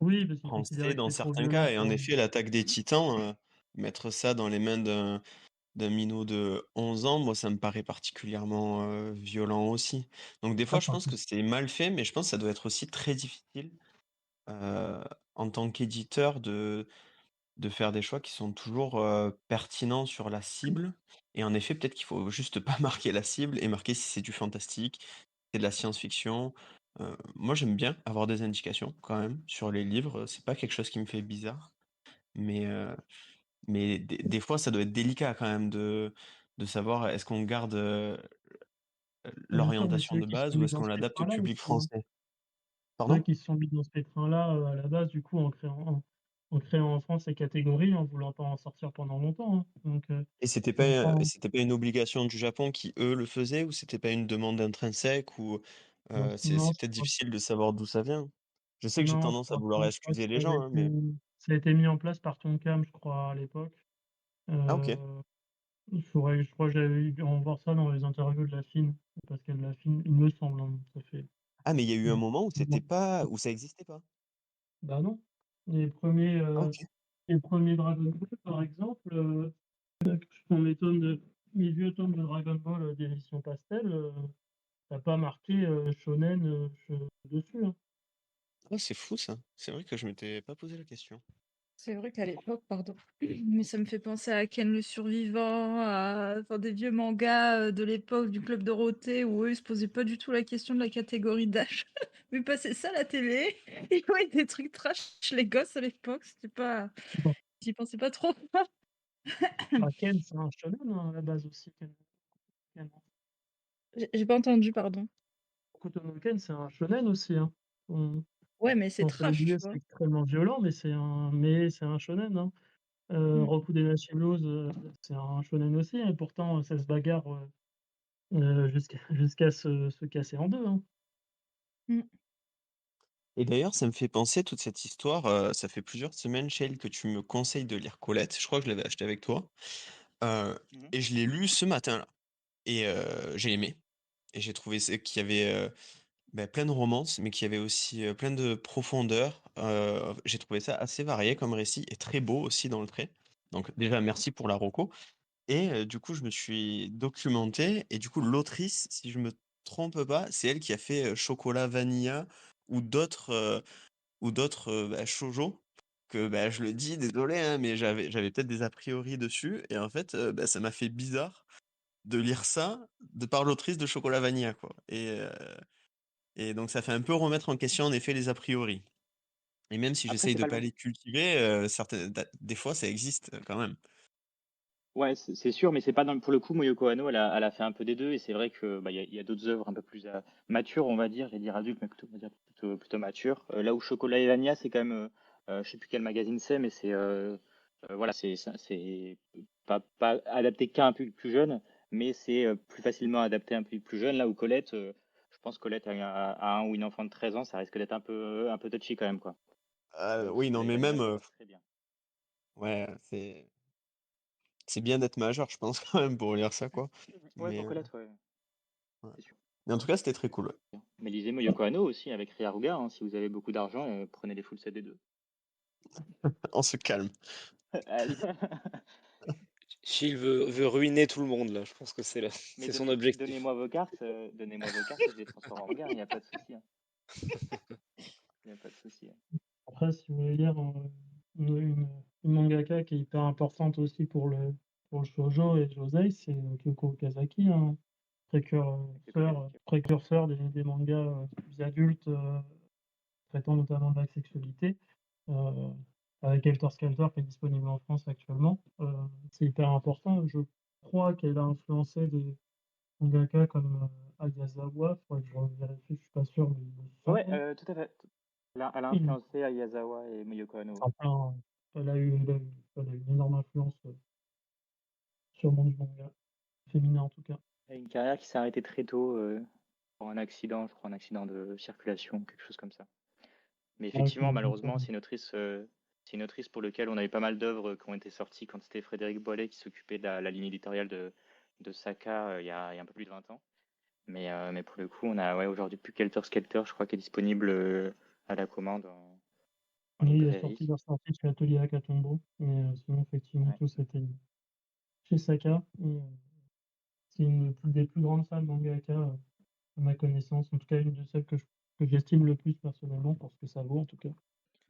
Speaker 11: Oui, parce qu'ils
Speaker 5: français
Speaker 11: considéraient que
Speaker 5: dans
Speaker 11: c'était trop
Speaker 5: certains
Speaker 11: violent
Speaker 5: cas. Et en
Speaker 11: pour eux.
Speaker 5: effet, l'attaque des Titans, mettre ça dans les mains d'un minot de 11 ans, moi, ça me paraît particulièrement violent aussi. Donc, des
Speaker 11: Ah,
Speaker 5: fois, je
Speaker 11: par
Speaker 5: pense que c'est mal fait, mais je pense que ça doit être aussi très difficile en tant qu'éditeur de faire des choix qui sont toujours pertinents sur la cible. Et en effet, peut-être qu'il faut juste pas marquer la cible et marquer si c'est du fantastique, si c'est de la science-fiction. Moi, j'aime bien avoir des indications quand même sur les livres. C'est pas quelque chose qui me fait bizarre, mais des fois, ça doit être délicat quand même de savoir est-ce qu'on garde
Speaker 11: En même temps,
Speaker 5: l'orientation
Speaker 11: c'est eux
Speaker 5: de
Speaker 11: qui se sont
Speaker 5: base ou
Speaker 11: mis
Speaker 5: est-ce
Speaker 11: dans
Speaker 5: qu'on
Speaker 11: ce
Speaker 5: l'adapte au
Speaker 11: pétrin-là
Speaker 5: public
Speaker 11: aussi, hein.
Speaker 5: français?
Speaker 11: C'est eux
Speaker 5: Pardon?
Speaker 11: qui se sont mis dans ce pétrin-là, à la base, du coup, en créant en France ces catégories, en voulant pas en sortir pendant longtemps, hein. Donc,
Speaker 5: Et
Speaker 11: je comprends.
Speaker 5: c'était pas une obligation du Japon qui, eux, le faisaient, ou c'était pas une demande intrinsèque, ou
Speaker 11: Non,
Speaker 5: c'est peut-être difficile de savoir d'où ça vient. Je sais que j'ai
Speaker 11: non, je
Speaker 5: tendance à
Speaker 11: crois
Speaker 5: vouloir
Speaker 11: pas. Je crois que
Speaker 5: excuser les gens, hein, mais
Speaker 11: ça a été mis en place par Tonkam, je crois, à l'époque.
Speaker 5: ah ok.
Speaker 11: Euh, je crois que j'avais dû en voir ça dans les interviews de la Fine, parce qu'elle la Fine, il me semble, hein, ça fait.
Speaker 5: Ah mais il y a eu un moment où c'était
Speaker 11: Non.
Speaker 5: pas, où ça existait pas.
Speaker 11: Bah non. Les premiers,
Speaker 5: Ah,
Speaker 11: euh,
Speaker 5: ok.
Speaker 11: les premiers Dragon Ball, par exemple, dans mes vieux tomes de Dragon Ball d'édition pastel, t'as pas marqué shonen dessus, hein.
Speaker 5: Oh, c'est fou ça. C'est vrai que je m'étais pas posé la question.
Speaker 6: C'est vrai qu'à l'époque, pardon, mais ça me fait penser à Ken le Survivant, à enfin, des vieux mangas de l'époque du Club Dorothée où eux ils se posaient pas du tout la question de la catégorie d'âge. Mais passer ça à la télé, ils voyaient des trucs trash, les gosses à l'époque, c'était pas.
Speaker 11: Bon.
Speaker 6: J'y pensais pas trop.
Speaker 11: Bah, Ken, c'est un shonen hein, à la base aussi. Ken.
Speaker 6: J'ai pas entendu, pardon.
Speaker 11: Hokuto no Ken, c'est un shonen aussi, hein.
Speaker 6: Ouais, mais c'est
Speaker 11: Bon, faut
Speaker 6: trash,
Speaker 11: l'oublier,
Speaker 6: tu
Speaker 11: c'est
Speaker 6: vois.
Speaker 11: extrêmement violent, mais c'est un shonen, hein.
Speaker 6: Mm.
Speaker 11: Roku Denashi Blues, c'est un shonen aussi, et pourtant ça se bagarre jusqu'à se casser en deux, hein.
Speaker 6: Mm.
Speaker 5: Et d'ailleurs, ça me fait penser toute cette histoire. Ça fait plusieurs semaines, Shale, que tu me conseilles de lire Colette. Je crois que je l'avais acheté avec toi.
Speaker 7: Mhm.
Speaker 5: Et je l'ai lu ce matin-là. Et j'ai aimé. Et j'ai trouvé qu'il y avait bah, plein de romances, mais qu'il y avait aussi plein de profondeur. J'ai trouvé ça assez varié comme récit et très beau aussi dans le trait. Donc déjà, merci pour la reco. Et du coup, je me suis documenté. Et du coup, l'autrice, si je me trompe pas, c'est elle qui a fait Chocolat Vanilla ou d'autres bah, shoujo. Que bah, je le dis, désolé, hein, mais j'avais peut-être des a priori dessus. Et en fait, bah, ça m'a fait bizarre de lire ça de par l'autrice de Chocolat Vanilla, quoi. Et donc ça fait un peu remettre en question en effet les a priori. Et même si
Speaker 7: Après,
Speaker 5: j'essaye
Speaker 7: c'est
Speaker 5: de
Speaker 7: pas
Speaker 5: pas
Speaker 7: le.
Speaker 5: les cultiver, des fois ça existe quand même.
Speaker 7: Ouais, c'est sûr, mais c'est pas pour le coup, Moyoko Hanno, elle a fait un peu des deux, et c'est vrai que bah, il y a d'autres œuvres un peu plus matures, on va dire, et dire adultes, mais plutôt, on va dire plutôt matures. Là où Chocolat et Vanilla, c'est quand même, je sais plus quel magazine c'est, mais voilà, c'est pas adapté qu'à un public plus jeune, mais c'est plus facilement adapté à un public plus jeune. Là où Colette, je pense que Colette à un ou une enfant de 13 ans, ça risque d'être un peu touchy quand même, quoi. Même
Speaker 5: Oui,
Speaker 7: si
Speaker 5: non,
Speaker 7: Chocolat et
Speaker 5: mais
Speaker 7: Vanilla,
Speaker 5: même,
Speaker 7: ça passe très bien.
Speaker 5: ouais, c'est bien d'être majeur, je pense quand même pour lire ça, quoi.
Speaker 7: Ouais,
Speaker 5: Mais,
Speaker 7: pour Colette, ouais,
Speaker 5: ouais.
Speaker 7: c'est sûr.
Speaker 5: Mais en tout cas, c'était très cool. Ouais.
Speaker 7: Mais lisez Moyoko Hanno aussi avec Ryaruga, hein, si vous avez beaucoup d'argent, prenez les full set des deux.
Speaker 5: On se calme.
Speaker 7: Aïe.
Speaker 2: Chill veut ruiner tout le monde là. Je pense que c'est
Speaker 7: Mais
Speaker 2: c'est son objectif.
Speaker 7: donnez-moi vos cartes, je les transforme en manga, il n'y a pas de souci. Il n'y a pas de souci.
Speaker 11: Après, si vous voulez lire une mangaka qui est hyper importante aussi pour le shoujo et josei, c'est Kyoko Okazaki, hein, précurseur des mangas plus adultes, traitant notamment de la sexualité, avec Helter Skelter qui est disponible en France actuellement. C'est hyper important. Je crois qu'elle a influencé des mangaka comme Ayazawa. Faudrait que je vérifie, je suis pas sûr, mais il me
Speaker 7: Ouais,
Speaker 11: semble.
Speaker 7: tout à fait. Elle a
Speaker 11: Il me
Speaker 7: influencé Ayazawa et Miyoko Hano.
Speaker 11: Enfin, elle a eu une énorme influence sur le monde du manga, féminin en tout cas.
Speaker 7: Elle a une carrière qui s'est arrêtée très tôt pour un accident, je crois, un accident de circulation, quelque chose comme ça. Mais effectivement, malheureusement, c'est une autrice pour laquelle on avait pas mal d'œuvres qui ont été sorties quand c'était Frédéric Boilet qui s'occupait de la ligne éditoriale de Saka il y a un peu plus de 20 ans. Mais pour le coup, on a aujourd'hui plus qu'Helter Skelter, je crois, qui est disponible à la commande en
Speaker 11: Oui, il est
Speaker 7: librairie.
Speaker 11: sorti chez Atelier Akatombo, mais sinon, effectivement, tout c'était chez Saka. C'est une des plus grandes femmes mangaka, à ma connaissance, en tout cas une de celles que j'estime le plus personnellement, pour ce que ça vaut en tout cas.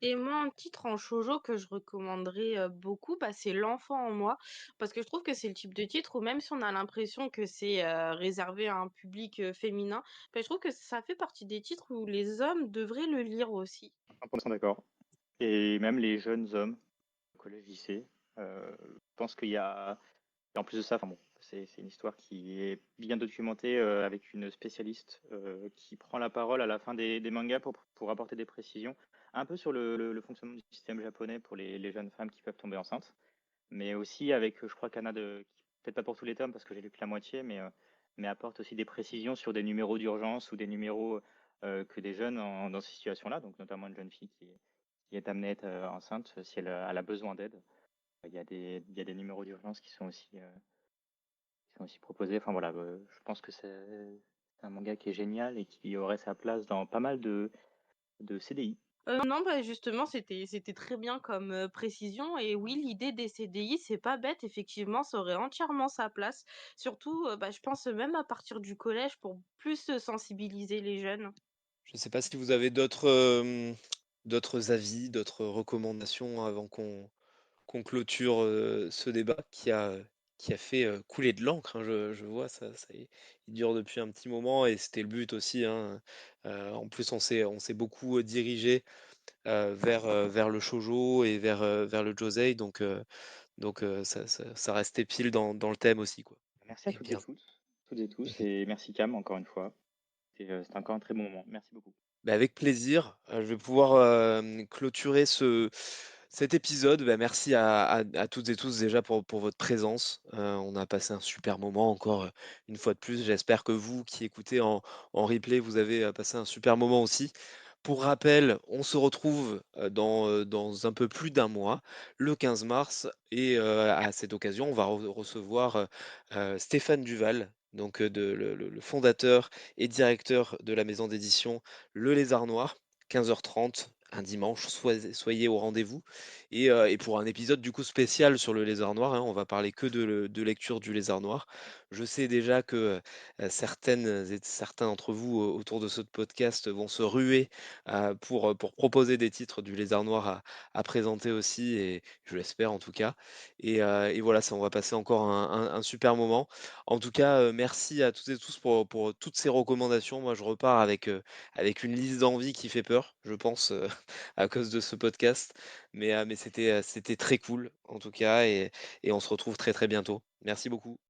Speaker 3: Et moi, un titre en shoujo que je recommanderais beaucoup, c'est L'enfant en moi, parce que je trouve que c'est le type de titre où même si on a l'impression que c'est réservé à un public féminin, je trouve que ça fait partie des titres où les hommes devraient le lire aussi.
Speaker 7: 100% d'accord. Et même les jeunes hommes, collège, lycée, je pense qu'il y a... Et en plus de ça, enfin bon, c'est une histoire qui est bien documentée avec une spécialiste qui prend la parole à la fin des mangas pour apporter des précisions, un peu sur le fonctionnement du système japonais pour les jeunes femmes qui peuvent tomber enceintes, mais aussi avec, je crois, peut-être pas pour tous les tomes parce que j'ai lu que la moitié, mais apporte aussi des précisions sur des numéros d'urgence ou des numéros que des jeunes dans ces situations-là, donc notamment une jeune fille qui est amenée à être enceinte si elle a besoin d'aide. Il y a des numéros d'urgence qui sont aussi proposés. Enfin voilà, je pense que c'est un manga qui est génial et qui aurait sa place dans pas mal de CDI.
Speaker 3: Non, justement, c'était très bien comme précision. Et oui, l'idée des CDI, c'est pas bête. Effectivement, ça aurait entièrement sa place. Surtout, je pense même à partir du collège pour plus sensibiliser les jeunes.
Speaker 2: Je ne sais pas si vous avez d'autres avis, d'autres recommandations avant qu'on clôture ce débat qui a fait couler de l'encre, hein, je vois, il dure depuis un petit moment et c'était le but aussi, hein. En plus, on s'est beaucoup dirigé vers le shoujo et vers le josei, donc ça restait pile dans le thème aussi, quoi.
Speaker 7: Merci à toutes et tous, et merci Cam encore une fois. C'était encore un très bon moment. Merci beaucoup.
Speaker 2: Bah, avec plaisir. Je vais pouvoir clôturer cet épisode. Bah, merci à toutes et tous déjà pour votre présence. On a passé un super moment encore une fois de plus. J'espère que vous qui écoutez en replay, vous avez passé un super moment aussi. Pour rappel, on se retrouve dans un peu plus d'un mois, le 15 mars, et à cette occasion, on va recevoir Stéphane Duval, donc le fondateur et directeur de la maison d'édition Le Lézard Noir, 15h30, un dimanche, soyez au rendez-vous. Et pour un épisode du coup spécial sur le Lézard Noir, hein, on va parler que de lecture du Lézard Noir. Je sais déjà que certaines et certains d'entre vous autour de ce podcast vont se ruer pour proposer des titres du Lézard Noir à présenter aussi, et je l'espère en tout cas. Et voilà, ça, on va passer encore un super moment. En tout cas, merci à toutes et tous pour toutes ces recommandations. Moi, je repars avec une liste d'envies qui fait peur, je pense, à cause de ce podcast. Mais c'était très cool, en tout cas, et on se retrouve très très bientôt. Merci beaucoup.